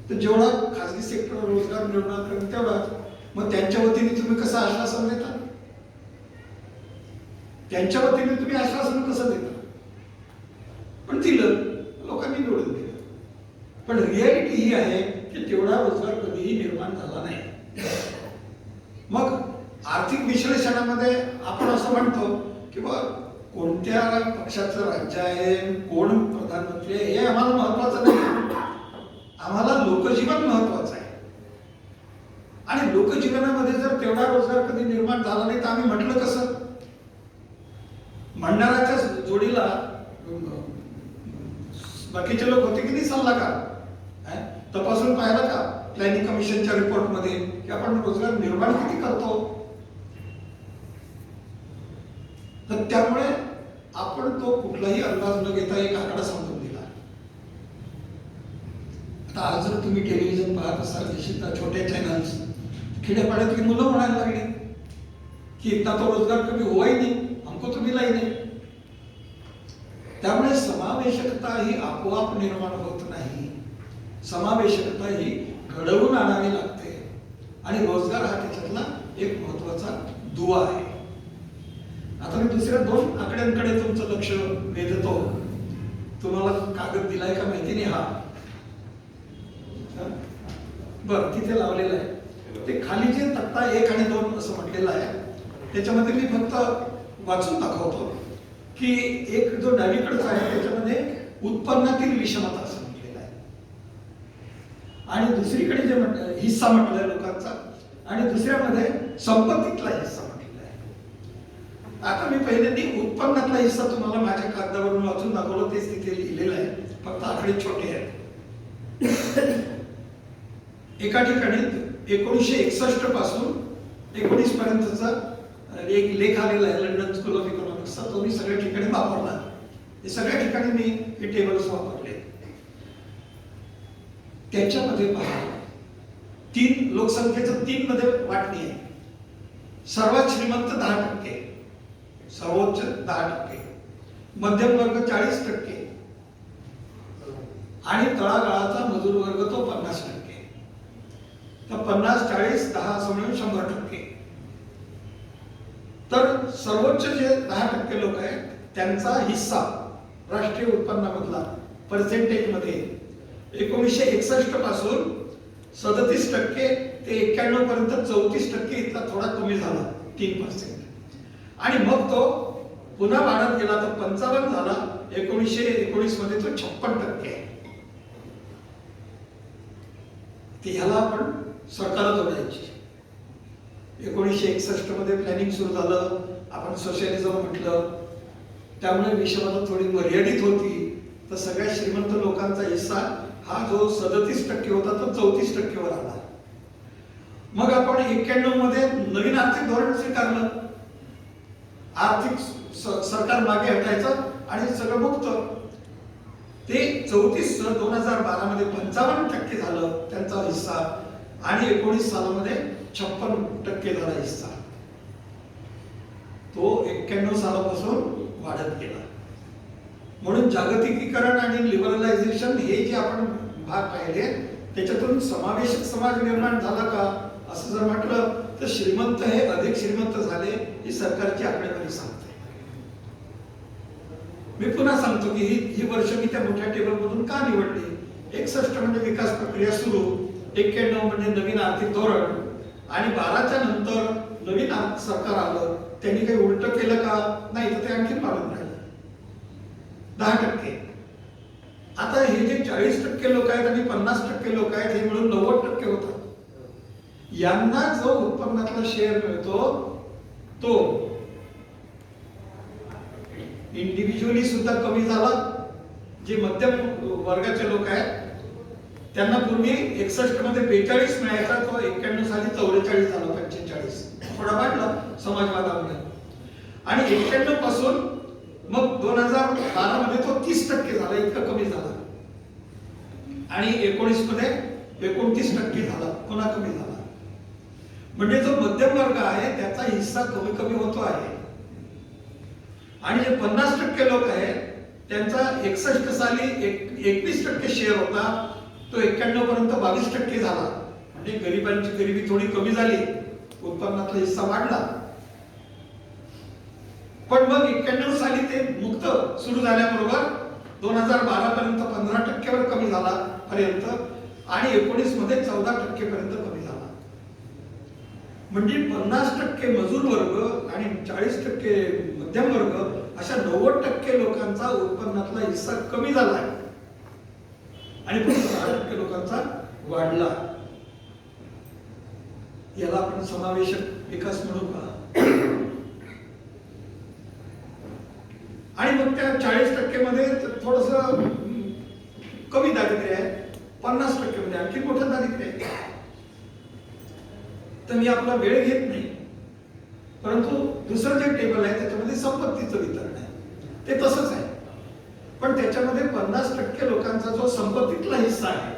तर जेवढा खासगी सेक्टर रोजगार निर्माण करेल तेवढाच. मग त्यांच्या वतीने तुम्ही कसं आश्वासन देता? त्यांच्या वतीने तुम्ही आश्वासन कसं देता? पण दिलं, लोकांनी निवडून दिलं. पण रियालिटी ही आहे की तेवढा रोजगार कधीही निर्माण झाला नाही. मग आर्थिक विश्लेषणामध्ये आपण असं म्हणतो की बा कोणत्या पक्षाचं राज्य आहे, कोण प्रधानमंत्री आहे, हे आम्हाला महत्वाचं नाही. आम्हाला लोकजीवन महत्वाचं आहे. आणि लोकजीवनामध्ये जर तेवढा रोजगार कधी निर्माण झाला नाही तर आम्ही म्हटलं कसं? म्हणणाऱ्याच्या जोडीला बाकीचे लोक होते की नाही सल्लागार? तपासून पाहिलं का प्लॅनिंग कमिशनच्या रिपोर्ट मध्ये की आपण रोजगार निर्माण किती करतो? तर त्यामुळे आपण तो कुठलाही अंदाज न घेता एक आकडा समजून दिला. आता आज जर तुम्ही टेलिव्हिजन पाहत असाल, निश्चितच छोट्या चॅनल्स, खेड्यापाड्यातली मुलं म्हणायला लागली की इतना तो रोजगार कभी हुआ ही नहीं, हमको तो मिला ही नहीं. त्यामुळे समावेशकता ही आपोआप निर्माण होत नाही. समावेशकता ही घडवून आणावी लागते. आणि रोजगार हा त्याच्यातला एक महत्वाचा दुवा आहे. आता मी दुसऱ्या 2 आकड्यांकडे तुमचं लक्ष वेधतो. तुम्हाला कागद दिलाय का माहिती नाही. हा बरं तिथे लावलेला आहे. ते खाली जे तक्ता 1 आणि 2 असं म्हटलेलं आहे त्याच्यामध्ये मी फक्त वाचून दाखवतो की एक जो डावीकडचा आहे त्याच्यामध्ये उत्पन्नातील विषमता असं म्हटलेलं आहे. आणि दुसरीकडे जे हिस्सा म्हटलाय लोकांचा, आणि दुसऱ्यामध्ये संपत्तीतला हिस्सा म्हटलेला आहे. आता मी पहिल्यांदा उत्पन्नातला हिस्सा तुम्हाला माझ्या कागदावरून वाचून दाखवलं, तेच तिथे लिहिलेलं आहे. फक्त आकडे छोटे आहेत. एका ठिकाणी 1961 पासून 19 पर्यंतचा एक लेख आलेला आहे लंडन स्कूल ऑफ इकॉनॉमिक्सचा. तो मी सगळ्या ठिकाणी वापरला. हे सगळ्या ठिकाणी मी हे टेबल्स वापरले. त्याच्यामध्ये पहा 3 लोकसंख्येचं 3 मध्ये वाटणी आहे. सर्वात श्रीमंत 10%, सर्वोच्च 10%, मध्यम वर्ग 40% आणि तळागाळाचा मजूर वर्ग तो 50%. तर 50, 40, 10 असं मिळून 100%. तर सर्वोच्च जे 10% लोक आहेत त्यांचा हिस्सा राष्ट्रीय उत्पन्नामधला पर्सेंटेज मध्ये 1961 पासून 37% ते 91 पर्यंत 34% इतका थोडा कमी झाला, 3%. आणि मग तो पुन्हा वाढत गेला तर 55 झाला. 1919 मध्ये तो 56% आहे. ह्याला आपण सरकार जोडायची. 1961 मध्ये प्लॅनिंग सुरू झालं, आपण सोशलिझम म्हटलं, त्यामुळे विषमता थोडी मर्यादित होती. तर सगळ्या श्रीमंत लोकांचा हिस्सा हा जो 37% होता तो 34% वर आला. मग आपण 91 मध्ये नवीन आर्थिक धोरण स्वीकारलं. आर्थिक सरकार मागे हटायचं आणि सगळं मुक्त. ते 34/2012 मध्ये 55% झालं त्यांचा हिस्सा आणि 19 सालामध्ये 56% झाला हिस्सा. तो 91 सालापासून वाढत गेला. म्हणून जागतिकीकरण आणि लिबरलायझेशन हे जे आपण भाग पाहिले त्याच्यातून समावेशक समाज निर्माण झाला का असं जर म्हटलं तर श्रीमंत हे अधिक श्रीमंत झाले ही सरकारची आकडेवारी सांगते. मी पुन्हा सांगतो की ही वर्ष मी त्या मोठ्या टेबलमधून का निवडली. 61 म्हणजे विकास प्रक्रिया सुरू, 91 म्हणजे नवीन आर्थिक धोरण आणि 12च्या नंतर नवीन सरकार आलं. त्यांनी काही उलट केलं का नाही तर ते आणखी वाढून राहिलं 10%. आता हे जे 40% लोक आहेत आणि 50% लोक आहेत हे मिळून 90% होतात. यांना जो उत्पन्नातला शेअर मिळतो तो इंडिव्हिज्युअली सुद्धा कमी झाला. जे मध्यम वर्गाचे लोक आहेत त्यांना पूर्वी 61 मध्ये 42 मिळायचा, तो 91 साली 44 झाला, 45 थोडा वाढला समाजवादामुळे. आणि 91 पासून मग 2012 मध्ये तो 30% झाला, इतका कमी झाला. आणि 19 मध्ये 29% झाला, पुन्हा कमी झाला. म्हणजे जो मध्यम वर्ग आहे त्याचा हिस्सा कमी कमी होतो आहे. आणि जे 50% लोक आहेत त्यांचा 61 साली 21% शेअर होता, तो 91 पर्यंत 22% झाला. म्हणजे गरिबांची गरिबी थोडी कमी झाली, उत्पन्नातला हिस्सा वाढला. पण मग 91 साली ते मुक्त सुरू झाल्याबरोबर 2012 पर्यंत 15% वर कमी झाला पर्यंत आणि 19 मध्ये 14% पर्यंत कमी झाला. म्हणजे 50% मजूर वर्ग आणि 40% मध्यम वर्ग अशा 90% लोकांचा उत्पन्नातला हिस्सा कमी झाला आहे आणि 10% लोकांचा वाढला. याला आपण समावेशक विकास म्हणू का? आणि मग त्या 40% मध्ये थोडस कमी दारिद्र्य आहे, 50% मध्ये आणखी मोठं दारिद्र्य आहे. तर मी आपला वेळ घेत नाही, परंतु दुसरं जे टेबल आहे त्याच्यामध्ये संपत्तीचं वितरण आहे ते तसंच आहे. पण त्याच्यामध्ये 50% लोकांचा जो संपत्तीतला हिस्सा आहे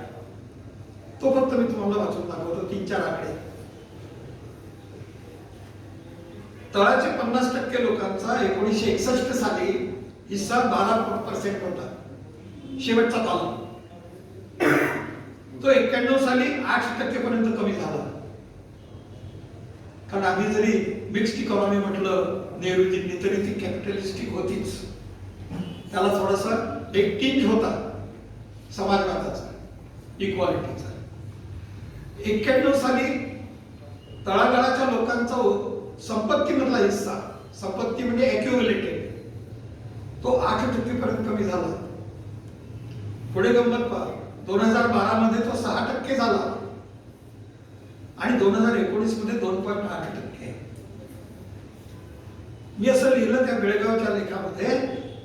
तो फक्त मी तुम्हाला वाचून दाखवतो. 3-4 आकडे. तळाचे 50% लोकांचा 1961 साली हिस्सा 12% होता, शेवटचा कॉलम. तो 91 साली 8% पर्यंत कमी झाला. कारण आम्ही जरी मिक्स्ड इकॉनॉमी म्हटलं नेहरूजींनी तरी ती कॅपिटलिस्टिक होतीच. त्याला थोडासा एक टिंज होता समाजवादाचा, इक्वालिटीचा. 91 साली तळागाळाच्या लोकांचा संपत्तीमधला हिस्सा, संपत्ती म्हणजे ॲक्युम्युलेटेड, तो 8% पर्यंत कमी झाला. पुढे गंमत पहा, 2012 मध्ये तो 6% झाला आणि 2019 मध्ये 2.8%. मी असं लिहिलं त्या बेळगावच्या लेखामध्ये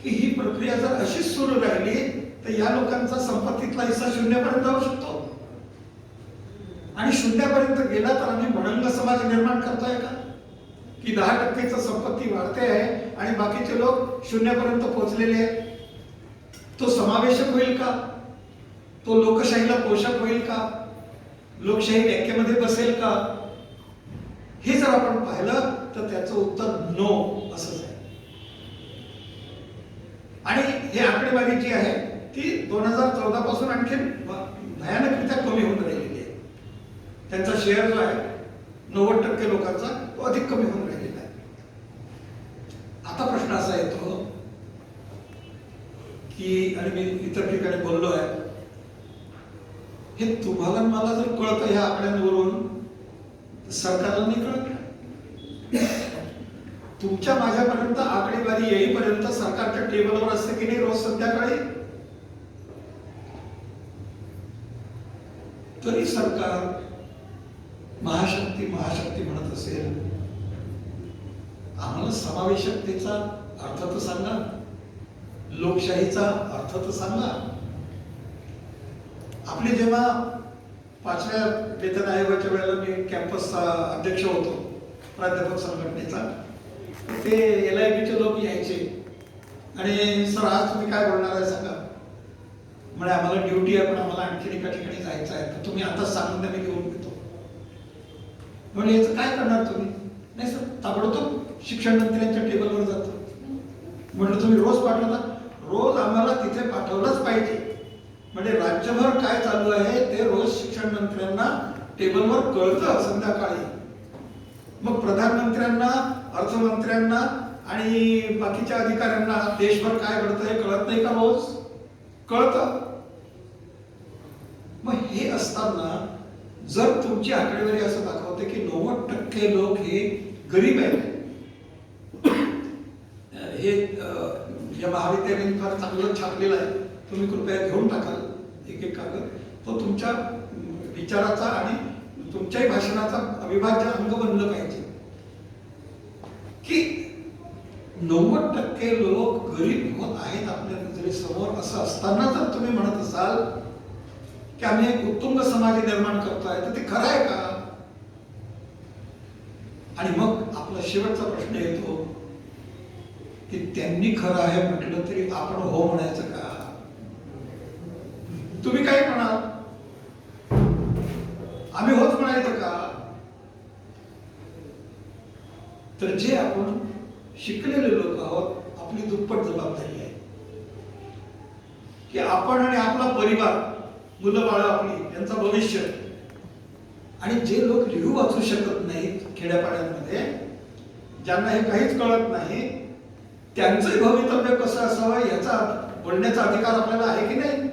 की ही प्रक्रिया जर अशीच सुरू राहिली तर या लोकांचा संपत्तीतला हिस्सा 0 पर्यंत जाऊ शकतो. आणि 0 पर्यंत गेला तर आम्ही भडंग समाज निर्माण करतोय का? की 10% संपत्ती वाढते आहे आणि बाकीचे लोक 0 पर्यंत पोहोचलेले आहेत. तो समावेशक होईल का? तो लोकशाहीला पोषक होईल का? लोकशाही व्याख्येमध्ये बसेल का? हे जर आपण पाहिलं तर त्याचं उत्तर नो असंच आहे. आणि हे आकडेवारी जी आहे ती 2014 पासून आणखी भयानकरित्या कमी होऊन राहिलेली आहे. त्यांचा शेअर जो आहे 90% लोकांचा तो अधिक कमी होऊन राहिलेला आहे. आता प्रश्न असा येतो की, आणि मी इतर ठिकाणी बोललो आहे, हे तुम्हाला मला जर कळतं ह्या आकड्यांवरून, सरकारला नाही कळत. तुमच्या माझ्यापर्यंत आकडेवारी येईपर्यंत सरकारच्या टेबलवर असते की नाही रोज संध्याकाळी, तरी सरकार महाशक्ती महाशक्ती म्हणत असेल. आम्हाला समावेशकतेचा अर्थ तर सांगा, लोकशाहीचा अर्थ तर सांगा. आपले जेव्हा 5व्या वेतन आयोगाच्या वेळेला मी कॅम्पसचा अध्यक्ष होतो प्राध्यापक संघटनेचा, ते LIB चे लोक यायचे आणि सर आज तुम्ही काय बोलणार आहे सांगा. म्हणजे आम्हाला ड्युटी आहे पण आम्हाला आणखी एका ठिकाणी जायचं आहे, तर तुम्ही आता सांगून द्या, मी घेऊन येतो. म्हणजे याचं काय करणार तुम्ही? नाही सर, ताबडतोब शिक्षण मंत्र्यांच्या टेबलवर जातो. म्हटलं तुम्ही रोज पाठवता? रोज आम्हाला तिथे पाठवलंच पाहिजे. म्हणजे राज्यभर काय चालू आहे ते रोज शिक्षण मंत्र्यांना टेबलवर कळतं संध्याकाळी. मग प्रधानमंत्र्यांना, अर्थमंत्र्यांना आणि बाकीच्या अधिकाऱ्यांना देशभर काय घडतंय कळत नाही का? रोज कळतं. मग हे असताना जर तुमची आकडेवारी असं दाखवते की 90% लोक हे गरीब आहेत, हे या महाविद्यालयाने फार चांगलं छापलेलं आहे, तुम्ही कृपया घेऊन टाकाल एक कागद. तो तुमच्या विचाराचा आणि तुमच्याही भाषणाचा अविभाज्य अंग बनलं पाहिजे की 90% लोक गरीब होत आहेत आपल्या नजरेसमोर. असं असताना जर तुम्ही म्हणत असाल की आम्ही एक उत्तुंग समाज निर्माण करतोय, तर ते खरं आहे का? आणि मग आपला शेवटचा प्रश्न येतो की त्यांनी खरं आहे म्हटलं तरी आपण हो म्हणायचं का? तुम्ही काय म्हणाल? आम्ही होच म्हणायचं का? तर जे आपण शिकलेले लोक आहोत, आपली दुप्पट जबाबदारी आहे की आपण आणि आपला परिवार, मुलं बाळ आपली, यांचं भविष्य, आणि जे लोक लिहू वाचू शकत नाहीत खेड्यापाड्यांमध्ये, ज्यांना हे काहीच कळत नाही, त्यांचंही भवितव्य कसं असावं याचा बोलण्याचा अधिकार आपल्याला आहे की नाही?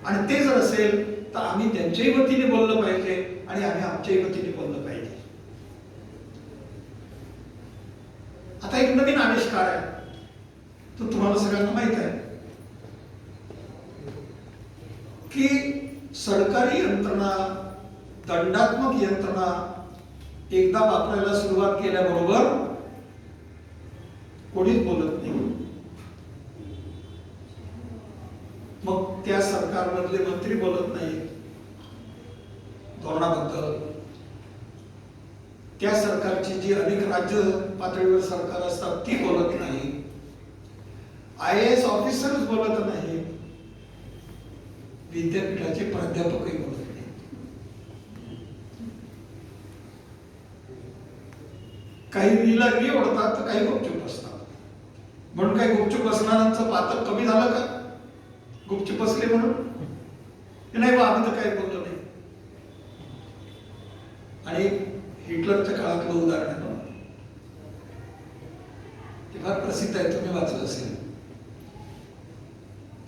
आणि ते जर असेल तर आम्ही त्यांच्याही वतीने बोललं पाहिजे आणि आम्ही आमच्याही वतीने बोललं पाहिजे. आता एक नवीन आविष्कार आहे, तो तुम्हाला सगळ्यांना माहित आहे की सरकारी यंत्रणा, दंडात्मक यंत्रणा एकदा वापरायला सुरुवात केल्याबरोबर कोणीच बोलत नाही. मग त्या सरकारमधले मंत्री बोलत नाही धोरणाबद्दल, त्या सरकारची जी अनेक राज्य पातळीवर सरकार असतात ती बोलत नाही, IAS ऑफिसर्स बोलत नाही, विद्यापीठाचे प्राध्यापकही बोलत नाही. काही रीला री ओढतात तर काही गुपचूप असतात. म्हणून काही गुपचूप असणाऱ्यांचं पातक कमी झालं का? गुपचूप असले म्हणून? नाही बा, आम्ही तर काही बोललो नाही. आणि हिटलरच्या काळातलं उदाहरण आहे, ते फार प्रसिद्ध आहे, तुम्ही वाचलं असेल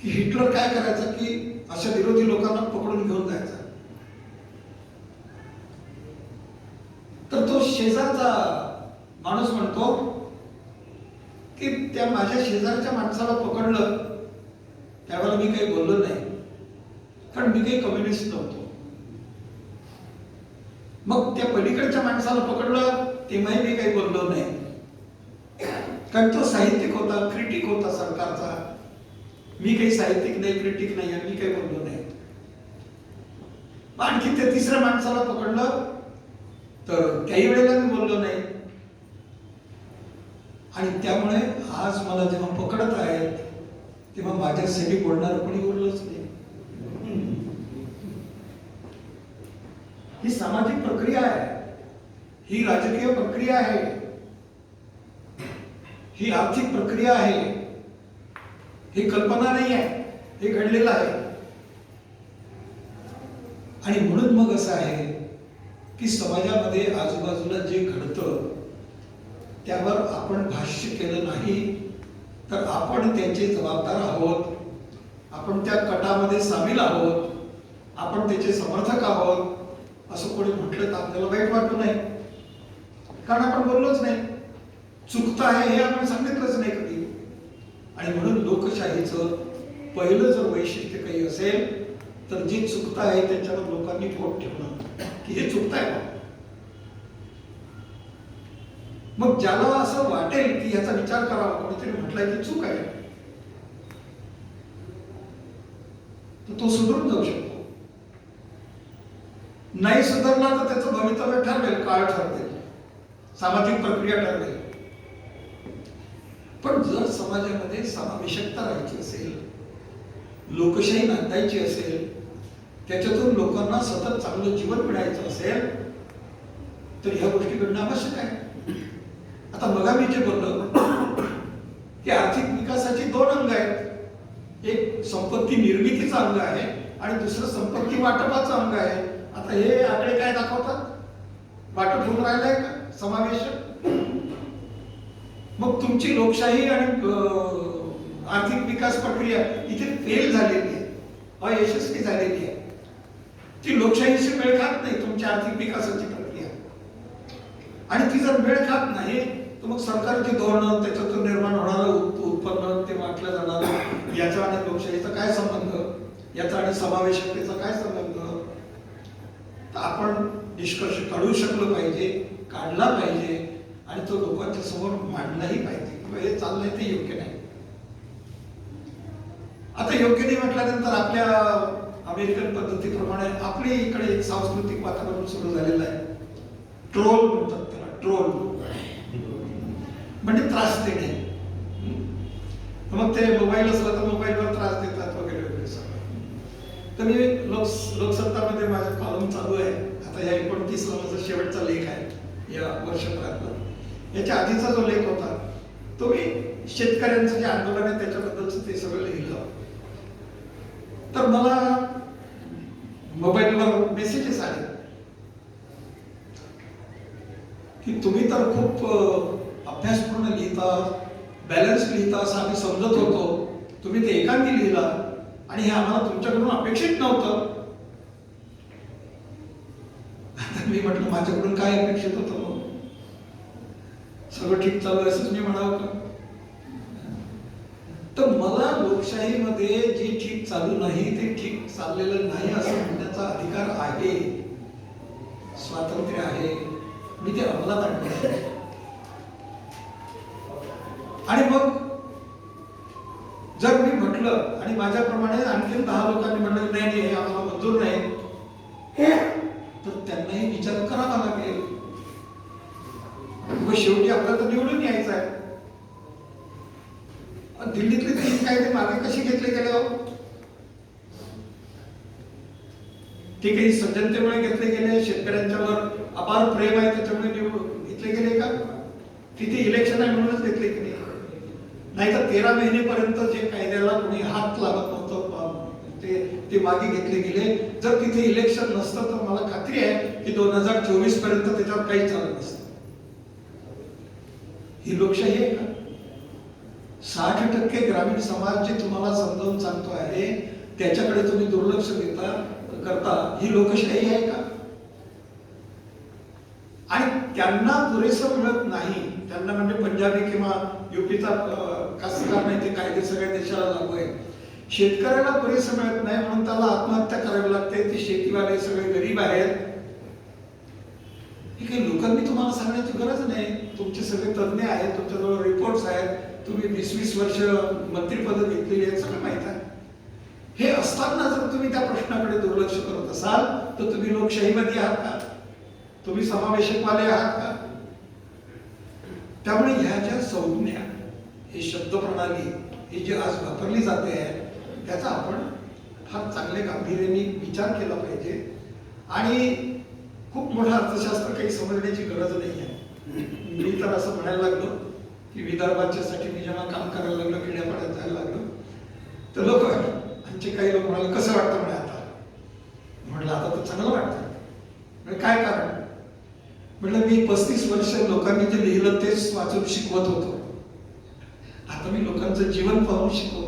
की हिटलर काय करायचं की अशा विरोधी लोकांना पकडून घेऊन जायचा. तर तो शेजारचा माणूस म्हणतो की त्या माझ्या शेजारच्या माणसाला पकडलं त्यावेळेला मी काही बोललो नाही, कारण मी काही कम्युनिस्ट नव्हतो. मग त्या पलीकडच्या माणसाला पकडलं तेव्हाही मी काही बोललो नाही, कारण तो साहित्यिक होता, क्रिटिक होता सरकारचा. मी काही साहित्यिक नाही, क्रिटिक नाही, मी काही बोललो नाही. आणखी त्या तिसऱ्या माणसाला पकडलं तर त्याही वेळेला मी बोललो नाही. आणि त्यामुळे आज मला जेव्हा पकडत आहेत तेव्हा माझ्यासाठी बोलणार कोणी बोललंच नाही. ही सामाजिक प्रक्रिया आहे, ही राजकीय प्रक्रिया आहे, ही आर्थिक प्रक्रिया आहे. ही कल्पना नाही आहे, हे घडलेलं आहे. आणि म्हणून मग असं आहे की समाजामध्ये आजूबाजूला जे घडतं त्यावर आपण भाष्य केलं नाही तर आपण त्याचे जबाबदार आहोत, आपण त्या कटामध्ये सामील आहोत, आपण त्याचे समर्थक आहोत असं कोणी म्हटलं तर आपल्याला वाईट वाटू नये, कारण आपण बोललोच नाही. चुकतं आहे हे आपण सांगितलंच नाही कधी. आणि म्हणून लोकशाहीचं पहिलं जर वैशिष्ट्य काही असेल तर जे चुकतं आहे त्याच्यावर लोकांनी बोट ठेवणं की हे चुकतं आहे. मग ज्याला असं वाटेल की याचा विचार करावा, कोणीतरी म्हटलंय की चूक आहे, तर तो सुधारून जाऊ शकतो. नाही सुधारला तर त्याचं भवितव्य ठरवेल, काळ ठरवेल, सामाजिक प्रक्रिया ठरवेल. पण जर समाजामध्ये समावेशकता राहायची असेल लोकशाही नांदायची असेल, त्याच्यातून लोकांना सतत चांगलं जीवन मिळायचं असेल, तर ह्या गोष्टी घडणं आवश्यक आहे. आता मग मी जे बोललो की आर्थिक विकासाची 2 अंग आहेत. एक संपत्ती निर्मितीचं अंग आहे आणि दुसरं संपत्ती वाटपाचं अंग आहे. आता हे आकडे काय दाखवतात? वाटप होऊन राहिलंय का समावेशक? मग तुमची लोकशाही आणि आर्थिक विकास प्रक्रिया इथे फेल झालेली आहे, अयशस्वी झालेली आहे. ती लोकशाहीशी मेळ खात नाही तुमची आर्थिक विकासाची प्रक्रिया. आणि ती जर मेळ खात नाही तर मग सरकारची धोरणं, त्याच्यातून निर्माण होणारं उत्पन्न, ते वाटलं जाणार, याचा आणि लोकशाहीचा काय संबंध, याचा आणि समावेशकतेचा काय संबंध? तर आपण निष्कर्ष काढू शकलो पाहिजे, काढला पाहिजे आणि तो लोकांच्या समोर मांडलाही पाहिजे किंवा हे चाललंय ते योग्य नाही. आता योग्य नाही म्हटल्यानंतर आपल्या अमेरिकन पद्धतीप्रमाणे आपल्या इकडे एक सांस्कृतिक वातावरण सुरू झालेलं आहे. ट्रोल म्हणतात त्याला, ट्रोल म्हणजे त्रास देणे. मग ते मोबाईल असला तर मोबाईलवर त्रास देतात वगैरे वगैरे सगळं. तर मी लोकसत्तामध्ये माझं कॉलम चालू आहे. आता या 29ला माझा शेवटचा लेख आहे या वर्षभरातला. याच्या आधीचा जो लेख होता तो मी शेतकऱ्यांचं जे आंदोलन आहे त्याच्याबद्दलच ते सगळं लिहिलं. तर मला मोबाईलवर मेसेजेस आले की तुम्ही तर खूप अभ्यासपूर्ण लिहिता, बॅलन्स लिहिता असं आम्ही समजत होतो, तुम्ही ते एकांगी लिहिला आणि हे आम्हाला तुमच्याकडून अपेक्षित नव्हतं. आता मी म्हटलं माझ्याकडून काय अपेक्षित होतं? मग सगळं ठीक चालू आहे असंच मी म्हणावं का? तर मला लोकशाहीमध्ये जे ठीक चालू नाही ते ठीक चाललेलं नाही असं म्हणण्याचा अधिकार आहे, स्वातंत्र्य आहे. मी ते अंमलात आणले. आणि मग जर मी म्हटलं आणि माझ्याप्रमाणे आणखीन 10 लोकांनी म्हटलं नाही नाही हे आम्हाला मंजूर नाही, तर त्यांनाही विचार करावा लागेल. मग शेवटी आपल्याला तर निवडून यायचं आहे. दिल्लीतले 3 कायदे मागे कसे घेतले गेले हो? ते काही सज्जनतेमुळे घेतले गेले, शेतकऱ्यांच्यावर अपार प्रेम आहे त्याच्यामुळे घेतले गेले का? तिथे इलेक्शन आहे म्हणूनच घेतले गेले. नाहीतर 13 महिनेपर्यंत जे कायद्याला कोणी हात लागत नव्हतं ते मागे घेतले गेले. जर तिथे इलेक्शन नसतं तर मला खात्री आहे की 2024 पर्यंत त्याच्यावर काहीच चालत नसतं. ही लोकशाही आहे का? 60% ग्रामीण समाज जे तुम्हाला समजावून सांगतो आहे त्याच्याकडे तुम्ही दुर्लक्ष करता. ही लोकशाही आहे का? आणि त्यांना पुरेसं मिळत नाही. त्यांना म्हणजे पंजाबी किंवा युपीचा कास्तकार नाही ते कायदे सगळ्या देशाला लागू आहे. शेतकऱ्याला पुरेसं मिळत नाही म्हणून त्याला आत्महत्या करावी लागते. ते शेतीवाले सगळे गरीब आहेत. हे काही लोकांनी तुम्हाला सांगण्याची गरज नाही. तुमचे सगळे तज्ञ आहेत, तुमच्याजवळ रिपोर्ट्स आहेत, तुम्ही 20-20 वर्ष मंत्रिपद घेतलेली आहेत, सगळं माहित आहे. हे असताना जर तुम्ही त्या प्रश्नाकडे दुर्लक्ष करत असाल तर तुम्ही लोकशाहीमध्ये आहात का? तुम्ही समावेशकवाले आहात का? त्यामुळे ह्या ज्या संज्ञा, ही शब्द प्रणाली ही जी आज वापरली जाते आहे त्याचा आपण फार चांगल्या गांभीर्याने विचार केला पाहिजे. आणि खूप मोठं अर्थशास्त्र काही समजण्याची गरज नाही आहे. मी तर असं म्हणायला लागलो की विदर्भाच्यासाठी मी जेव्हा काम करायला लागलो, खेड्यापाड्यात जायला लागलो, तर लोक आमचे काही लोक म्हणाले कसं वाटतं म्हणे आता? म्हटलं आता तर चांगलं वाटतं. म्हणजे काय कारण? म्हटलं मी 35 वर्ष लोकांनी जे लिहिलं तेच वाचून शिकवत होतो. आता मी लोकांचं जीवन पाहून शिकवतो.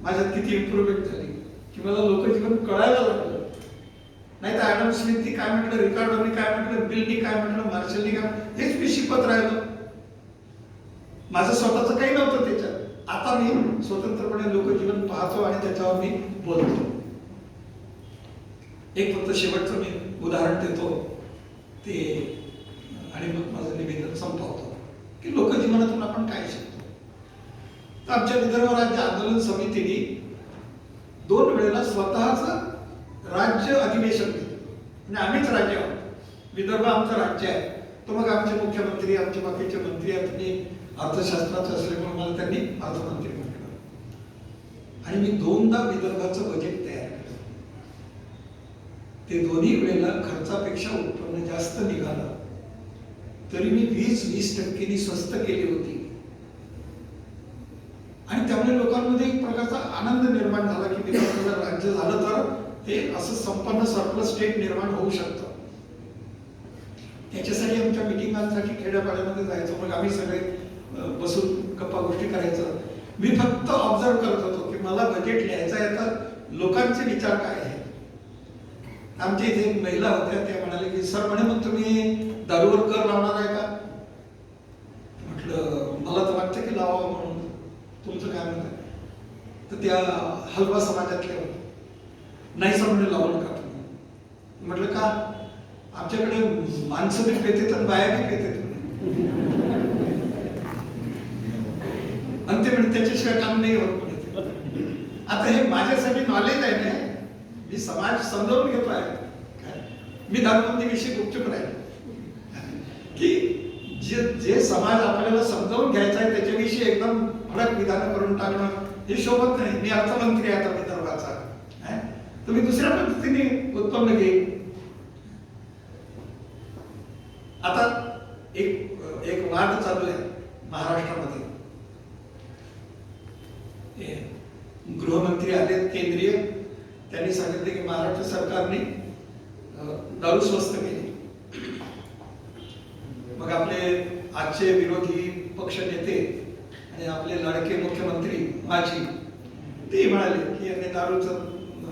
माझ्यात किती इम्प्रुव्हमेंट झाली की मला लोकजीवन कळायला लागलं. नाही तर ॲडम स्मिथनी काय म्हटलं, रिकार्डोनी काय म्हटलं, बिलनी काय म्हटलं, मार्शलनी काय, हेच मी शिकवत राहिलो. माझं स्वतःचं काही नव्हतं त्याच्यात. आता मी स्वतंत्रपणे लोकजीवन पाहतो आणि त्याच्यावर मी बोलतो. एक फक्त शेवटचं मी उदाहरण देतो ते आणि मग माझं निवेदन संपवतो की लोकजीवनातून आपण काय शिकतो. तर आमच्या विदर्भ राज्य आंदोलन समितीने 2 वेळेला स्वतःच राज्य अधिवेशन घेतलं. म्हणजे आम्हीच राज्य आहोत, विदर्भ आमचं राज्य आहे. तो मग आमचे मुख्यमंत्री, आमचे बाकीचे मंत्री आहेत. मी अर्थशास्त्राचे असल्यामुळे मला त्यांनी अर्थमंत्री म्हटलं. आणि मी 2दा विदर्भाचं बजेट तयार केलं. ते दोन्ही वेळेला खर्चापेक्षा उत्पन्न जास्त निघालं, तरी मी 20% स्वस्त केली होती. आणि त्यामुळे लोकांमध्ये एक प्रकारचा आनंद निर्माण झाला की विदर्भाचं राज्य झालं तर ते असं संपन्न सरप्लस स्टेट निर्माण होऊ शकतं. त्याच्यासाठी आमच्या मिटिंगांसाठी खेड्यापाड्यामध्ये जायचं. मग आम्ही सगळे बसून गप्पा गोष्टी करायचं. मी फक्त ऑब्झर्व करत होतो की मला बजेट लिहायचं आहे तर लोकांचे विचार काय आहे. आमच्या इथे एक महिला होत्या, त्या म्हणाले की सर म्हणे मग तुम्ही दारूवर कर लावणार आहे का? म्हटलं मला तर वाटतं की लावावं म्हणून, तुमचं काय म्हणत आहे? तर त्या हलवा समाजातल्या होत्या. नाही सर म्हणजे लावू नका तुम्ही. म्हटलं का? आमच्याकडे माणसं बी पेते तर बाया बी पेते. आणि ते म्हणजे त्याच्याशिवाय काम नाही होत म्हणे. आता हे माझ्यासाठी नॉलेज आहे ना, मी समाज समजावून घेतो आहे. मी दारूबंदीविषयी गुपचूप राहील की जे समाज आपल्याला समजावून घ्यायचा आहे त्याच्याविषयी एकदम भडक विधान करून टाकणं हे शोभत नाही. मी अर्थमंत्री आहे आता विदर्भाचा, तुम्ही दुसऱ्या पद्धतीने उत्पन्न घेईल. आता एक वाद चालू आहे महाराष्ट्रामध्ये. गृहमंत्री आले केंद्रीय, त्यांनी सांगितले की महाराष्ट्र सरकारने दारू स्वस्त केली. मग आपले आजचे विरोधी पक्ष नेते आणि आपले लाडके मुख्यमंत्री माजी ते म्हणाले की यांनी दारूचं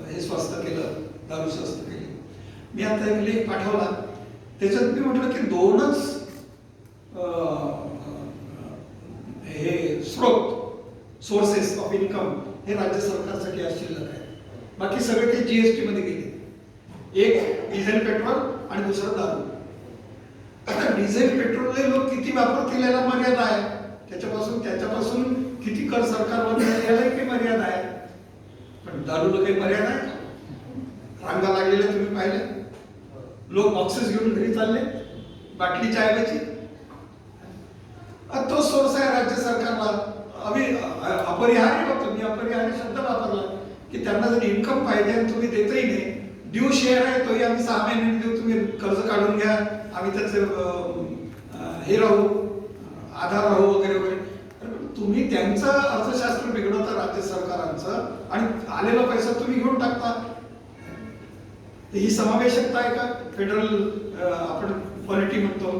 हे स्वस्त केलं, दारू स्वस्त केली. मी आता एक लेख पाठवला, त्याच्यात मी म्हटलं की 2च हे सोर्सेस ऑफ इन्कम हे राज्य सरकारसाठी शिल्लक आहे. बाकी सगळे ते जीएसटी मध्ये गेले. एक डिझेल पेट्रोल आणि दुसरं दारू. आता डिझेल पेट्रोलने लोक किती वापरतील याला मर्यादा आहे. त्याच्यापासून किती कर सरकारवर यालाही काही मर्यादा आहे. पण दारूला काही मर्यादा आहे का? रांगा लागलेल्या तुम्ही पाहिले, लोक बॉक्सेस घेऊन घरी चालले बाटलीच्या ऐवजी. तो सोर्स आहे राज्य सरकारला. अपरिहार्य होतो, मी अपरिहार्य शब्द वापरला की त्यांना जर इन्कम पाहिजे आणि तुम्ही देतही नाही. ड्यू शेअर आहे तोही आम्ही 6 महिन्यांनी देऊ, तुम्ही कर्ज काढून घ्या, आम्ही त्याचे हे राहू, आधार राहू वगैरे वगैरे. तुम्ही त्यांचं अर्थशास्त्र बिघडवता राज्य सरकारांचं आणि आलेला पैसा तुम्ही घेऊन टाकता. ही समावेशकता आहे का? फेडरल आपण पॉलिटी म्हणतो.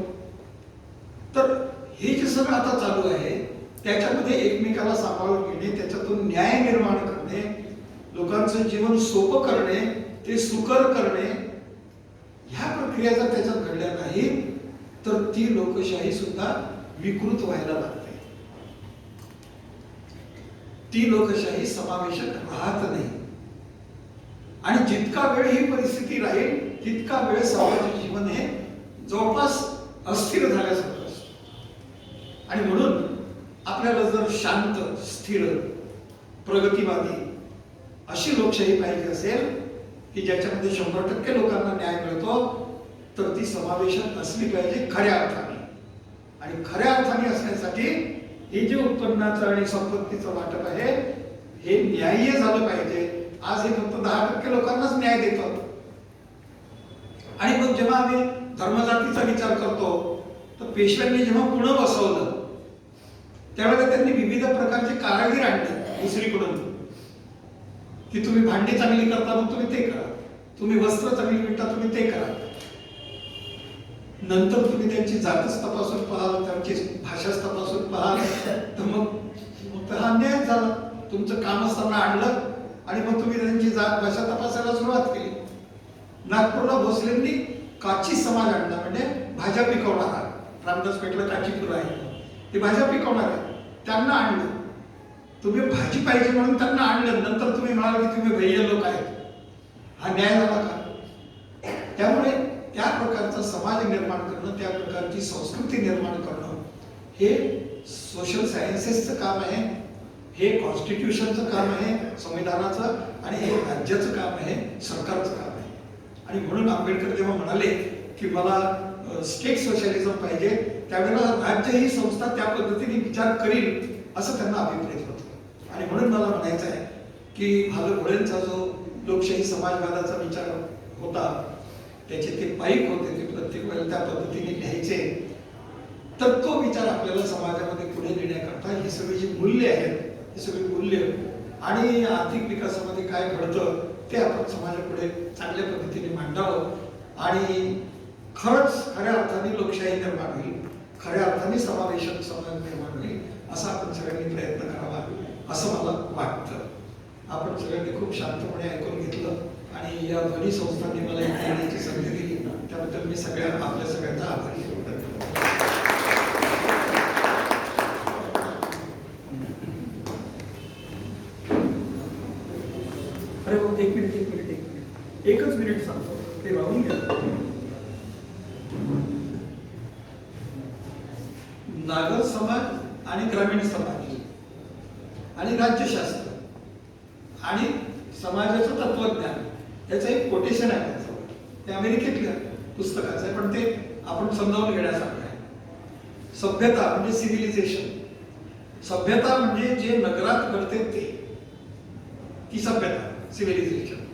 तर हे जे सगळं आता चालू आहे त्याच्यामध्ये एकमेकाला सांभाळून घेणे, त्याच्यातून न्याय निर्माण करणे, लोकांचं जीवन सोपं करणे, ते सुकर करणे, ह्या प्रक्रिया जर त्याच्यात घडल्या नाही तर ती लोकशाही सुद्धा विकृत व्हायला लागते. ती लोकशाही समावेशक राहत नाही. आणि जितका वेळ ही परिस्थिती राहील तितका वेळ सामाजिक जीवन हे जवळपास अस्थिर झाल्यासारखं असतं. आणि म्हणून आपल्याला जर शांत, स्थिर, प्रगतीवादी अशी लोकशाही पाहिजे असेल की ज्याच्यामध्ये 100% लोकांना न्याय मिळतो, तर ती समावेशक असली पाहिजे खऱ्या अर्थाने. आणि खऱ्या अर्थाने असण्यासाठी हे जे उत्पन्नाचं आणि संपत्तीचं वाटप आहे हे न्याय्य झालं पाहिजे. आज हे फक्त 10% लोकांनाच न्याय देतात. आणि मग जेव्हा आम्ही धर्मजातीचा विचार करतो तर पेशव्यांनी जेव्हा पुणे बसवलं त्यावेळेला त्यांनी विविध प्रकारचे कारागीर आणले दुसरीकडून की तुम्ही भांडी चांगली करता मग तुम्ही ते करा, तुम्ही वस्त्र चांगली विणता तुम्ही ते करा. नंतर तुम्ही त्यांची जातच तपासून पाहाल, त्यांची भाषाच तपासून पाहाल, तर मग हा अन्याय झाला. तुमचं काम असताना आणलं आणि मग तुम्ही त्यांची जात भाषा तपासायला सुरुवात केली. नागपूरला भोसलेंनी काची समाज आणला, म्हणजे भाज्या पिकवणारा. रामदास पेठला काचीपूर आहे, ते भाज्या पिकवणार आहे, त्यांना आणलं. तुम्ही भाजी पाहिजे म्हणून त्यांना आणलं, नंतर तुम्ही म्हणाल की तुम्ही भैया लोक आहेत. हा न्याय झाला का? त्यामुळे त्या प्रकारचा समाज निर्माण करणं, त्या प्रकारची संस्कृती निर्माण करणं हे सोशल सायन्सेसचं काम आहे, हे कॉन्स्टिट्यूशनचं काम आहे संविधानाचं, आणि हे राज्याचं काम आहे, सरकारचं काम आहे. आणि म्हणून आंबेडकर जेव्हा म्हणाले की मला स्टेट सोशलिझम पाहिजे, त्यावेळेला राज्य ही संस्था त्या पद्धतीने विचार करील असं त्यांना अभिप्रेत होतं. आणि म्हणून मला म्हणायचं आहे की भालू भोळेंचा जो लोकशाही समाजवादाचा विचार होता, त्याचे ते पाईक होते, ते प्रत्येक वेळेला त्या पद्धतीने लिहायचे, तर तो विचार आपल्याला समाजामध्ये पुढे नेण्याकरता ही सगळी जी मूल्य आहेत, ही सगळी मूल्य आणि आर्थिक विकासामध्ये काय घडतं ते आपण समाजापुढे चांगल्या पद्धतीने मांडावं आणि खरंच खऱ्या अर्थाने लोकशाही निर्माण होईल, खऱ्या अर्थाने समावेशक समाज निर्माण होईल असा आपण सगळ्यांनी प्रयत्न करावा असं मला वाटतं. आपण सगळ्यांनी खूप शांतपणे ऐकून घेतलं आणि या दोन्ही संस्थांनी मला इथे येण्याची संधी दिली, त्याबद्दल मी आपल्या सगळ्यांचा आभारी आहे. अरे हो, एक मिनिट एकच मिनिट सांगतो, ते राहून घ्या. नागर समाज आणि ग्रामीण समाज आणि राज्यशास्त्र आणि समाजाचं तत्वज्ञान याचं एक कोटेशन आहे त्याचं. ते अमेरिकेतल्या पुस्तकाचं आहे, पण ते आपण समजावून घेण्यासारखं आहे. सभ्यता म्हणजे सिव्हिलायझेशन, सभ्यता म्हणजे जे नगरात घडते ती सभ्यता, सिव्हिलायझेशन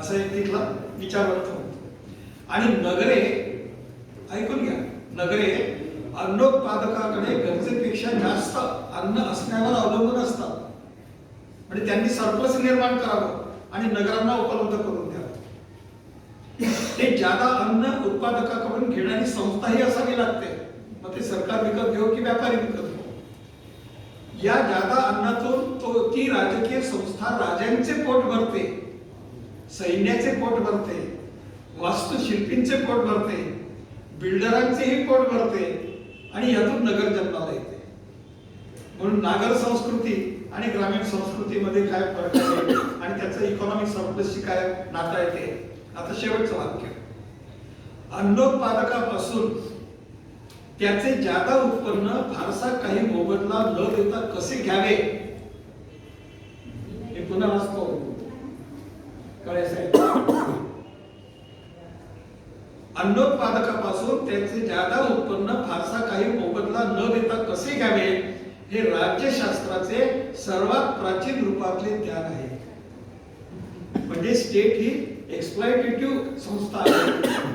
असा एक तिथला विचारवर्थ होतो. आणि नगरे, ऐकून घ्या, नगरे अन्नोत्पादकाकडे गरजेपेक्षा जास्त अन्न असण्यावर अवलंबून असतात. म्हणजे त्यांनी सरप्लस निर्माण करावं आणि नगरांना उपलब्ध करून द्यावं. ते ज्यादा अन्न उत्पादकाकडून घेणारी संस्थाही असावी लागते. मग ते सरकार विकत घेऊ की व्यापारी विकत घेऊ, या ज्यादा अन्नातून ती राजकीय संस्था राजांचे पोट भरते, सैन्याचे पोट भरते, वास्तुशिल्पींचे पोट भरते, बिल्डरांचेही पोट भरते आणि यातून नगर जन्माला येते. म्हणून नागर संस्कृती आणि ग्रामीण संस्कृतीमध्ये काय फरक आहे आणि त्याचं इकॉनॉमिक सरप्लसशी काय नातं आहे ते. आता शेवटचं वाक्य, अन्नोत्पादकापासून त्याचे ज्यादा उत्पन्न फारसा काही मोबदला न देता कसे घ्यावे, हे पुन्हा वाचतो अन्नोत्पादकापासून त्याचे ज्यादा उत्पन्न फारसा काही मोबदला न देता कसे घ्यावे हे राज्यशास्त्राचे सर्वात प्राचीन रूपातले ज्ञान आहे. म्हणजे स्टेट ही एक्सप्लॉयटेटिव्ह संस्था आहे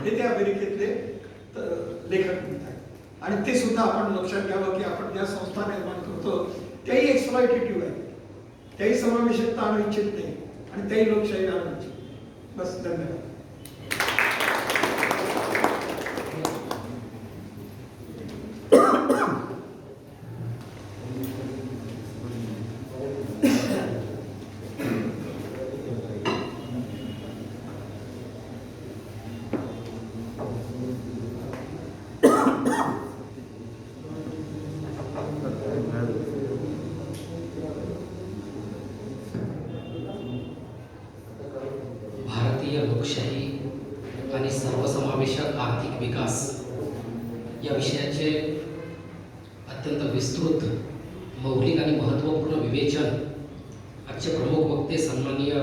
हे ते अमेरिकेतले लेखक म्हणतात. आणि ते सुद्धा आपण लक्षात घ्यावं की आपण ज्या संस्था निर्माण करतो त्याही एक्सप्लॉयटेटिव्ह आहे, त्याही समावेशकता आणू इच्छित नाही आणि त्याही लोकशाही आणू इच्छित. बस, धन्यवाद. लोकशाही आणि सर्वसमावेशक आर्थिक विकास या विषयाचे अत्यंत विस्तृत, मौलिक आणि महत्त्वपूर्ण विवेचन आजचे प्रमुख वक्ते सन्माननीय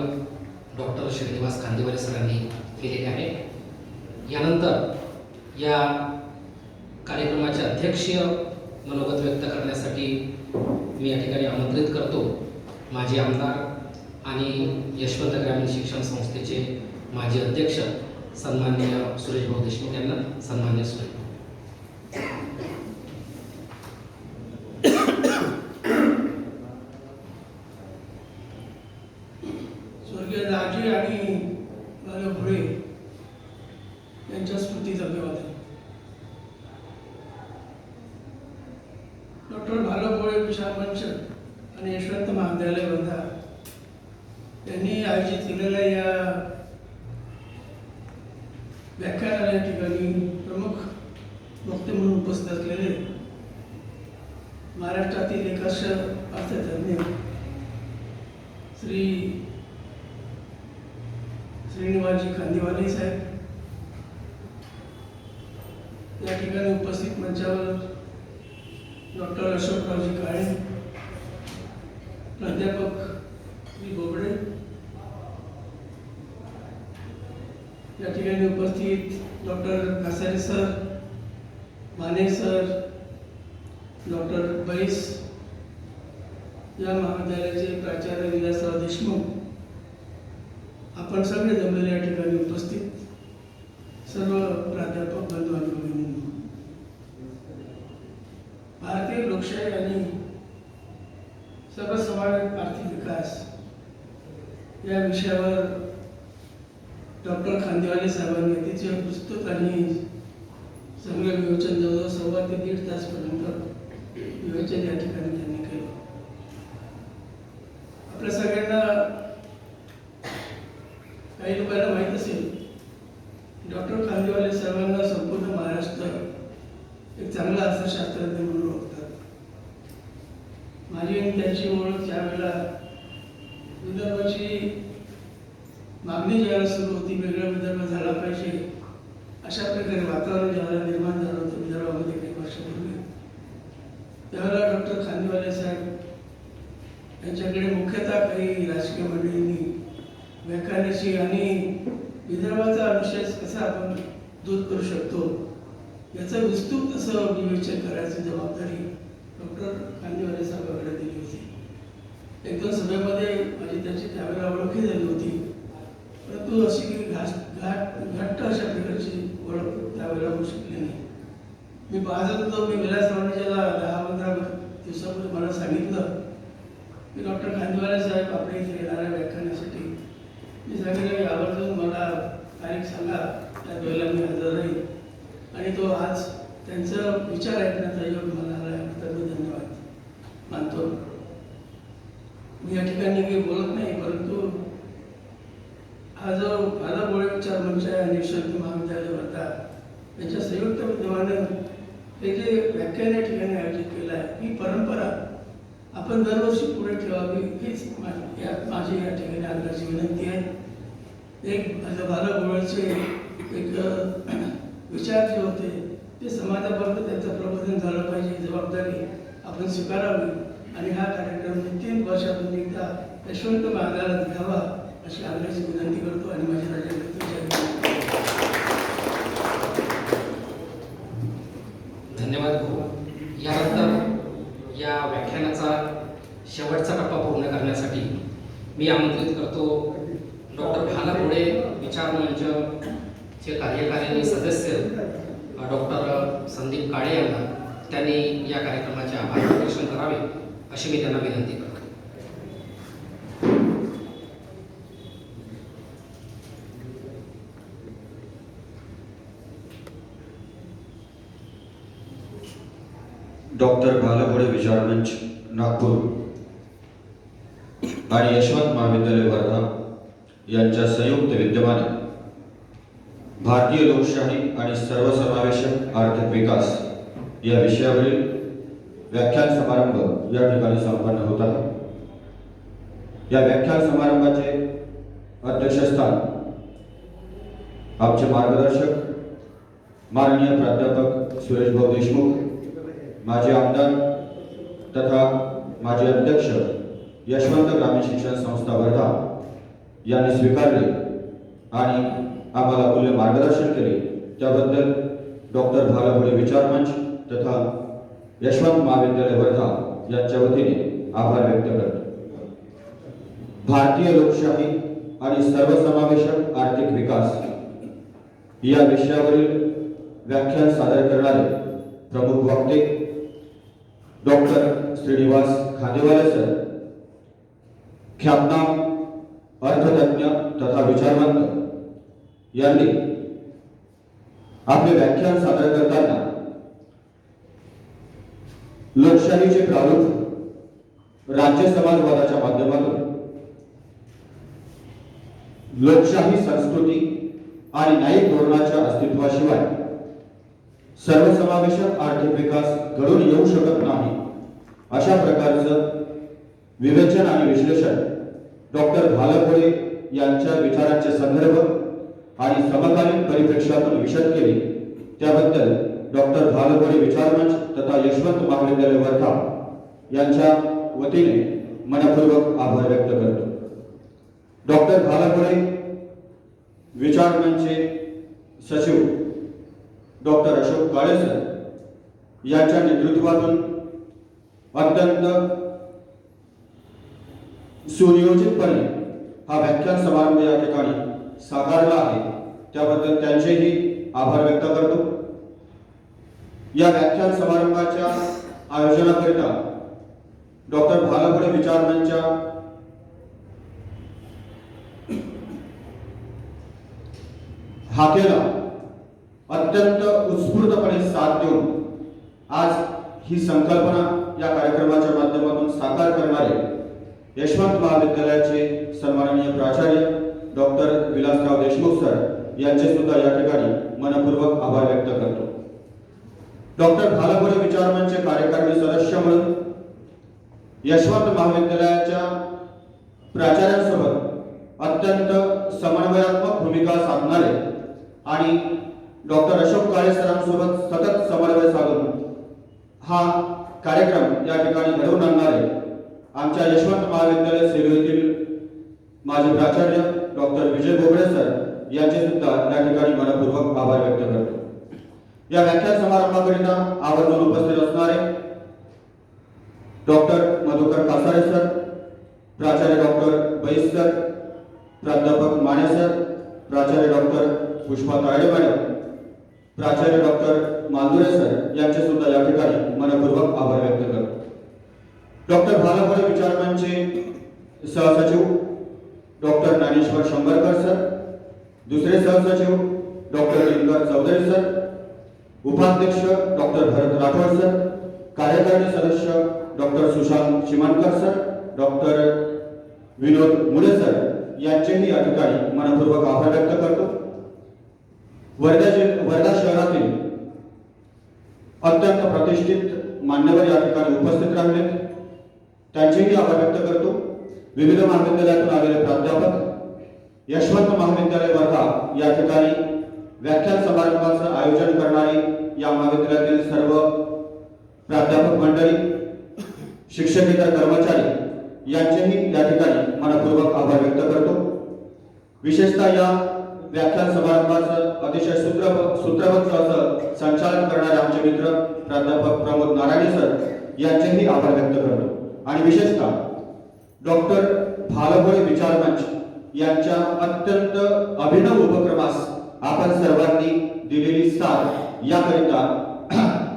डॉक्टर श्रीनिवास खांदेवाले सरांनी केलेले आहे. यानंतर या कार्यक्रमाचे अध्यक्षीय मनोगत व्यक्त करण्यासाठी मी या ठिकाणी आमंत्रित करतो माजी आमदार आणि यशवंत ग्रामीण शिक्षण संस्थेचे माजी अध्यक्ष सन्माननीय सुरेश भाऊ देशमुख यांना. सन्माननीय सुरेश भाऊ. स्वर्गीय राजे आणि भालू भोळे यांच्या स्मृतीचा अभिवादन. डॉक्टर भालू भोळे विशाल मंच आणि यशवंत महाविद्यालय वर्धा यांनी आयोजित केलेल्या या व्याख्यानाला या ठिकाणी प्रमुख वक्ते म्हणून उपस्थित असलेले महाराष्ट्रातील एकाश अर्थतज्ञ श्री श्रीनिवासजी खांदेवाले साहेब, या ठिकाणी उपस्थित मंचावर डॉक्टर अशोकरावजी काळे, प्राध्यापक श्री बोबडे, या ठिकाणी उपस्थित doctor Ghasare sir, Mane sir, doctor Bais, या महाविद्यालयाचे प्राचार्य विलासराव देशमुख, आपण सगळे जमलेले या ठिकाणी उपस्थित सर्व प्राध्यापक बंधू आणि भगिनींनो, भारतीय लोकशाही आणि सर्वसमावेशक आर्थिक विकास या विषयावर डॉक्टर खांदेवाले साहेबांनी अतिशय पुस्तक आणि चांगलं विवेचन जवळजवळ 1.25 ते 1.5 तासपर्यंत विवेचन या ठिकाणी त्यांनी केलं. आपल्या सगळ्यांना काही लोकांना माहीत असेल, डॉक्टर खांदेवाले साहेबांना संपूर्ण महाराष्ट्र एक चांगला अर्थशास्त्रज्ञ म्हणून ओळखतात. माझी आणि त्यांची ओळख त्यावेळेला विदर्भाची मागणी ज्यावेळेला सुरू होती, वेगळा विदर्भ झाला पाहिजे अशा प्रकारे वातावरण ज्यावेळेला निर्माण झालं होतं विदर्भामध्ये काही वर्षापूर्वी, त्यावेळेला डॉक्टर खांदेवाले साहेब यांच्याकडे मुख्यतः काही राजकीय मंडळींनी व्याख्यानाची आणि विदर्भाचा विषय कसा आपण दूर करू शकतो याचं विस्तृत असं विवेचन करायची जबाबदारी डॉक्टर खांदेवाले साहेबांकडे दिली होती. एक दोन सभेमध्ये माझी त्याची त्यावेळेला ओळखही झाली होती, परंतु अशी की घट्ट अशा प्रकारची ओळख त्यावेळेला होऊ शकली नाही. मी पाहत होतो, मी विलासरावने ज्याला 10-15 दिवसापूर्वी मला सांगितलं की डॉक्टर खांदेवाले साहेब आपल्या इथे येणाऱ्या व्याख्यानासाठी, मी सांगितलं आवर्जून मला तारीख सांगा, त्यावेळेला मी हजर राहील. आणि तो आज त्यांचा विचार ऐकण्याचा योग मला आला, याबद्दल मी धन्यवाद मानतो. मी या ठिकाणी काही बोलत नाही, परंतु हा जो भालाभोळे विचार मंच आहे आणि यशवंत महाविद्यालय वर्धा यांच्या संयुक्त विद्यमानं हे जे व्याख्यान या ठिकाणी आयोजित केलं आहे, ही परंपरा आपण दरवर्षी पुढे ठेवावी हीच माझी या ठिकाणी आग्रहाची विनंती आहे. एक भालाभोळेचे एक विचार जे होते ते समाजापर्यंत त्यांचं प्रबोधन झालं पाहिजे, जबाबदारी आपण स्वीकारावी आणि हा कार्यक्रम 3 वर्षातून एकदा यशवंत महाविद्यालयात घ्यावा अशी आग्रहाची विनंती करतो आणि माझ्या धन्यवाद भाऊ. यानंतर या व्याख्यानाचा शेवटचा टप्पा पूर्ण करण्यासाठी मी आमंत्रित करतो डॉक्टर भालाभोळे विचार मंचचे कार्यकारिणी सदस्य डॉक्टर संदीप काळे यांना. त्यांनी या कार्यक्रमाचे आभार प्रदर्शन करावे अशी मी त्यांना विनंती करतो. डॉक्टर भालाभोळे विचार मंच नागपूर आणि यशवंत महाविद्यालय वर्धा यांच्या संयुक्त विद्यमाने भारतीय लोकशाही आणि सर्वसमावेशक आर्थिक विकास या विषयावरील व्याख्यान समारंभ या ठिकाणी संपन्न होत आहे. या व्याख्यान समारंभाचे अध्यक्षस्थान आमचे मार्गदर्शक माननीय प्राध्यापक सुरेश भाऊ देशमुख, माजी आमदार तथा माजी अध्यक्ष यशवंत ग्रामीण शिक्षण संस्था वर्धा यांनी स्वीकारले आणि आम्हाला मूल्य मार्गदर्शन केले, त्याबद्दल डॉक्टर भालाभोळे विचार मंच तथा यशवंत महाविद्यालय वर्धा यांच्या वतीने आभार व्यक्त करतो. भारतीय लोकशाही आणि सर्वसमावेशक आर्थिक विकास या विषयावरील व्याख्यान सादर करणारे प्रमुख वक्ते डॉक्टर श्रीनिवास खांदेवाले सर, ख्यातनाम अर्थतज्ञ तथा विचारवंत यांनी आपले व्याख्यान सादर करताना लोकशाहीचे प्रारूप राज्य समाजवादाच्या माध्यमातून लोकशाही संस्कृती आणि न्यायिक धोरणाच्या अस्तित्वाशिवाय सर्वसमावेशक आर्थिक विकास घडून येऊ शकत नाही अशा प्रकारचं विवेचन आणि विश्लेषण डॉक्टर भालाभोळे यांच्या विचारांचे संदर्भ आणि समकालीन परिप्रेक्ष्यातून विशद केले, त्याबद्दल डॉक्टर भालाभोळे विचार मंच तथा यशवंत महाविद्यालय वर्धा यांच्या वतीने मनपूर्वक आभार व्यक्त करतो. डॉक्टर भालाभोळे विचार मंचचे सचिव डॉक्टर अशोक काळे सर यांच्या नेतृत्वातून अत्यंत सुनियोजितपणे हा व्याख्यान समारंभ या ठिकाणी साकारला आहे त्याबद्दल त्यांचेही आभार व्यक्त करतो. या व्याख्यान समारंभाच्या आयोजनाकरिता डॉक्टर भालपुरे विचार मंचच्या हाकेला अत्यंत उत्स्फूर्तपणे साथ देऊन आज ही संकल्पना या कार्यक्रमाच्या माध्यमातून साकार करणारे यशवंत महाविद्यालयाचे सन्माननीय प्राचार्य डॉक्टर विलासराव देशमुख सर यांचे सुद्धा या ठिकाणी मनपूर्वक आभार व्यक्त करतो. डॉक्टर भालपुरे विचार मंचचे कार्यकारिणी सदस्य म्हणून यशवंत महाविद्यालयाच्या प्राचार्यांसोबत अत्यंत समन्वयात्मक भूमिका साधणारे आणि डॉक्टर अशोक काळे सरांसोबत सतत समन्वय साधून हा कार्यक्रम या ठिकाणी घडवून आणणारे आमच्या यशवंत महाविद्यालय सेवेतील माजी प्राचार्य डॉक्टर विजय बोबडे सर यांचे सुद्धा या ठिकाणी मनपूर्वक आभार व्यक्त करतो. या व्याख्यान समारंभाकरिता आवर्जून उपस्थित असणारे डॉक्टर मधुकर कासारे सर, प्राचार्य डॉक्टर बैस सर, प्राध्यापक माने सर, प्राचार्य डॉक्टर पुष्पा तायडे मॅडम, प्राचार्य डॉक्टर मालुरे सर यांचे सुद्धा या ठिकाणी मनपूर्वक आभार व्यक्त करतो. डॉक्टर भालपुरे विचार मंचचे सहसचिव डॉक्टर ज्ञानेश्वर शंभरकर सर, दुसरे सहसचिव डॉक्टर दिनकर चौधरी सर, उपाध्यक्ष डॉक्टर भरत राठोड सर, कार्यकारिणी सदस्य doctor Sushant Chimankar sir, doctor विनोद मुळे सर यांचेही या ठिकाणी मनपूर्वक आभार व्यक्त करतो. वर्धा शहरातील अत्यंत प्रतिष्ठित मान्यवर या ठिकाणी उपस्थित राहिले त्यांचेही आभार व्यक्त करतो. विविध महाविद्यालयातून आलेले प्राध्यापक, यशवंत महाविद्यालय वर्धा या ठिकाणी व्याख्यान समारंभाचं आयोजन करणारी या महाविद्यालयातील सर्व प्राध्यापक मंडळी, शिक्षकेतर कर्मचारी यांचेही या ठिकाणी मनपूर्वक आभार व्यक्त करतो. विशेषतः या व्याख्यान समारंभाचं अतिशय सूत्रबद्ध असं संचालन करणारे आमचे मित्र प्राध्यापक प्रमोद नारायणी सर यांचेही आभार व्यक्त करतो. आणि विशेषतः डॉक्टर भालपुरे विचार मंच यांच्या अत्यंत अभिनव उपक्रमास आपण सर्वांनी दिलेली साथ याकरिता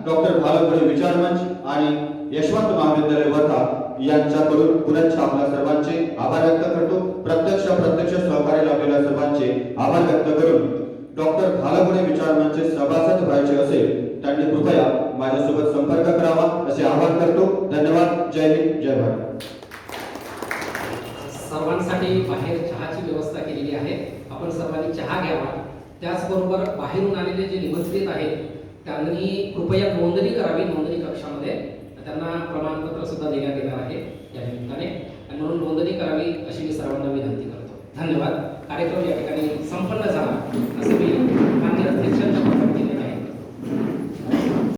डॉक्टर भालपुरे विचार मंच आणि यशवंत महाविद्यालय वर्धा यांच्याकडून पुनश्च आपल्या सर्वांचे आभार व्यक्त करतो. प्रत्यक्ष सहकार्य लाभलेल्या सर्वांचे आभार व्यक्त करून डॉक्टर भालपुरे विचार मंचचे सभासद व्हायचे असेल त्यांनी कृपया माझ्यासोबत संपर्क करावा असे आवाहन करतो. धन्यवाद. जय हिंद, जय भारत. सर्वांसाठी बाहेर चहाची व्यवस्था केलेली आहे. आपण सर्वांनी चहा घ्यावा. त्याचबरोबर बाहेरून आलेले जे निमंत्रित आहेत त्यांनी कृपया नोंदणी करावी. नोंदणी कक्षामध्ये त्यांना प्रमाणपत्र सुद्धा देण्यात येणार आहे या निमित्ताने, आणि म्हणून नोंदणी करावी अशी मी सर्वांना विनंती करतो. धन्यवाद. कार्यक्रम या ठिकाणी